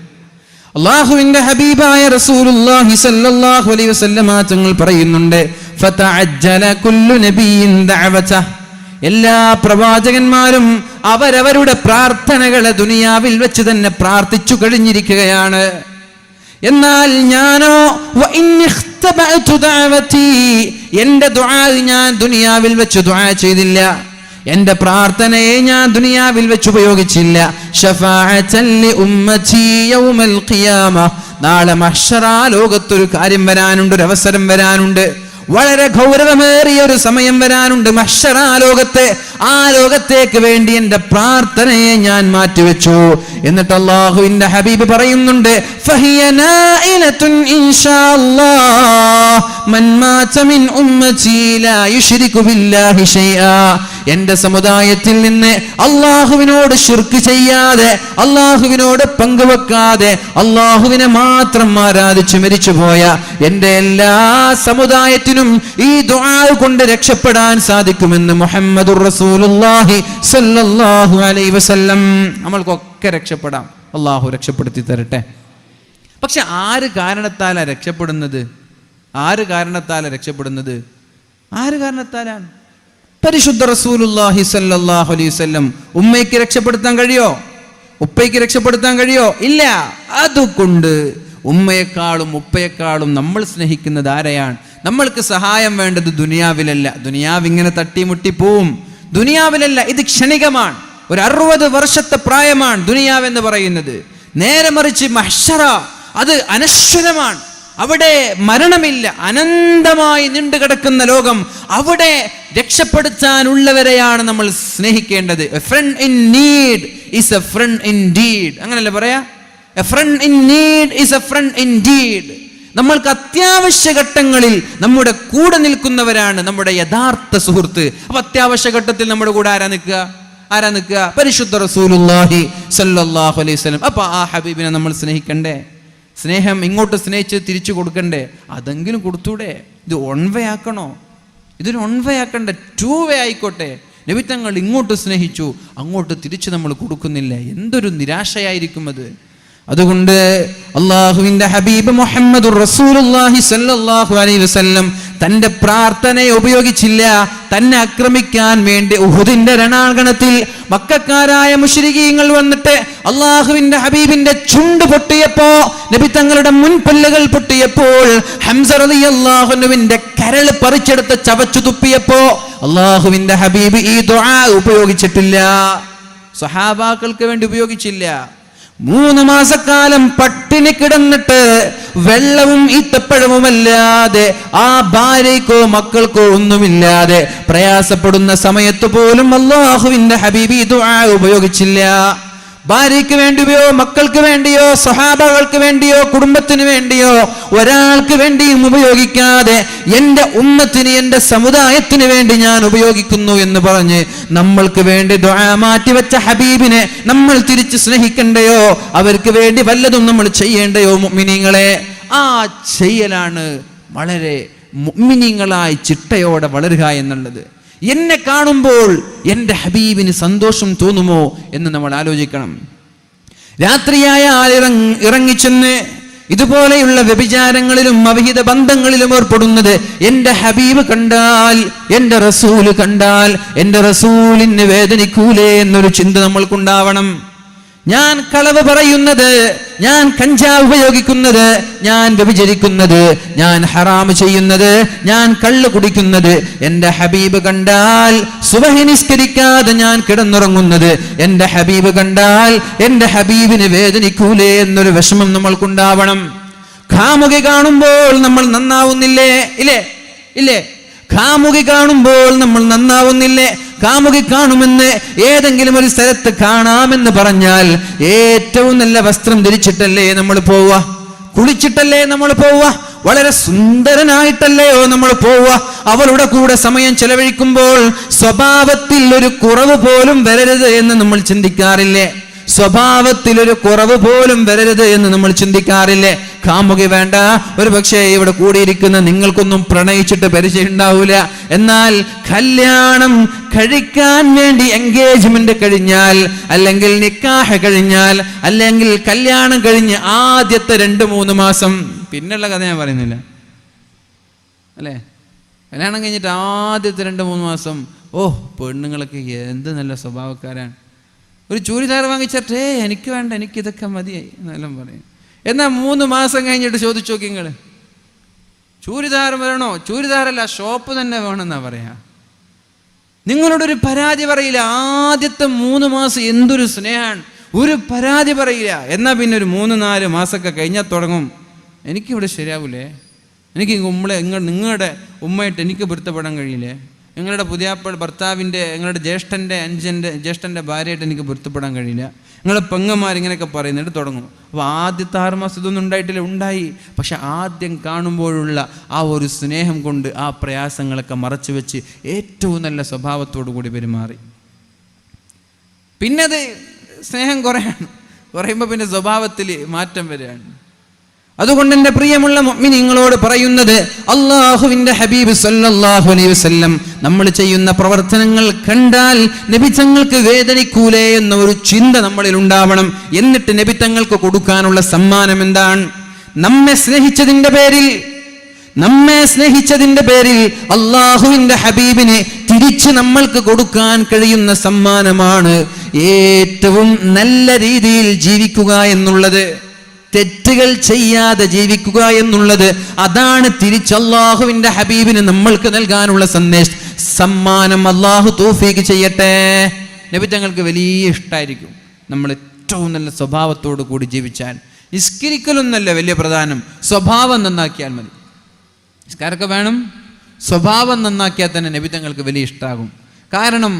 A: അല്ലാഹുവിൻ്റെ ഹബീബായ റസൂലുള്ളാഹി സ്വല്ലല്ലാഹു അലൈഹി വസല്ലം തങ്ങൾ പറയുന്നുണ്ട്, ഫതഅജ്ജല കുല്ലു നബിയിൻ ദഅവതഹ. എല്ലാ പ്രവാചകന്മാരും അവരവരുടെ പ്രാർത്ഥനകളെ ദുനിയാവിൽ വെച്ച് തന്നെ പ്രാർത്ഥിച്ചു കഴിഞ്ഞിരിക്കുകയാണ്. എന്നാൽ ഞാനോ എന്റെ ദുആ ഞാൻ ദുനിയാവിൽ വെച്ച് ദുആ ചെയ്തില്ല, എന്റെ പ്രാർത്ഥനയെ ഞാൻ ദുനിയാവിൽ വെച്ച് ഉപയോഗിച്ചില്ല. ശഫാഅത്തൻ ലി ഉമ്മതി യൗമൽ ഖിയാമ. നാളെ മഹ്ശറാ ലോകത്തൊരു കാര്യം വരാനുണ്ട്, ഒരു അവസരം വരാനുണ്ട്, വളരെ ഗൗരവമേറിയ ഒരു സമയം വരാനുണ്ട് മഹ്ശറാ ലോകത്തെ. ആ ലോകത്തേക്ക് വേണ്ടി എന്റെ പ്രാർത്ഥനയെ ഞാൻ മാറ്റിവെച്ചു. എന്നിട്ട് അല്ലാഹുവിന്റെ ഹബീബ് പറയുന്നുണ്ട്, ഫഹിയ നായിലത്തുൻ ഇൻഷാ അല്ലാഹ് മൻ മാത മിൻ ഉമ്മതി ലാ യുശ്രികു ബില്ലാഹി ശൈആ. എന്റെ സമുദായത്തിൽ നിന്ന് അല്ലാഹുവിനോട് ശിർക്ക് ചെയ്യാതെ, അല്ലാഹുവിനോട് പങ്കുവെക്കാതെ, അല്ലാഹുവിനെ മാത്രം ആരാധിച്ചു മരിച്ചുപോയ എന്റെ എല്ലാ സമുദായത്തിനും ഈ ദുആ കൊണ്ട് രക്ഷപ്പെടാൻ സാധിക്കുമെന്ന് മുഹമ്മദുർ റസൂലുള്ളാഹി സ്വല്ലല്ലാഹു അലൈഹി വസല്ലം. നമ്മൾക്കൊക്കെ രക്ഷപ്പെടാം, അല്ലാഹു രക്ഷപ്പെടുത്തി തരട്ടെ. പക്ഷെ ആര് കാരണത്താലാണ് രക്ഷപ്പെടുന്നത്? ആര് കാരണത്താലാണ്? പരിശുദ്ധ റസൂലുള്ളാഹി സ്വല്ലല്ലാഹു അലൈഹി വസല്ലം. ഉമ്മയ്ക്ക് രക്ഷപ്പെടുത്താൻ കഴിയോ? ഉപ്പയ്ക്ക് രക്ഷപ്പെടുത്താൻ കഴിയോ? ഇല്ല. അതുകൊണ്ട് ഉമ്മയെക്കാളും ഉപ്പയെക്കാളും നമ്മൾ സ്നേഹിക്കുന്നത് ആരെയാണ്? നമ്മൾക്ക് സഹായം വേണ്ടത് ദുനിയാവിലല്ല. ദുനിയാവ് ഇങ്ങനെ തട്ടിമുട്ടി പോവും. ദുനിയാവിലല്ല, ഇത് ക്ഷണികമാണ്. ഒരു 60 വർഷത്തെ പ്രായമാണ് ദുനിയാവെന്ന് പറയുന്നത്. നേരെ മറിച്ച് മഹ്ശറ അത് അനശ്വരമാണ്. അവിടെ മരണമില്ല, അനന്തമായി നീണ്ടുകിടക്കുന്ന ലോകം. അവിടെ രക്ഷപ്പെടുത്താനുള്ളവരെയാണ് നമ്മൾ സ്നേഹിക്കേണ്ടത്. A friend in need is a friend indeed. അങ്ങനല്ലേ പറയാ? A friend in need is a friend indeed. നമ്മൾക്ക് അത്യാവശ്യ ഘട്ടങ്ങളിൽ നമ്മുടെ കൂടെ നിൽക്കുന്നവരാണ് നമ്മുടെ യഥാർത്ഥ സുഹൃത്ത്. അപ്പൊ അത്യാവശ്യ ഘട്ടത്തിൽ നമ്മുടെ കൂടെ ആരാ നിൽക്കുക? പരിശുദ്ധ റസൂലുള്ളാഹി സ്വല്ലല്ലാഹു അലൈഹി വസല്ലം. അപ്പൊ ആ ഹബീബിനെ നമ്മൾ സ്നേഹിക്കണ്ടേ? സ്നേഹം ഇങ്ങോട്ട് സ്നേഹിച്ച് തിരിച്ചു കൊടുക്കണ്ടേ? അതെങ്കിലും കൊടുത്തൂടെ? ഇത് വൺ വേ ആക്കണോ? ഇതിന് വൺ വേ ആക്കണ്ടേ? 2 വേ ആയിക്കോട്ടെ. നബി തങ്ങൾ ഇങ്ങോട്ട് സ്നേഹിച്ചു, അങ്ങോട്ട് തിരിച്ചു നമ്മൾ കൊടുക്കുന്നില്ല. എന്തൊരു നിരാശയായിരിക്കും അത്. അതുകൊണ്ട് അള്ളാഹുവിന്റെ ഹബീബ് മുഹമ്മദുർ റസൂലുള്ളാഹി സ്വല്ലല്ലാഹു അലൈഹി വസല്ലം തന്റെ പ്രാർത്ഥനയെ ഉപയോഗിച്ചില്ല. തന്നെ ആക്രമിക്കാൻ വേണ്ടി ഉഹുദിന്റെ രണാങ്കണത്തിൽ മക്കക്കാരായ മുശ്രികീങ്ങൾ വന്നിട്ട് അള്ളാഹുവിന്റെ ഹബീബിന്റെ ചുണ്ട് പൊട്ടിയപ്പോ, നബി തങ്ങളുടെ മുൻപല്ലുകൾ പൊട്ടിയപ്പോൾ, ഹംസ റളിയല്ലാഹു അൻഹുവിന്റെ കരൾ പറിച്ചെടുത്ത് ചവച്ചു തുപ്പിയപ്പോ അള്ളാഹുവിന്റെ ഹബീബ് ഈ ദുആ ഉപയോഗിച്ചിട്ടില്ല. സ്വഹാബാക്കൾക്ക് വേണ്ടി ഉപയോഗിച്ചില്ല. 3 മാസക്കാലം പട്ടിണി കിടന്നിട്ട് വെള്ളവും ഈത്തപ്പഴവുമല്ലാതെ ആ ഭാര്യയ്ക്കോ മക്കൾക്കോ ഒന്നുമില്ലാതെ പ്രയാസപ്പെടുന്ന സമയത്ത് പോലും അല്ലാഹുവിന്റെ ഹബീബ് ദുആ ഉപയോഗിച്ചില്ല. ഭാര്യയ്ക്ക് വേണ്ടിയോ മക്കൾക്ക് വേണ്ടിയോ സ്വഹാബകൾക്ക് വേണ്ടിയോ കുടുംബത്തിന് വേണ്ടിയോ ഒരാൾക്ക് വേണ്ടിയും ഉപയോഗിക്കാതെ എൻ്റെ ഉമ്മത്തിന്, എൻ്റെ സമുദായത്തിന് വേണ്ടി ഞാൻ ഉപയോഗിക്കുന്നു എന്ന് പറഞ്ഞ് നമ്മൾക്ക് വേണ്ടി ദുആ മാറ്റിവെച്ച ഹബീബിനെ നമ്മൾ തിരിച്ച് സ്നേഹിക്കണ്ടയോ? അവർക്ക് വേണ്ടി വല്ലതും നമ്മൾ ചെയ്യേണ്ടയോ? മുഅ്മിനീങ്ങളെ, ആ ചെയ്യലാണ് വളരെ മുഅ്മിനീങ്ങളായി ചിട്ടയോടെ വളരുക എന്നുള്ളത്. എന്നെ കാണുമ്പോൾ എൻ്റെ ഹബീബിന് സന്തോഷം തോന്നുമോ എന്ന് നമ്മൾ ആലോചിക്കണം. രാത്രിയായാൽ ഇറങ്ങിച്ചെന്ന് ഇതുപോലെയുള്ള വ്യഭിചാരങ്ങളിലും അവിഹിത ബന്ധങ്ങളിലും ഏർപ്പെടുന്നത് എൻ്റെ ഹബീബ് കണ്ടാൽ, എൻ്റെ റസൂല് കണ്ടാൽ എൻ്റെ റസൂലിന് വേദനിക്കൂലേ എന്നൊരു ചിന്ത നമ്മൾക്കുണ്ടാവണം. ഞാൻ കളവ് പറയുന്നത്, ഞാൻ കഞ്ചാവ് ഉപയോഗിക്കുന്നത്, ഞാൻ വ്യഭിചരിക്കുന്നത്, ഞാൻ ഹറാം ചെയ്യുന്നത്, ഞാൻ കള്ള് കുടിക്കുന്നത് എൻ്റെ ഹബീബ് കണ്ടാൽ, സുബഹി നിസ്കരിക്കാതെ ഞാൻ കിടന്നുറങ്ങുന്നത് എൻ്റെ ഹബീബ് കണ്ടാൽ എൻ്റെ ഹബീബിന് വേദനിക്കൂലേ എന്നൊരു വിഷമം നമ്മൾക്കുണ്ടാവണം. കാമുകി കാണുമ്പോൾ നമ്മൾ നന്നാവുന്നില്ലേ? ഇല്ലേ? കാമുകി കാണുമ്പോൾ നമ്മൾ നന്നാവുന്നില്ലേ? കാമുകി കാണുമെന്ന് ഏതെങ്കിലും ഒരു സ്ഥലത്ത് കാണാമെന്ന് പറഞ്ഞാൽ ഏറ്റവും നല്ല വസ്ത്രം ധരിച്ചിട്ടല്ലേ നമ്മൾ പോവുക? കുളിച്ചിട്ടല്ലേ നമ്മൾ പോവുക? വളരെ സുന്ദരനായിട്ടല്ലയോ നമ്മൾ പോവുക? അവളുടെ കൂടെ സമയം ചെലവഴിക്കുമ്പോൾ സ്വഭാവത്തിൽ ഒരു കുറവ് പോലും വരരുത് എന്ന് നമ്മൾ ചിന്തിക്കാറില്ലേ? സ്വഭാവത്തിൽ ഒരു കുറവ് പോലും വരരുത് എന്ന് നമ്മൾ ചിന്തിക്കാറില്ലേ? കാമുകി വേണ്ട, ഒരു പക്ഷേ ഇവിടെ കൂടിയിരിക്കുന്ന നിങ്ങൾക്കൊന്നും പ്രണയിച്ചിട്ട് പരിചയം ഉണ്ടാവൂല. എന്നാൽ കല്യാണം കഴിക്കാൻ വേണ്ടി എൻഗേജ്മെന്റ് കഴിഞ്ഞാൽ, അല്ലെങ്കിൽ നിക്കാഹ് കഴിഞ്ഞാൽ, അല്ലെങ്കിൽ കല്യാണം കഴിഞ്ഞ് ആദ്യത്തെ 2-3 മാസം, പിന്നുള്ള കഥ ഞാൻ പറയുന്നില്ല അല്ലേ, കല്യാണം കഴിഞ്ഞിട്ട് ആദ്യത്തെ 2-3 മാസം പെണ്ണുങ്ങളൊക്കെ എന്ത് നല്ല സ്വഭാവക്കാരാണ്. ഒരു ചൂരിദാർ വാങ്ങിച്ചിട്ടേ എനിക്ക് വേണ്ട, എനിക്കിതൊക്കെ മതിയായി എന്നെല്ലാം പറയും. എന്നാൽ 3 മാസം കഴിഞ്ഞിട്ട് ചോദിച്ചു നോക്കി, നിങ്ങൾ ചൂരിദാർ വേണോ? ചൂരിദാറല്ല, ഷോപ്പ് തന്നെ വേണമെന്നാ പറയാ. നിങ്ങളോടൊരു പരാതി പറയില്ല. ആദ്യത്തെ 3 മാസം എന്തൊരു സ്നേഹമാണ്, ഒരു പരാതി പറയില്ല. എന്നാൽ പിന്നെ ഒരു 3-4 മാസമൊക്കെ കഴിഞ്ഞാൽ തുടങ്ങും, എനിക്കിവിടെ ശരിയാവൂലേ, എനിക്ക് നിങ്ങളുടെ ഉമ്മയായിട്ട് എനിക്ക് പൊരുത്തപ്പെടാൻ കഴിയില്ലേ, നിങ്ങളുടെ ഭർത്താവിൻ്റെ, നിങ്ങളുടെ ജ്യേഷ്ഠൻ്റെ ഭാര്യയായിട്ട് എനിക്ക് പൊരുത്തപ്പെടാൻ കഴിയില്ല, നിങ്ങളുടെ പെങ്ങന്മാർ ഇങ്ങനെയൊക്കെ പറയുന്നിട്ട് തുടങ്ങും. അപ്പോൾ ആദ്യത്തെ 6 മാസം ഇതൊന്നും ഉണ്ടായിട്ടില്ല, ഉണ്ടായി. പക്ഷെ ആദ്യം കാണുമ്പോഴുള്ള ആ ഒരു സ്നേഹം കൊണ്ട് ആ പ്രയാസങ്ങളൊക്കെ മറച്ചു വെച്ച് ഏറ്റവും നല്ല സ്വഭാവത്തോടു കൂടി പെരുമാറി. പിന്നെ അത് സ്നേഹം കുറയുമ്പോൾ പിന്നെ സ്വഭാവത്തിൽ മാറ്റം വരികയാണ്. അതുകൊണ്ട് എൻ്റെ പ്രിയമുള്ള മുഅ്മിനീങ്ങളോട് പറയുന്നത്, അല്ലാഹുവിൻ്റെ ഹബീബ് സല്ലല്ലാഹു അലൈഹി വസല്ലം നമ്മൾ ചെയ്യുന്ന പ്രവർത്തനങ്ങൾ കണ്ടാൽ നബി തങ്ങൾക്ക് വേദനിക്കൂലേ എന്ന ഒരു ചിന്ത നമ്മളിൽ ഉണ്ടാവണം. എന്നിട്ട് നബി തങ്ങൾക്ക് കൊടുക്കാനുള്ള സമ്മാനം എന്താണ്? നമ്മെ സ്നേഹിച്ചതിന്റെ പേരിൽ അല്ലാഹുവിൻ്റെ ഹബീബിനെ തിരിച്ച് നമ്മൾക്ക് കൊടുക്കാൻ കഴിയുന്ന സമ്മാനമാണ് ഏറ്റവും നല്ല രീതിയിൽ ജീവിക്കുക എന്നുള്ളത്. തെറ്റുകൾ ചെയ്യാതെ ജീവിക്കുക എന്നുള്ളത്, അതാണ് തിരിച്ച് അല്ലാഹുവിൻ്റെ ഹബീബിന് നമ്മൾക്ക് നൽകാനുള്ള സമ്മാനം. അല്ലാഹു തൗഫീഖ് ചെയ്യട്ടെ. നബി തങ്ങൾക്ക് വലിയ ഇഷ്ടമായിരിക്കും നമ്മൾ ഏറ്റവും നല്ല സ്വഭാവത്തോടു കൂടി ജീവിച്ചാൽ, നിസ്കരിക്കലൊന്നല്ല വലിയ പ്രധാനം, സ്വഭാവം നന്നാക്കിയാൽ മതി. നിസ്കാരമൊക്കെ വേണം, സ്വഭാവം നന്നാക്കിയാൽ തന്നെ നബി തങ്ങൾക്ക് വലിയ ഇഷ്ടമാകും. കാരണം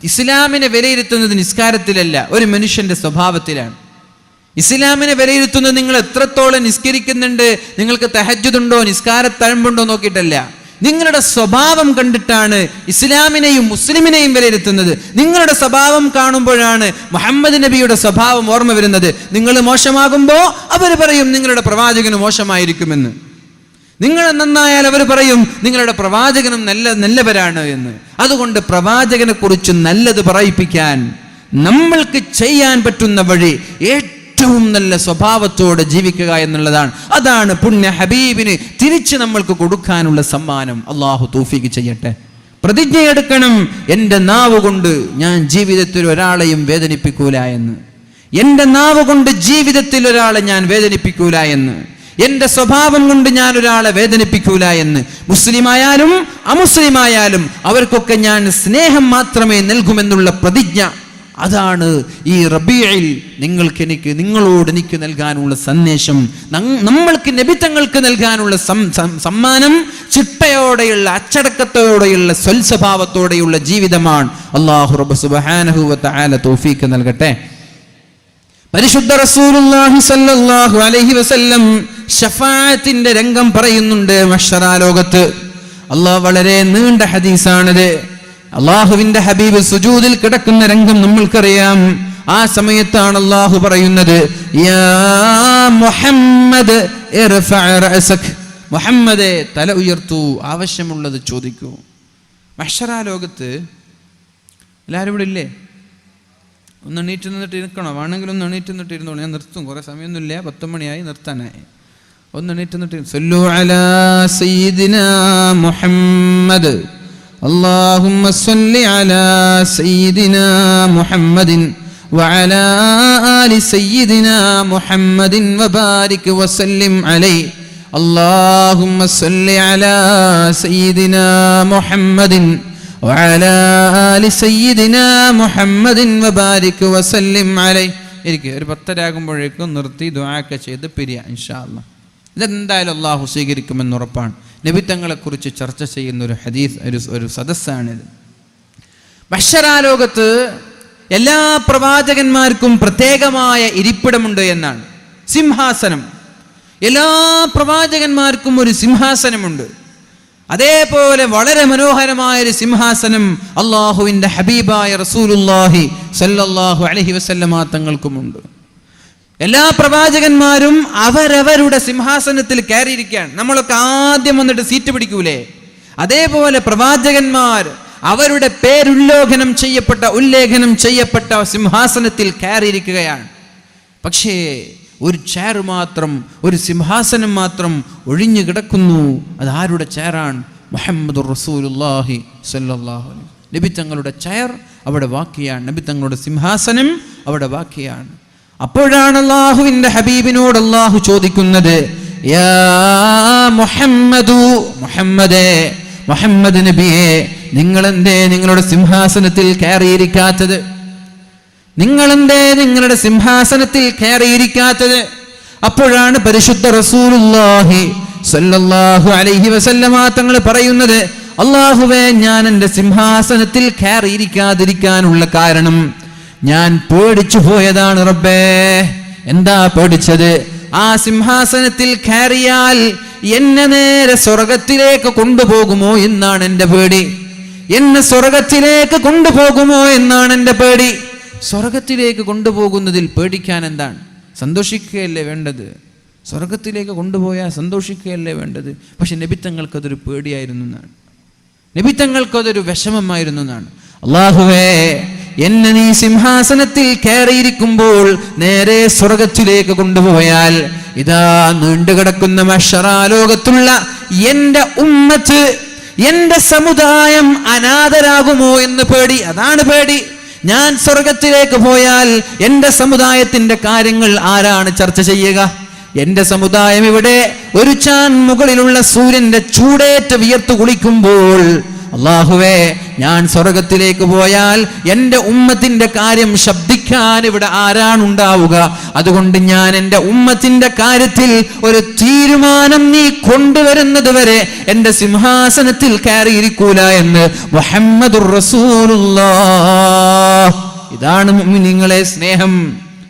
A: ഇസ്ലാമിനെ വിലയിരുത്തുന്നത് നിസ്കാരത്തിലല്ല, ഒരു മനുഷ്യന്റെ സ്വഭാവത്തിലാണ്. ഇസ്ലാമിനെ വിലയിരുത്തുന്നത് നിങ്ങൾ എത്രത്തോളം നിസ്കരിക്കുന്നുണ്ട്, നിങ്ങൾക്ക് തഹജ്ജുദുണ്ടോ, നിസ്കാരത്തഴമ്പുണ്ടോ നോക്കിയിട്ടല്ല. നിങ്ങളുടെ സ്വഭാവം കണ്ടിട്ടാണ് ഇസ്ലാമിനെയും മുസ്ലിമിനെയും വിലയിരുത്തുന്നത്. നിങ്ങളുടെ സ്വഭാവം കാണുമ്പോഴാണ് മുഹമ്മദ് നബിയുടെ സ്വഭാവം ഓർമ്മ വരുന്നത്. നിങ്ങൾ മോശമാകുമ്പോൾ അവർ പറയും നിങ്ങളുടെ പ്രവാചകന് മോശമായിരിക്കുമെന്ന്. നിങ്ങൾ നന്നായാൽ അവർ പറയും നിങ്ങളുടെ പ്രവാചകനും നല്ലവരാണ് എന്ന്. അതുകൊണ്ട് പ്രവാചകനെ കുറിച്ച് നല്ലത് പറയിപ്പിക്കാൻ നമ്മൾക്ക് ചെയ്യാൻ പറ്റുന്ന വഴി ഏറ്റവും നല്ല സ്വഭാവത്തോടെ ജീവിക്കുക എന്നുള്ളതാണ്. അതാണ് പുണ്യ ഹബീബിന് തിരിച്ച് നമ്മൾക്ക് കൊടുക്കാനുള്ള സമ്മാനം. അള്ളാഹു തൗഫീഖ് ചെയ്യട്ടെ. പ്രതിജ്ഞയെടുക്കണം, എൻ്റെ നാവ് കൊണ്ട് ഞാൻ ജീവിതത്തിൽ ഒരാളെയും വേദനിപ്പിക്കൂല എന്ന്. എൻ്റെ നാവ് കൊണ്ട് ജീവിതത്തിൽ ഒരാളെ ഞാൻ വേദനിപ്പിക്കൂല എന്ന്. എൻ്റെ സ്വഭാവം കൊണ്ട് ഞാൻ ഒരാളെ വേദനിപ്പിക്കൂല എന്ന്. മുസ്ലിമായാലും അമുസ്ലിമായാലും അവർക്കൊക്കെ ഞാൻ സ്നേഹം മാത്രമേ നൽകുമെന്നുള്ള പ്രതിജ്ഞ. അതാണ് ഈ റബീഇൽ നിങ്ങളോട് എനിക്ക് നൽകാനുള്ള സന്ദേശം. നമ്മൾക്ക് നബി തങ്ങൾക്ക് നൽകാനുള്ള സമ്മാനം ചിട്ടയോടെയുള്ള, അച്ചടക്കത്തോടെയുള്ള, സ്വൽസ്വഭാവത്തോടെയുള്ള ജീവിതമാണ്. അല്ലാഹു റബ്ബ് സുബ്ഹാനഹു വ തആല തൗഫീഖ് നൽകട്ടെ. പരിശുദ്ധ റസൂലുള്ളാഹി സ്വല്ലല്ലാഹു അലൈഹി വസല്ലം ശഫാഅത്തിന്റെ രംഗം പറയുന്നുണ്ട് മഹ്ശറാ ലോകത്ത്. അല്ലാഹ് വളരെ നീണ്ട ഹദീസാണിത്. അള്ളാഹുവിന്റെ ഹബീബ് സുജൂദിൽ കിടക്കുന്ന രംഗം നമ്മൾക്കറിയാം. ആ സമയത്താണ് അള്ളാഹു പറയുന്നത്, യാ മുഹമ്മദ് ഇർഫഅ റഅസക്, മുഹമ്മദേ തല ഉയർത്തൂ, ആവശ്യമുള്ളത് ചോദിക്കൂ. മഹ്ശറാ ലോകത്ത് എല്ലാവരും ഇവിടെ ഇല്ലേ? ഒന്ന് എണീറ്റ് നിന്നിട്ട് ഇരിക്കണോ? വേണമെങ്കിൽ ഒന്ന് എണീറ്റ് നിന്നിട്ട് ഇരുന്നോളൂ. ഞാൻ നിർത്തും, കുറെ സമയമൊന്നുമില്ല, 10 മണിയായി, നിർത്താനായി. ഒന്ന് എണീറ്റ് നിന്നിട്ട് സല്ലു അലാ സയ്യിദിനാ മുഹമ്മദ്, اللهم صل على سيدنا محمد وعلى آل سيدنا محمد وبارك وسلم عليه. اللهم صل على سيدنا محمد وعلى آل سيدنا محمد وبارك وسلم عليه. ഒരു 10 ആകുമ്പോഴേക്കും നിർത്തി ദുആക്കെ ചെയ്ത് പിരിയാ ഇൻഷാ അല്ലാഹ്. ഇതെന്തായാലും അള്ളാഹു സ്വീകരിക്കുമെന്ന് ഉറപ്പാണ്. നബി തങ്ങളെക്കുറിച്ച് ചർച്ച ചെയ്യുന്ന ഒരു ഹദീസ്, ഒരു സദസ്സാണിത്. മഹ്ശറാ ലോകത്ത് എല്ലാ പ്രവാചകന്മാർക്കും പ്രത്യേകമായ ഇരിപ്പിടമുണ്ട് എന്നാണ്. സിംഹാസനം. എല്ലാ പ്രവാചകന്മാർക്കും ഒരു സിംഹാസനമുണ്ട്. അതേപോലെ വളരെ മനോഹരമായ ഒരു സിംഹാസനം അള്ളാഹുവിൻ്റെ ഹബീബായ റസൂലുള്ളാഹി സ്വല്ലല്ലാഹു അലൈഹി വസല്ലമ തങ്ങൾക്കുമുണ്ട്. എല്ലാ പ്രവാചകന്മാരും അവരവരുടെ സിംഹാസനത്തിൽ കയറിയിരിക്കുകയാണ്. നമ്മളൊക്കെ ആദ്യം വന്നിട്ട് സീറ്റ് പിടിക്കൂലേ, അതേപോലെ പ്രവാചകന്മാർ അവരുടെ പേരുല്ലേഖനം ചെയ്യപ്പെട്ട സിംഹാസനത്തിൽ കയറിയിരിക്കുകയാണ്. പക്ഷേ ഒരു ചെയർ മാത്രം, ഒരു സിംഹാസനം മാത്രം ഒഴിഞ്ഞു കിടക്കുന്നു. അതാരുടെ ചെയറാണ്? മുഹമ്മദുർ റസൂലുള്ളാഹി സ്വല്ലല്ലാഹു അലൈഹി വസല്ലം. നബി തങ്ങളുടെ ചെയർ അവിടെ ബാക്കിയാണ്, നബി തങ്ങളുടെ സിംഹാസനം അവിടെ ബാക്കിയാണ്. അപ്പോഴാണ് അല്ലാഹുവിന്റെ ഹബീബിനോട് അല്ലാഹു ചോദിക്കുന്നത്, യാ മുഹമ്മദു, മുഹമ്മദേ, മുഹമ്മദ് നബിയെ, നിങ്ങളെന്തേ നിങ്ങളുടെ സിംഹാസനത്തിൽ കയറിയിരിക്കാത്തത്? നിങ്ങളെന്തേ നിങ്ങളുടെ സിംഹാസനത്തിൽ കയറിയിരിക്കാത്തത്? അപ്പോഴാണ് പരിശുദ്ധ റസൂലുള്ളാഹി സ്വല്ലല്ലാഹു അലൈഹി വസല്ലമ തങ്ങൾ പറയുന്നത്, അല്ലാഹുവേ, ഞാൻ എൻ്റെ സിംഹാസനത്തിൽ കയറിയിരിക്കാതിരിക്കാനുള്ള കാരണം ഞാൻ പേടിച്ചു പോയതാണ് റബ്ബേ. എന്താ പേടിച്ചത്? ആ സിംഹാസനത്തിൽ കയറിയാൽ എന്നെ നേരെ സ്വർഗത്തിലേക്ക് കൊണ്ടുപോകുമോ എന്നാണ് എൻ്റെ പേടി. എന്നെ സ്വർഗത്തിലേക്ക് കൊണ്ടുപോകുമോ എന്നാണ് എൻ്റെ പേടി. സ്വർഗത്തിലേക്ക് കൊണ്ടുപോകുന്നതിൽ പേടിക്കാൻ എന്താണ്? സന്തോഷിക്കുകയല്ലേ വേണ്ടത്? സ്വർഗത്തിലേക്ക് കൊണ്ടുപോയാൽ സന്തോഷിക്കുകയല്ലേ വേണ്ടത്? പക്ഷെ നബി തങ്ങൾക്കതൊരു പേടിയായിരുന്നു എന്നാണ്, നബി തങ്ങൾക്കതൊരു വിഷമമായിരുന്നു എന്നാണ്. അല്ലാഹുവേ, എന്നെ നീ സിംഹാസനത്തിൽ കയറിയിരിക്കുമ്പോൾ നേരെ സ്വർഗത്തിലേക്ക് കൊണ്ടുപോയാൽ ഇതാ നീണ്ടുകിടക്കുന്ന മഹ്ശറാ ലോകത്തുള്ള എൻ്റെ ഉമ്മത്ത്, എൻ്റെ സമുദായം അനാഥരാകുമോ എന്ന് പേടി. അതാണ് പേടി. ഞാൻ സ്വർഗത്തിലേക്ക് പോയാൽ എൻ്റെ സമുദായത്തിൻ്റെ കാര്യങ്ങൾ ആരാണ് ചർച്ച ചെയ്യുക? എൻ്റെ സമുദായം ഇവിടെ ഒരു ചാൻ മുകളിലുള്ള സൂര്യന്റെ ചൂടേറ്റ് വിയർത്തു കുളിക്കുമ്പോൾ അല്ലാഹുവേ, ഞാൻ സ്വർഗത്തിലേക്ക് പോയാൽ എൻ്റെ ഉമ്മത്തിന്റെ കാര്യം ശബ്ദിക്കാൻ ഇവിടെ ആരാണുണ്ടാവുക? അതുകൊണ്ട് ഞാൻ എൻ്റെ ഉമ്മത്തിന്റെ കാര്യത്തിൽ ഒരു തീരുമാനം നീ കൊണ്ടുവരുന്നത് വരെ എൻ്റെ സിംഹാസനത്തിൽ കയറിയിരിക്കൂല എന്ന് മുഹമ്മദുർ റസൂലുള്ളാഹ്. ഇതാണ് മുഅ്മിനീങ്ങളെ സ്നേഹം.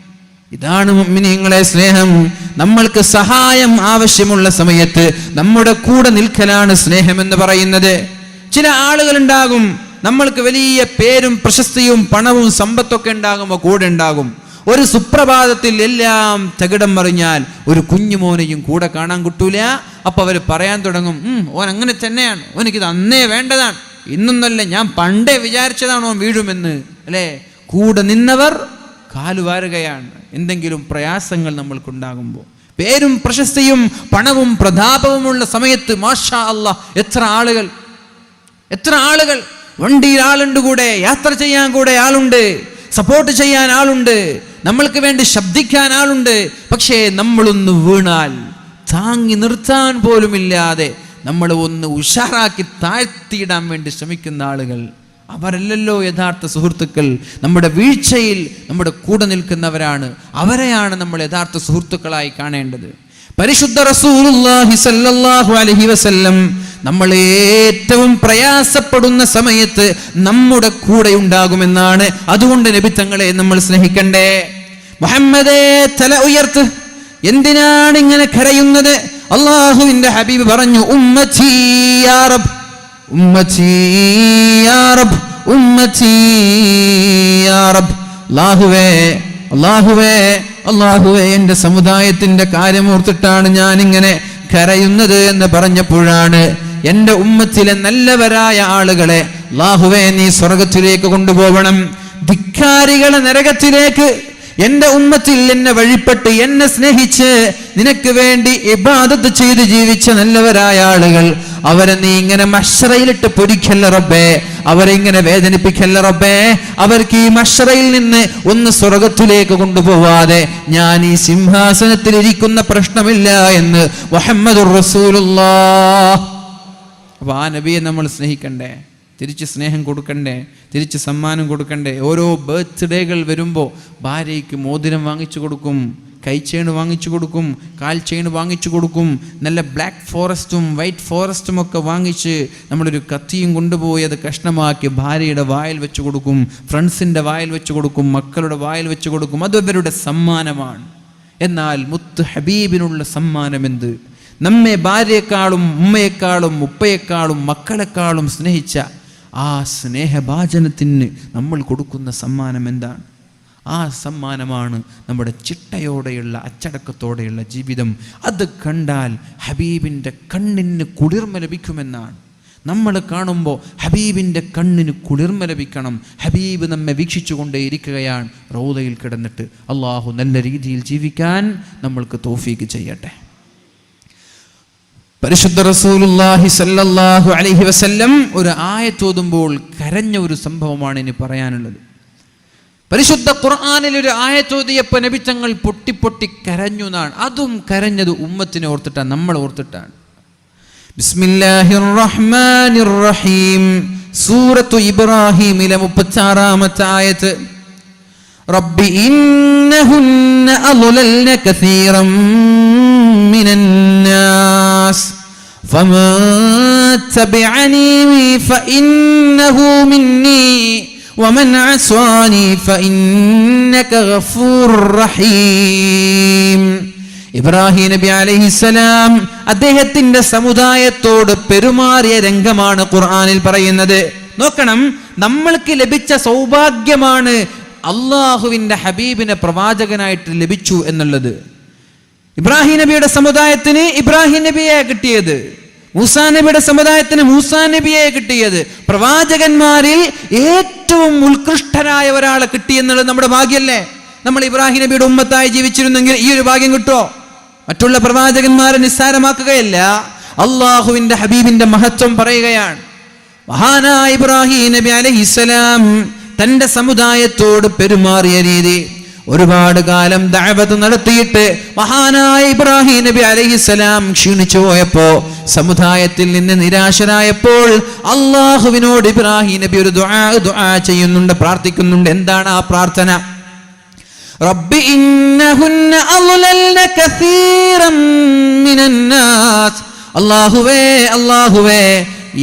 A: ഇതാണ് മുഅ്മിനീങ്ങളെ സ്നേഹം. നമ്മൾക്ക് സഹായം ആവശ്യമുള്ള സമയത്ത് നമ്മുടെ കൂടെ നിൽക്കലാണ് സ്നേഹം എന്ന് പറയുന്നത്. ചില ആളുകൾ ഉണ്ടാകും, നമ്മൾക്ക് വലിയ പേരും പ്രശസ്തിയും പണവും സമ്പത്തൊക്കെ ഉണ്ടാകുമ്പോൾ കൂടെ ഉണ്ടാകും. ഒരു സുപ്രഭാതത്തിൽ എല്ലാം തകിടം മറിഞ്ഞാൽ ഒരു കുഞ്ഞുമോനെയും കൂടെ കാണാൻ കിട്ടൂല. അപ്പൊ അവർ പറയാൻ തുടങ്ങും, ഓൻ അങ്ങനെ തന്നെയാണ്, ഓനിക്കിത് അന്നേ വേണ്ടതാണ്, ഇന്നൊന്നല്ല, ഞാൻ പണ്ടേ വിചാരിച്ചതാണ് ഓൻ വീഴുമെന്ന്. അല്ലേ? കൂടെ നിന്നവർ കാലുവാരുകയാണ് എന്തെങ്കിലും പ്രയാസങ്ങൾ നമ്മൾക്കുണ്ടാകുമ്പോൾ. പേരും പ്രശസ്തിയും പണവും പ്രതാപവുമുള്ള സമയത്ത് മാഷാ അല്ലാഹ് എത്ര ആളുകൾ വണ്ടിയിൽ ആളുണ്ട്, കൂടെ യാത്ര ചെയ്യാൻ കൂടെ ആളുണ്ട്, സപ്പോർട്ട് ചെയ്യാൻ ആളുണ്ട്, നമ്മൾക്ക് വേണ്ടി ശബ്ദിക്കാൻ ആളുണ്ട്. പക്ഷേ നമ്മളൊന്ന് വീണാൽ താങ്ങി നിർത്താൻ പോലുമില്ലാതെ നമ്മൾ ഒന്ന് ഉഷാറാക്കി താഴ്ത്തിയിടാൻ വേണ്ടി ശ്രമിക്കുന്ന ആളുകൾ, അവരല്ലല്ലോ യഥാർത്ഥ സുഹൃത്തുക്കൾ. നമ്മുടെ വീഴ്ചയിൽ നമ്മുടെ കൂടെ നിൽക്കുന്നവരാണ്, അവരെയാണ് നമ്മൾ യഥാർത്ഥ സുഹൃത്തുക്കളായി കാണേണ്ടത്. പരിശുദ്ധ റസൂലുള്ളാഹി സ്വല്ലല്ലാഹു അലൈഹി വസല്ലം നമ്മൾ ഏറ്റവും പ്രയാസപ്പെടുന്ന സമയത്ത് നമ്മുടെ കൂടെ ഉണ്ടാകുമെന്നാണ്. അതുകൊണ്ട് നബി തങ്ങളെ നമ്മൾ സ്നേഹിക്കണ്ടേ? മുഹമ്മദേ, തല ഉയർത്ത്. എന്തിനാണ് ഇങ്ങനെ കരയുന്നത്? അല്ലാഹുവിന്റെ ഹബീബ് പറഞ്ഞു, ഉമ്മത്തി യാ റബ്ബ്, ഉമ്മത്തി യാ റബ്ബ്, ഉമ്മത്തി യാ റബ്ബ്. അല്ലാഹുവേ, അല്ലാഹുവേ, അല്ലാഹുവേ, എൻ്റെ സമുദായത്തിന്റെ കാര്യമോർത്തിട്ടാണ് ഞാൻ ഇങ്ങനെ കരയുന്നത് എന്ന് പറഞ്ഞപ്പോഴാണ് എൻ്റെ ഉമ്മത്തിലെ നല്ലവരായ ആളുകളെ അല്ലാഹുവേ നീ സ്വർഗത്തിലേക്ക് കൊണ്ടുപോകണം, ധിക്കാരികളെ നരകത്തിലേക്ക്. എൻ്റെ ഉമ്മത്തിൽ എന്നെ വഴിപ്പെട്ട് എന്നെ സ്നേഹിച്ച് നിനക്ക് വേണ്ടി ഇബാദത്ത് ചെയ്ത് ജീവിച്ച നല്ലവരായ ആളുകൾ, അവരെ നീ ഇങ്ങനെ മഹ്ശറയിലിട്ട് പൊരിക്കല്ല റബ്ബേ, അവരെ ഇങ്ങനെ വേദനിപ്പിക്കല്ല റബ്ബേ. അവർക്ക് ഈ മഹ്ശറയിൽ നിന്ന് ഒന്ന് സ്വർഗത്തിലേക്ക് കൊണ്ടുപോവാതെ ഞാൻ ഈ സിംഹാസനത്തിൽ ഇരിക്കുന്ന പ്രശ്നമില്ല എന്ന് മുഹമ്മദുർ റസൂലുള്ളാഹ്. അപ്പൊ ആ നബിയെ നമ്മൾ സ്നേഹിക്കണ്ടേ? തിരിച്ച് സ്നേഹം കൊടുക്കണ്ടേ? തിരിച്ച് സമ്മാനം കൊടുക്കണ്ടേ? ഓരോ ബർത്ത്ഡേകൾ വരുമ്പോൾ ഭാര്യയ്ക്ക് മോതിരം വാങ്ങിച്ചു കൊടുക്കും, കൈ ചെയിൻ വാങ്ങിച്ചു കൊടുക്കും, കാൽ ചെയിൻ വാങ്ങിച്ചു കൊടുക്കും, നല്ല ബ്ലാക്ക് ഫോറസ്റ്റും വൈറ്റ് ഫോറസ്റ്റും ഒക്കെ വാങ്ങിച്ച് നമ്മളൊരു കത്തിയും കൊണ്ടുപോയി അത് കഷ്ണമാക്കി ഭാര്യയുടെ വായിൽ വെച്ച് കൊടുക്കും, ഫ്രണ്ട്സിൻ്റെ വായിൽ വെച്ച് കൊടുക്കും, മക്കളുടെ വായിൽ വെച്ച് കൊടുക്കും. അത് അവരുടെ സമ്മാനമാണ്. എന്നാൽ മുത്ത് ഹബീബിനുള്ള സമ്മാനം എന്ത്? നമ്മെ ഭാര്യയെക്കാളും ഉമ്മയെക്കാളും ഉപ്പയെക്കാളും മക്കളെക്കാളും സ്നേഹിച്ച ആ സ്നേഹഭാജനത്തിന് നമ്മൾ കൊടുക്കുന്ന സമ്മാനം എന്താണ്? ആ സമ്മാനമാണ് നമ്മുടെ ചിട്ടയോടെയുള്ള അച്ചടക്കത്തോടെയുള്ള ജീവിതം. അത് കണ്ടാൽ ഹബീബിൻ്റെ കണ്ണിന് കുളിർമ ലഭിക്കുമെന്നാണ്. നമ്മൾ കാണുമ്പോൾ ഹബീബിൻ്റെ കണ്ണിന് കുളിർമ ലഭിക്കണം. ഹബീബ് നമ്മെ വീക്ഷിച്ചു കൊണ്ടേയിരിക്കുകയാണ് റൗദയിൽ കിടന്നിട്ട്. അള്ളാഹു നല്ല രീതിയിൽ ജീവിക്കാൻ നമ്മൾക്ക് തൗഫീക്ക് ചെയ്യട്ടെ. പരിശുദ്ധ റസൂലുള്ളാഹി സ്വല്ലല്ലാഹു അലൈഹി വസല്ലം ഒരു ആയത്ത് ഓതുമ്പോൾ കരഞ്ഞ ഒരു സംഭവമാണ് ഇനി പറയാനുള്ളത്. പരിശുദ്ധ ഖുർആനിൽ ഒരു ആയത്ത് ഓതിയപ്പോൾ നബി തങ്ങൾ പൊട്ടി പൊട്ടി കരഞ്ഞു എന്നാണ്. അതും കരഞ്ഞത് ഉമ്മത്തിനെ ഓർത്തിട്ടാണ്, നമ്മൾ ഓർത്തിട്ടാണ്. ബിസ്മില്ലാഹിർ റഹ്മാനിർ റഹീം, സൂറത്തു ഇബ്രാഹീമിലെ 36-ാമത്തെ ആയത്ത്. റബ്ബി ഇന്നഹുന്ന അളലൽന കസീറൻ മിനൻ നാസ് ഫമൻ തബിഅനി ഫഇന്നഹു മിന്നി വമൻ അസ്വാനി ഫഇന്നക ഗഫൂറുർ റഹീം. ഇബ്രാഹിം നബി അലൈഹിസ്സലാം അദ്ദേഹത്തിന്റെ സമുദായത്തോട് പെരുമാറിയ രംഗമാണ് ഖുർആനിൽ പറയുന്നത്. നോക്കണം, നമ്മൾക്ക് ലഭിച്ച സൗഭാഗ്യമാണ് അള്ളാഹുവിന്റെ ഹബീബിനെ പ്രവാചകനായിട്ട് ലഭിച്ചു എന്നുള്ളത്. ഇബ്രാഹിം നബിയുടെ സമുദായത്തിന് ഇബ്രാഹിം നബിയെ കിട്ടിയത്, മൂസാ നബിയുടെ സമുദായത്തിന് മൂസാ നബിയെ കിട്ടിയത്, പ്രവാചകന്മാരിൽ ഏറ്റവും ഉത്കൃഷ്ടരായ ഒരാളെ കിട്ടിയെന്നുള്ളത് നമ്മുടെ ഭാഗ്യല്ലേ? നമ്മൾ ഇബ്രാഹിം നബിയുടെ ഉമ്മത്തായി ജീവിച്ചിരുന്നെങ്കിൽ ഈ ഒരു ഭാഗ്യം കിട്ടുമോ? മറ്റുള്ള പ്രവാചകന്മാരെ നിസ്സാരമാക്കുകയല്ല, അള്ളാഹുവിന്റെ ഹബീബിന്റെ മഹത്വം പറയുകയാണ്. മഹാനായ ഇബ്രാഹിം നബി അലൈഹിസ്സലാം തന്റെ സമുദായത്തോട് പെരുമാറിയ രീതി, ഒരുപാട് കാലം ദഅവത്ത് നടത്തിയിട്ട് മഹാനായ ഇബ്രാഹിം നബി അലൈഹിസ്സലാം ക്ഷീണിച്ചു പോയപ്പോ, സമുദായത്തിൽ നിന്ന് നിരാശരായപ്പോൾ അള്ളാഹുവിനോട് ഇബ്രാഹിം നബി ഒരു ദുആ ചെയ്യുന്നുണ്ട്, പ്രാർത്ഥിക്കുന്നുണ്ട്. എന്താണ് ആ പ്രാർത്ഥന? റബ്ബി ഇന്നഹുന്ന അളലൽന കസീറൻ മിനന്നാസ്. അല്ലാഹുവേ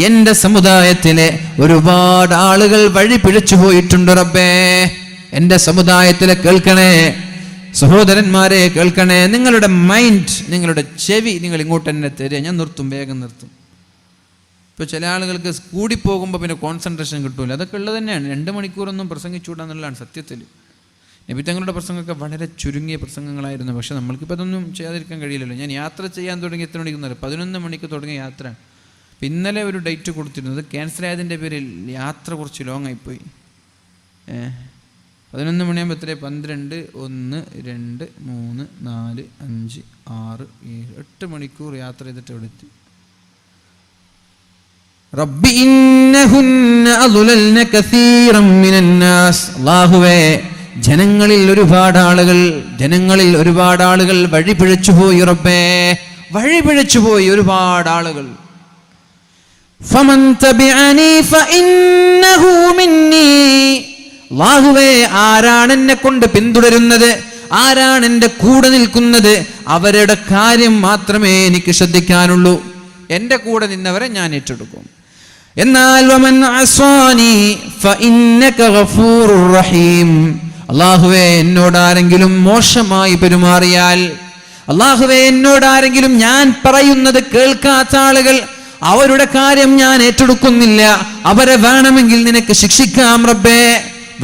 A: എന്റെ സമുദായത്തിലെ ഒരുപാട് ആളുകൾ വഴി പിഴച്ചു പോയിട്ടുണ്ട് റബ്ബേ. എന്റെ സമുദായത്തിലെ കേൾക്കണേ, സഹോദരന്മാരെ കേൾക്കണേ. നിങ്ങളുടെ മൈൻഡ്, നിങ്ങളുടെ ചെവി നിങ്ങൾ ഇങ്ങോട്ട് തന്നെ തരിക. ഞാൻ നിർത്തും, വേഗം നിർത്തും. ഇപ്പോൾ ചില ആളുകൾക്ക് കൂടിപ്പോകുമ്പോൾ പിന്നെ കോൺസെൻട്രേഷൻ കിട്ടൂല. അതൊക്കെ ഉള്ളത് തന്നെയാണ്. 2 മണിക്കൂറൊന്നും പ്രസംഗിച്ചുകൂടാന്നുള്ളതാണ് സത്യത്തിൽ. നബി തങ്ങളുടെ പ്രസംഗമൊക്കെ വളരെ ചുരുങ്ങിയ പ്രസംഗങ്ങളായിരുന്നു. പക്ഷെ നമ്മൾക്കിപ്പോൾ അതൊന്നും ചെയ്യാതിരിക്കാൻ കഴിയില്ലല്ലോ. ഞാൻ യാത്ര ചെയ്യാൻ തുടങ്ങി എത്ര മണിക്കുന്നറിയാം? 11 മണിക്ക് തുടങ്ങിയ യാത്ര. ഇന്നലെ ഒരു ഡേറ്റ് കൊടുത്തിരുന്നത് ക്യാൻസൽ ആയതിൻ്റെ പേരിൽ യാത്ര കുറച്ച് ലോങ് ആയിപ്പോയി. 11 മണിയാകുമ്പോൾ എത്രയാണ്? 12, 1, 2, 3, 4, 5, 6, 7, 8 മണിക്കൂർ യാത്ര ചെയ്തിട്ട് അവിടെ എത്തി. റബ്ബി ഇന്നഹുന്ന അളലൽന കസീറൻ മിനന്നാസ്. അല്ലാഹുവേ ജനങ്ങളിൽ ഒരുപാട് ആളുകൾ വഴി പിഴച്ചുപോയി റബ്ബേ, വഴി പിഴച്ചുപോയി ഒരുപാട് ആളുകൾ. ഫമൻ തബിഅനി ഫഇന്നഹു മിന്നി. അല്ലാഹുവേ ആരാണ് എന്നെ കൊണ്ട് പിന്തുടരുന്നത്, ആരാണ് എൻ്റെ കൂടെ നിൽക്കുന്നത്, അവരുടെ കാര്യം മാത്രമേ എനിക്ക് ശ്രദ്ധിക്കാനുള്ളൂ. എൻ്റെ കൂടെ നിന്നവരെ ഞാൻ ഏറ്റെടുക്കും. എന്നാൽ വമൻ അസ്വാനി ഫഇന്നക ഗഫൂറുർ റഹീം. അല്ലാഹുവേ എന്നോടാരെങ്കിലും മോശമായി പെരുമാറിയാൽ, അല്ലാഹുവേ എന്നോടാരെങ്കിലും ഞാൻ പറയുന്നത് കേൾക്കാത്ത ആളുകൾ, അവരുടെ കാര്യം ഞാൻ ഏറ്റെടുക്കുന്നില്ല. അവരെ വേണമെങ്കിൽ നിനക്ക് ശിക്ഷിക്കാം റബ്ബേ,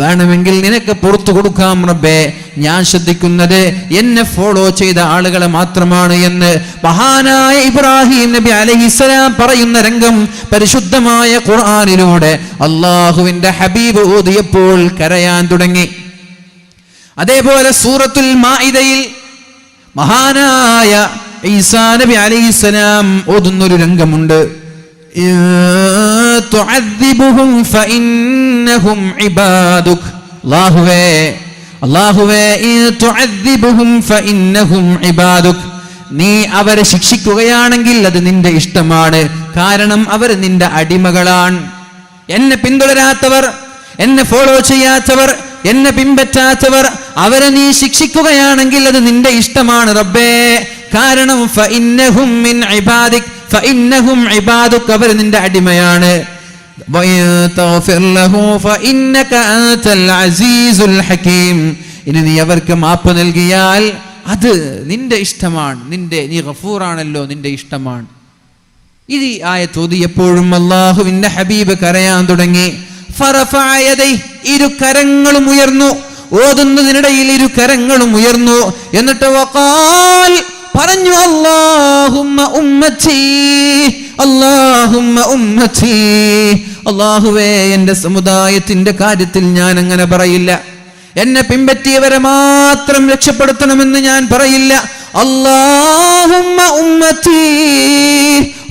A: വേണമെങ്കിൽ നിനക്ക് പുറത്തു കൊടുക്കാം റബ്ബേ. ഞാൻ ശ്രദ്ധിക്കുന്നത് എന്നെ ഫോളോ ചെയ്ത ആളുകളെ മാത്രമാണ് എന്ന് മഹാനായ ഇബ്രാഹിം നബി അലൈഹിസ്സലാം പറയുന്ന രംഗം പരിശുദ്ധമായ ഖുർആനിലൂടെ അല്ലാഹുവിന്റെ ഹബീബ് ഓതിയപ്പോൾ കരയാൻ തുടങ്ങി. അതേപോലെ സൂറത്തുൽ മാഇദയിൽ മഹാനായ ഈസാ നബി അലൈഹിസ്സലാം ഓതുന്നൊരു രംഗമുണ്ട്. തുഅദ്ദിബുഹും ഫഇന്നഹും ഇബാദുക്. അല്ലാഹുവേ തുഅദ്ദിബുഹും ഫഇന്നഹും ഇബാദുക്. നീ അവരെ ശിക്ഷിക്കുകയാണെങ്കിൽ അത് നിന്റെ ഇഷ്ടമാണ്, കാരണം അവർ നിന്റെ അടിമകളാണ്. എന്നെ പിന്തുടരാത്തവർ, എന്നെ ഫോളോ ചെയ്യാത്തവർ, എന്നെ പിൻപറ്റാത്തവർ, അവരെ നീ ശിക്ഷിക്കുകയാണെങ്കിൽ അത് നിന്റെ ഇഷ്ടമാണ് റബ്ബേ, കാരണം ഫഇന്നഹും മിൻ ഇബാദിക്, ഫഇന്നഹും ഇബാദുക്, അവർ നിന്റെ അടിമയാണ്. വയതഗ്ഫിർ ലഹു ഫഇന്നക അൻതൽ അസീസുൽ ഹകീം. ഇനി നീ അവർക്ക് മാപ്പ് നൽകിയാൽ അത് നിന്റെ ഇഷ്ടമാണ്, നീ ഗഫൂറാണല്ലോ, നിന്റെ ഇഷ്ടമാണ്. ഇത് ഈ ആയത്ത് ഓതിയപ്പോഴും അല്ലാഹുവിന്റെ ഹബീബ് കരയാൻ തുടങ്ങി. ഫറഫഅ യദൈഹി, ഇരു കരങ്ങളും ഉയർന്നു. ഓതുന്നതിനിടയിൽ ഇരു കരങ്ങളും ഉയർന്നു. എന്നിട്ട് വഖാൽ, പറഞ്ഞു, അല്ലാഹുമ്മ ഉമ്മത്തി, അല്ലാഹുമ്മ ഉമ്മത്തി. അല്ലാഹുവേ എൻ്റെ സമുദായത്തിന്റെ കാര്യത്തിൽ ഞാൻ അങ്ങനെ പറയില്ല. എന്നെ പിൻപറ്റിയവരെ മാത്രം രക്ഷപ്പെടുത്തണമെന്ന് ഞാൻ പറയില്ല. അല്ലാഹുമ്മ ഉമ്മത്തി.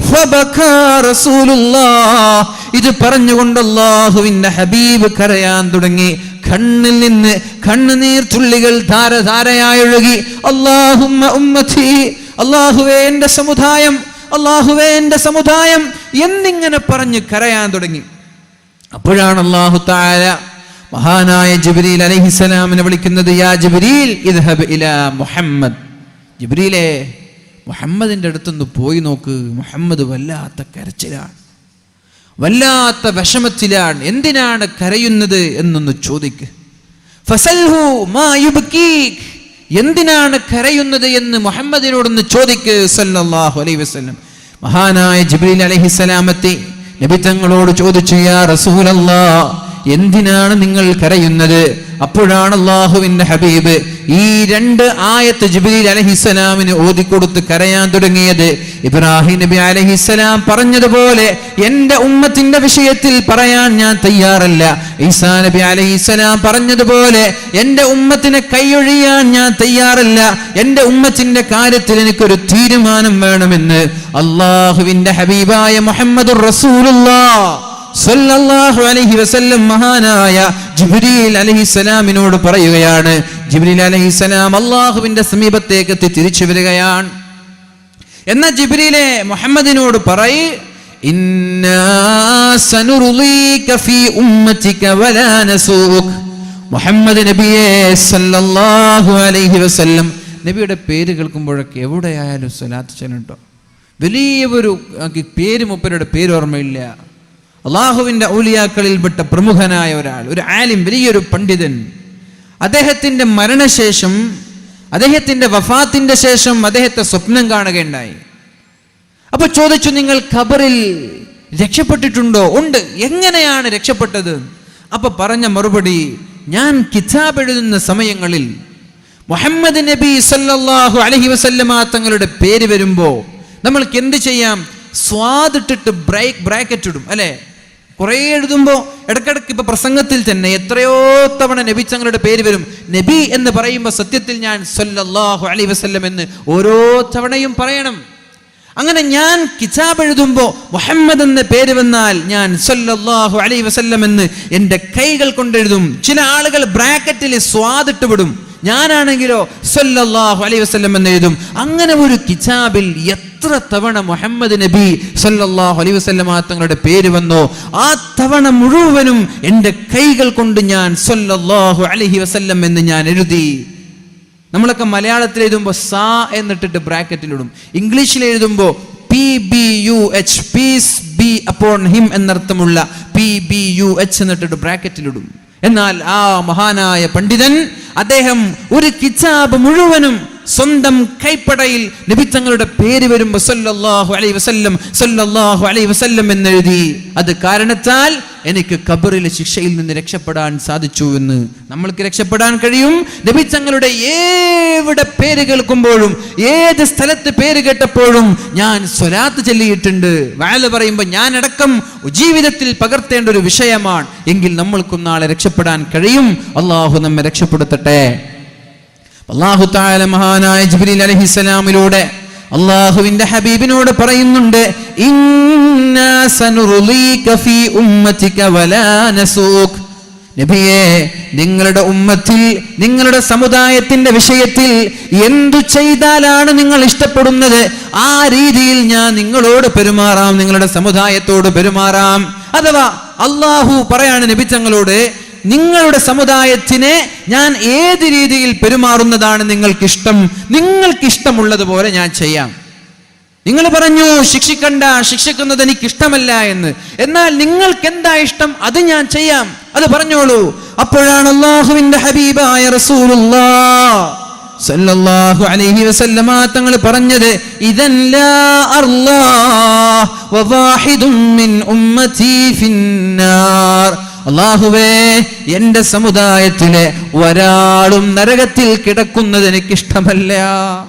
A: ഫബകാ റസൂലുള്ളാഹ്. ഇത് പറഞ്ഞുകൊണ്ട് അല്ലാഹുവിന്റെ ഹബീബ് കരയാൻ തുടങ്ങി. കണ്ണിൽ നിന്ന് കണ്ണുനീർ തുള്ളികൾ ധാരധാരയായി ഒഴുകി. അല്ലാഹുമ്മ ഉമ്മത്തി, അല്ലാഹുവേ എൻ്റെ സമുദായം, അല്ലാഹുവേ എൻ്റെ സമുദായം എന്നിങ്ങനെ പറഞ്ഞ് കരയാൻ തുടങ്ങി. അപ്പോഴാണ് അല്ലാഹു തആല മഹാനായ ജിബ്രീൽ അലൈഹിസ്സലാമിനെ വിളിക്കുന്നത്. യാ ജിബ്രീൽ ഇദ്ഹബ് ഇലാ മുഹമ്മദ്. ജിബ്രീലേ, മുഹമ്മദിന്റെ അടുത്തൊന്ന് പോയി നോക്ക്. മുഹമ്മദ് വല്ലാത്ത കരച്ചിലാണ്, വല്ലാത്ത വിഷമത്തിലാണ്. എന്തിനാണ് കരയുന്നത് എന്നൊന്ന് ചോദിക്ക്. ഫസൽഹു മാ യുബ്കീക്. എന്തിനാണ് കരയുന്നത് എന്ന് മുഹമ്മദിനോടൊന്ന് ചോദിക്ക് സല്ലല്ലാഹു അലൈഹി വസല്ലം. മഹാനായ ജിബ്രീൽ അലൈഹിസ്സലാമത്തി നബി തങ്ങളോട് ചോദിച്ചു, യാ റസൂലല്ലാഹ്, എന്തിനാണ് നിങ്ങൾ കരയുന്നത്? അപ്പോഴാണ് അല്ലാഹുവിന്റെ ഹബീബ് ഈ 2 ആയത്ത് ജിബ്രീൽ അലൈഹിസ്സലാമിന് ഓതിക്കൊടുത്ത് കരയാൻ തുടങ്ങിയത്. ഇബ്രാഹിം നബി അലൈഹിസ്സലാം പറഞ്ഞതുപോലെ എൻ്റെ ഉമ്മത്തിന്റെ വിഷയത്തിൽ പറയാൻ ഞാൻ തയ്യാറല്ല. ഈസാ നബി അലൈഹിസ്സലാം പറഞ്ഞതുപോലെ എൻ്റെ ഉമ്മത്തിനെ കൈയൊഴിയാൻ ഞാൻ തയ്യാറല്ല. എൻ്റെ ഉമ്മത്തിന്റെ കാര്യത്തിൽ എനിക്കൊരു തീരുമാനം വേണമെന്ന് അല്ലാഹുവിന്റെ ഹബീബായ മുഹമ്മദുർ റസൂലുള്ളാഹ് സല്ലല്ലാഹു അലൈഹി വസല്ലം മഹാനായ ജിബ്രീൽ അലൈഹിസ്സലാമിനോട് പറയുകയാണ്. ജിബ്രീൽ അലൈഹിസ്സലാം അല്ലാഹുവിന്റെ സമീപത്തേക്ക് തിരിച്ചു വരികയാണ്. എന്നാ ജിബ്രീലെ മുഹമ്മദിനോട് പറയ്, ഇന്നാ സനുർളീക ഫീ ഉമ്മതിക വലാ നസൂക്. മുഹമ്മദ് നബിയെ സല്ലല്ലാഹു അലൈഹി വസല്ലം, നബിയുടെ പേര് കേൾക്കുമ്പോഴൊക്കെ എവിടെയായാലും സ്വലാത്ത് ചെല്ലട്ടോ. വലിയ ഒരു പേര്, മുപ്പരുടെ പേര് ഓർമ്മയില്ല. അള്ളാഹുവിൻ്റെ ഔലിയാക്കളിൽപ്പെട്ട പ്രമുഖനായ ഒരാൾ, ഒരു ആലിം, വലിയൊരു പണ്ഡിതൻ. അദ്ദേഹത്തിൻ്റെ മരണശേഷം, അദ്ദേഹത്തിൻ്റെ വഫാത്തിൻ്റെ ശേഷം അദ്ദേഹത്തെ സ്വപ്നം കാണുകയുണ്ടായി. അപ്പൊ ചോദിച്ചു, നിങ്ങൾ ഖബറിൽ രക്ഷപ്പെട്ടിട്ടുണ്ടോ? ഉണ്ട്. എങ്ങനെയാണ് രക്ഷപ്പെട്ടത്? അപ്പൊ പറഞ്ഞ മറുപടി, ഞാൻ കിതാബ് എഴുതുന്ന സമയങ്ങളിൽ മുഹമ്മദ് നബി സല്ലല്ലാഹു അലൈഹി വസല്ലമ തങ്ങളുടെ പേര് വരുമ്പോ നമ്മൾക്ക് എന്ത് ചെയ്യാം? സ്വാദിട്ടിട്ട് ബ്രാക്കറ്റ് ഇടും, അല്ലെ? കുറെ എഴുതുമ്പോ ഇടക്കിടക്ക് ഇപ്പൊ പ്രസംഗത്തിൽ തന്നെ എത്രയോ തവണ നബി തങ്ങളുടെ പേര് വരും. നബി എന്ന് പറയുമ്പോൾ സത്യത്തിൽ ഞാൻ സല്ലല്ലാഹു അലൈഹി വസല്ലം എന്ന് ഓരോ തവണയും പറയണം. അങ്ങനെ ഞാൻ കിതാബ് എഴുതുമ്പോ മുഹമ്മദ് എന്ന പേര് വന്നാൽ ഞാൻ സല്ലല്ലാഹു അലൈഹി വസല്ലം എന്ന് എൻ്റെ കൈകൾ കൊണ്ടെഴുതും. ചില ആളുകൾ ബ്രാക്കറ്റിൽ സ്വാദിട്ട് വിടും, ഞാനാണെങ്കിലോ സല്ലല്ലാഹു അലൈഹി വസല്ലം എന്ന് എഴുതും. അങ്ങനെ ഒരു കിതാബിൽ എത്ര തവണ മുഹമ്മദ് നബി സല്ലല്ലാഹു അലൈഹി വസല്ലം തങ്ങളുടെ പേര് വന്നോ ആ തവണ മുഴുവനും എൻ്റെ കൈകൾ കൊണ്ട് ഞാൻ സല്ലല്ലാഹു അലൈഹി വസല്ലം എന്ന് ഞാൻ എഴുതി. നമ്മളൊക്കെ മലയാളത്തിൽ എഴുതുമ്പോൾ സാ എന്നിട്ടിട്ട് ബ്രാക്കറ്റിലിടും. ഇംഗ്ലീഷിൽ എഴുതുമ്പോൾ PBUH, peace be upon him എന്നർത്ഥമുള്ള PBUH എന്നിട്ടിട്ട് ബ്രാക്കറ്റിലിടും. എന്നാൽ ആ മഹാനായ പണ്ഡിതൻ, അദ്ദേഹം ഒരു കിതാബ് മുഴുവനും സ്വന്തം കൈപ്പടയിൽ നബി തങ്ങളുടെ പേര് വരുമ്പോൾ സല്ലല്ലാഹു അലൈഹി വസല്ലം സല്ലല്ലാഹു അലൈഹി വസല്ലം എന്നെഴുതി. അത് കാരണത്താൽ എനിക്ക് ഖബറിലെ ശിക്ഷയിൽ നിന്ന് രക്ഷപ്പെടാൻ സാധിച്ചു എന്ന്. നമ്മൾക്ക് രക്ഷപ്പെടാൻ കഴിയും. നബി തങ്ങളുടെ ഏവിടെ പേര് കേൾക്കുമ്പോഴും, ഏത് സ്ഥലത്ത് പേര് കേട്ടപ്പോഴും ഞാൻ സ്വലാത്ത് ചൊല്ലിയിട്ടുണ്ട്. വഅല പറയുമ്പോൾ ഞാൻ അടക്കം ജീവിതത്തിൽ പകർത്തേണ്ട ഒരു വിഷയമാണ്. എങ്കിൽ നമ്മൾക്കും നാളെ രക്ഷപ്പെടാൻ കഴിയും. അള്ളാഹു നമ്മെ രക്ഷപ്പെടുത്തട്ടെ. അല്ലാഹു തആല മഹാനായ ജിബ്രീൽ അലൈഹിസ്സലാമിലൂടെ അല്ലാഹുവിന്റെ ഹബീബിനോട് പറയുന്നുണ്ട്, ഇന്നാ സനുർളീക ഫീ ഉമ്മതിക വലാ നസൂക്. നബിയേ, നിങ്ങളുടെ ഉമ്മത്തിൽ, നിങ്ങളുടെ സമുദായത്തിന്റെ വിഷയത്തിൽ എന്തു ചെയ്താലാണ് നിങ്ങൾ ഇഷ്ടപ്പെടുന്നത് ആ രീതിയിൽ ഞാൻ നിങ്ങളോട് പെരുമാറാം, നിങ്ങളുടെ സമുദായത്തോട് പെരുമാറാം. അഥവാ അല്ലാഹു പറയാണ് നബി തങ്ങളോട്, നിങ്ങളുടെ സമുദായത്തിനെ ഞാൻ ഏത് രീതിയിൽ പെരുമാറുന്നതാണ് നിങ്ങൾക്കിഷ്ടം, നിങ്ങൾക്കിഷ്ടമുള്ളതുപോലെ ഞാൻ ചെയ്യാം. നിങ്ങൾ പറഞ്ഞു ശിക്ഷിക്കണ്ട, ശിക്ഷിക്കുന്നത് എനിക്ക് ഇഷ്ടമല്ല എന്ന്. എന്നാൽ നിങ്ങൾക്ക് എന്താ ഇഷ്ടം അത് ഞാൻ ചെയ്യാം, അത് പറഞ്ഞോളൂ. അപ്പോഴാണ് അല്ലാഹുവിന്റെ ഹബീബായ റസൂലുള്ളാഹ് സല്ലല്ലാഹു അലൈഹി വസല്ലമ തങ്ങൾ പറഞ്ഞത്, ഇദൻ ലാ അല്ലാഹ് വവാഹിദും മിൻ ഉമ്മതി ഫിന്നാർ. അല്ലാഹുവേ, എന്റെ സമുദായത്തിലെ ഒരാളും നരകത്തിൽ കിടക്കുന്നത് എനിക്കിഷ്ടമല്ല,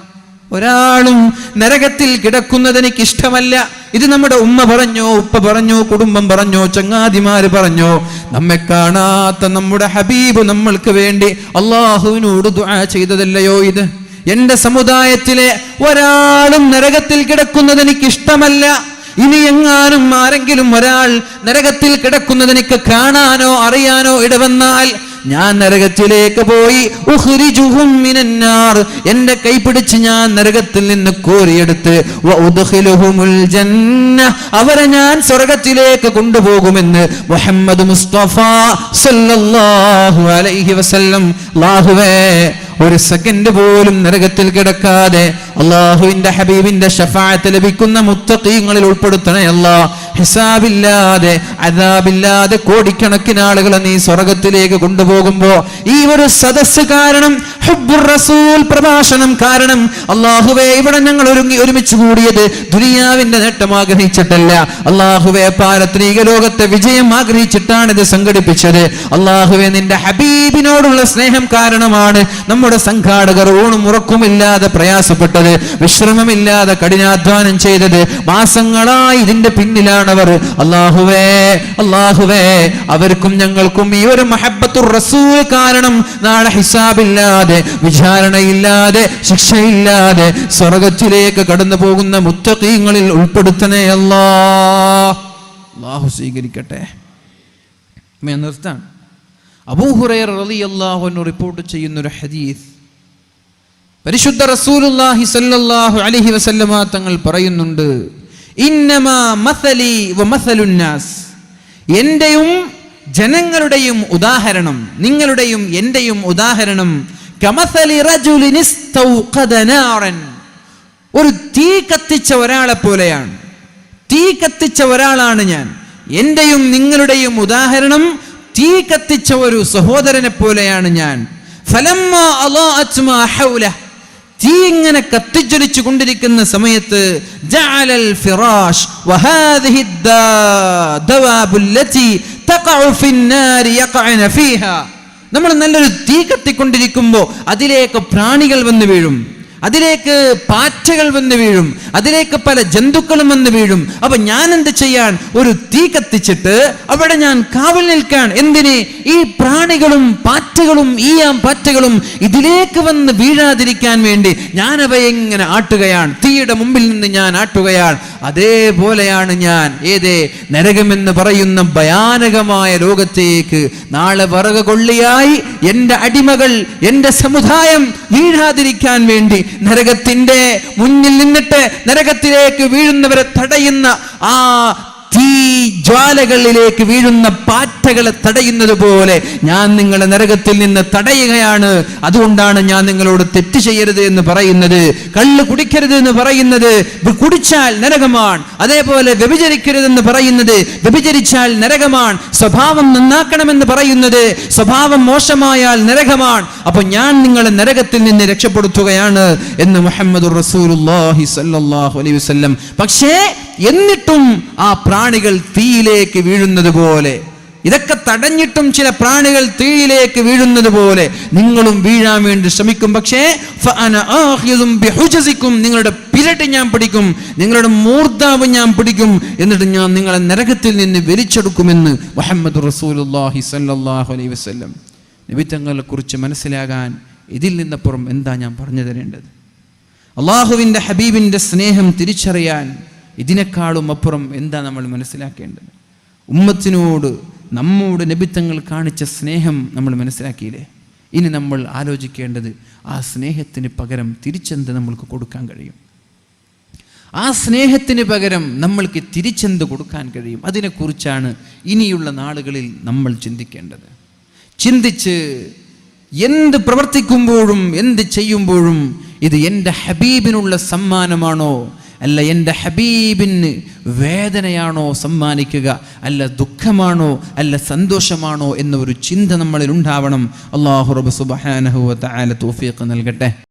A: ഒരാളും നരകത്തിൽ കിടക്കുന്നത് എനിക്കിഷ്ടമല്ല. ഇത് നമ്മുടെ ഉമ്മ പറഞ്ഞോ, ഉപ്പ പറഞ്ഞോ, കുടുംബം പറഞ്ഞോ, ചങ്ങാതിമാര് പറഞ്ഞോ, നമ്മെ കാണാത്ത നമ്മുടെ ഹബീബ് നമ്മൾക്ക് വേണ്ടി അല്ലാഹുവിനോട് ദുആ ചെയ്തതല്ലയോ ഇത്? എന്റെ സമുദായത്തിലെ ഒരാളും നരകത്തിൽ കിടക്കുന്നത് എനിക്കിഷ്ടമല്ല. ഇനി എങ്ങാനും ആരെങ്കിലും ഒരാൾ നരകത്തിൽ കിടക്കുന്നത് എനിക്ക് കാണാനോ അറിയാനോ ഇടവന്നാൽ ഞാൻ നരകത്തിലേക്ക് പോയി ഉഖ്രിജുഹും മിനന്നാർ, എന്റെ കൈ പിടിച്ച് ഞാൻ നരകത്തിൽ നിന്ന് കോരിയെടുത്ത് വഉദ്ഖിലുഹുമുൽ ജന്ന, അവരെ ഞാൻ സ്വർഗ്ഗത്തിലേക്ക് കൊണ്ടുപോകുമെന്ന് മുഹമ്മദ് മുസ്തഫ സല്ലല്ലാഹു അലൈഹി വസല്ലം. അല്ലാഹുവേ, ഒരു സെക്കൻഡ് പോലും നരകത്തിൽ കിടക്കാതെ അല്ലാഹുവിന്റെ ഹബീബിന്റെ ശഫാഅത്ത് ലഭിക്കുന്ന മുത്തഖീങ്ങളിൽ ഉൾപ്പെടുത്തണേ അല്ലാഹ്. ഹിസാബില്ലാതെ അദാബില്ലാതെ കോടിക്കണക്കിന് ആളുകളെ നീ സ്വർഗ്ഗത്തിലേക്ക് കൊണ്ടുപോകുമ്പോ ഈ ഒരു സദസ്സ് കാരണം, ഹുബ്ബുർ റസൂൽ പ്രഭാഷണം കാരണം, അല്ലാഹുവേ, ഇവിടെ ഞങ്ങൾ ഒരുമിച്ച് കൂടിയത് ദുനിയാവിന്റെ നേട്ടം ആഗ്രഹിച്ചിട്ടല്ല. അല്ലാഹുവേ, പാരത്രിക ലോകത്തെ വിജയം ആഗ്രഹിച്ചിട്ടാണ് ഇത് സംഘടിപ്പിച്ചത്. അല്ലാഹുവേ, നിന്റെ ഹബീബിനോടുള്ള സ്നേഹം കാരണമാണ് നമ്മുടെ സംഘാടകർ ഊണും ഉറക്കുമില്ലാതെ പ്രയാസപ്പെട്ടത്, വിശ്രമമില്ലാതെ കഠിനാധ്വാനം ചെയ്തത്. മാസങ്ങളായി ഇതിന്റെ പിന്നിലാണവർ. അല്ലാഹുവേ, അല്ലാഹുവേ, അവർക്കും ഞങ്ങൾക്കും ഈ ഒരു മഹബ്ബത്തുർ റസൂൽ കാരണം നാളെ ഹിസാബില്ലാതെ, വിചാരണയില്ലാതെ, ശിക്ഷയില്ലാതെ സ്വർഗ്ഗത്തിലേക്ക് കടന്നു പോകുന്ന മുത്തഖീങ്ങളിൽ ഉൾപ്പെടുത്തണേ അല്ലാഹ്. അല്ലാഹു സ്വീകരിക്കട്ടെ. നിർത്താൻ അബൂ ഹുറൈറ റളിയല്ലാഹു അൻഹു റിപ്പോർട്ട് ചെയ്യുന്ന ഒരു ഹദീസ്, പരിശുദ്ധ റസൂലുള്ളാഹി സ്വല്ലല്ലാഹു അലൈഹി വസല്ലമ തങ്ങൾ പറയുന്നുണ്ട്, ഇന്നമാ മസലി വ മസലുൻ നാസ്, എന്റെയും ജനങ്ങളുടെയും ഉദാഹരണം, നിങ്ങളുടെയും എന്റെയും ഉദാഹരണം, കമസലി റജുലിൻ ഇസ്തൗഖദ നാറൻ, ഒരു തീ കത്തിച്ച ഒരാളെ പോലെയാണ്. തീ കത്തിച്ച ഒരാളാണ് ഞാൻ. എന്റെയും നിങ്ങളുടെയും ഉദാഹരണം തീ കത്തിച്ച ഒരു സഹോദരനെ പോലെയാണ് ഞാൻ. ഫലമ്മാ അളാഅത് മാ ഹൗലഹു, തീ ഇങ്ങനെ കത്തിജ്വലിച്ചു കൊണ്ടിരിക്കുന്ന സമയത്ത്, ജഅലൽ ഫിറാഷ് വഹാദിഹി ദവാബുല്ലതി തഖഉ ഫിന്നാരി യഖഅന ഫീഹാ, നമ്മൾ നല്ലൊരു തീ കത്തിക്കൊണ്ടിരിക്കുമ്പോൾ അതിലേക്ക് പ്രാണികൾ വന്ന് വീഴും, അതിലേക്ക് പാറ്റകൾ വന്ന് വീഴും, അതിലേക്ക് പല ജന്തുക്കളും വന്ന് വീഴും. അപ്പൊ ഞാൻ എന്ത് ചെയ്യാൻ? ഒരു തീ കത്തിച്ചിട്ട് അവിടെ ഞാൻ കാവൽ നിൽക്കാൻ. എന്തിന്? ഈ പ്രാണികളും പാറ്റകളും പാറ്റകളും ഇതിലേക്ക് വന്ന് വീഴാതിരിക്കാൻ വേണ്ടി ഞാൻ അവയെ ഇങ്ങനെ ആട്ടുകയാണ്, തീയുടെ മുമ്പിൽ നിന്ന് ഞാൻ ആട്ടുകയാണ്. അതേപോലെയാണ് ഞാൻ നരകമെന്ന് പറയുന്ന ഭയാനകമായ ലോകത്തേക്ക് നാളെ വറക കൊള്ളിയായി എൻ്റെ അടിമകൾ, എൻ്റെ സമുദായം വീഴാതിരിക്കാൻ വേണ്ടി നരകത്തിന്റെ മുന്നിൽ നിന്നിട്ട് നരകത്തിലേക്ക് വീഴുന്നവരെ തടയുന്ന ആ തീ ജ്വാലകളിലേക്ക് വീഴുന്ന പാറ്റകളെ തടയുന്നത് പോലെ ഞാൻ നിങ്ങളെ നരകത്തിൽ നിന്ന് തടയുകയാണ്. അതുകൊണ്ടാണ് ഞാൻ നിങ്ങളോട് തെറ്റ് ചെയ്യരുത് എന്ന് പറയുന്നത്, കള്ള് കുടിക്കരുത് എന്ന് പറയുന്നത്, കുടിച്ചാൽ നരകമാണ്. അതേപോലെ വ്യഭിചരിക്കരുതെന്ന് പറയുന്നത്, വ്യഭിചരിച്ചാൽ നരകമാണ്. സ്വഭാവം നന്നാക്കണമെന്ന് പറയുന്നത്, സ്വഭാവം മോശമായാൽ നരകമാണ്. അപ്പൊ ഞാൻ നിങ്ങളെ നരകത്തിൽ നിന്ന് രക്ഷപ്പെടുത്തുകയാണ് എന്ന് മുഹമ്മദുർ റസൂലുള്ളാഹി സ്വല്ലല്ലാഹു അലൈഹി വസല്ലം. പക്ഷേ എന്നിട്ടും ആ പ്രാണികൾ തീയിലേക്ക് വീഴുന്നത് പോലെ, ഇതൊക്കെ തടഞ്ഞിട്ടും ചില പ്രാണികൾ തീയിലേക്ക് വീഴുന്നത് പോലെ നിങ്ങളും വീഴാൻ വേണ്ടി ശ്രമിക്കും. പക്ഷേ നിങ്ങളുടെ പിരട്ടി ഞാൻ പിടിക്കും, നിങ്ങളുടെ മൂർധാവ് ഞാൻ പിടിക്കും, എന്നിട്ട് ഞാൻ നിങ്ങളെ നരകത്തിൽ നിന്ന് വലിച്ചെടുക്കുമെന്ന് മുഹമ്മദ് റസൂലുള്ളാഹി സ്വല്ലല്ലാഹു അലൈഹി വസല്ലം. നബി തങ്ങളെ കുറിച്ച് മനസ്സിലാകാൻ ഇതിൽ നിന്നപ്പുറം എന്താ ഞാൻ പറഞ്ഞു തരേണ്ടത്? അള്ളാഹുവിൻ്റെ ഹബീബിൻ്റെ സ്നേഹം തിരിച്ചറിയാൻ ഇതിനേക്കാളും അപ്പുറം എന്താ നമ്മൾ മനസ്സിലാക്കേണ്ടത്? ഉമ്മത്തിനോട് നമ്മോട് നബിത്തങ്ങൾ കാണിച്ച സ്നേഹം നമ്മൾ മനസ്സിലാക്കിയില്ലേ? ഇനി നമ്മൾ ആലോചിക്കേണ്ടത് ആ സ്നേഹത്തിന് പകരം തിരിച്ചെന്ത് നമ്മൾക്ക് കൊടുക്കാൻ കഴിയും? ആ സ്നേഹത്തിന് പകരം നമ്മൾക്ക് തിരിച്ചെന്ത് കൊടുക്കാൻ കഴിയും? അതിനെക്കുറിച്ചാണ് ഇനിയുള്ള നാളുകളിൽ നമ്മൾ ചിന്തിക്കേണ്ടത്. ചിന്തിച്ച് എന്ത് പ്രവർത്തിക്കുമ്പോഴും എന്ത് ചെയ്യുമ്പോഴും ഇത് എൻ്റെ ഹബീബിനുള്ള സമ്മാനമാണോ, അല്ല എൻ്റെ ഹബീബിന് വേദനയാണോ സമ്മാനിക്കുക, അല്ല ദുഃഖമാണോ, അല്ല സന്തോഷമാണോ എന്നൊരു ചിന്ത നമ്മളിൽ ഉണ്ടാവണം. അല്ലാഹു റബ്ബ് സുബ്ഹാനഹു വ തആല തൗഫീഖ് നൽകട്ടെ.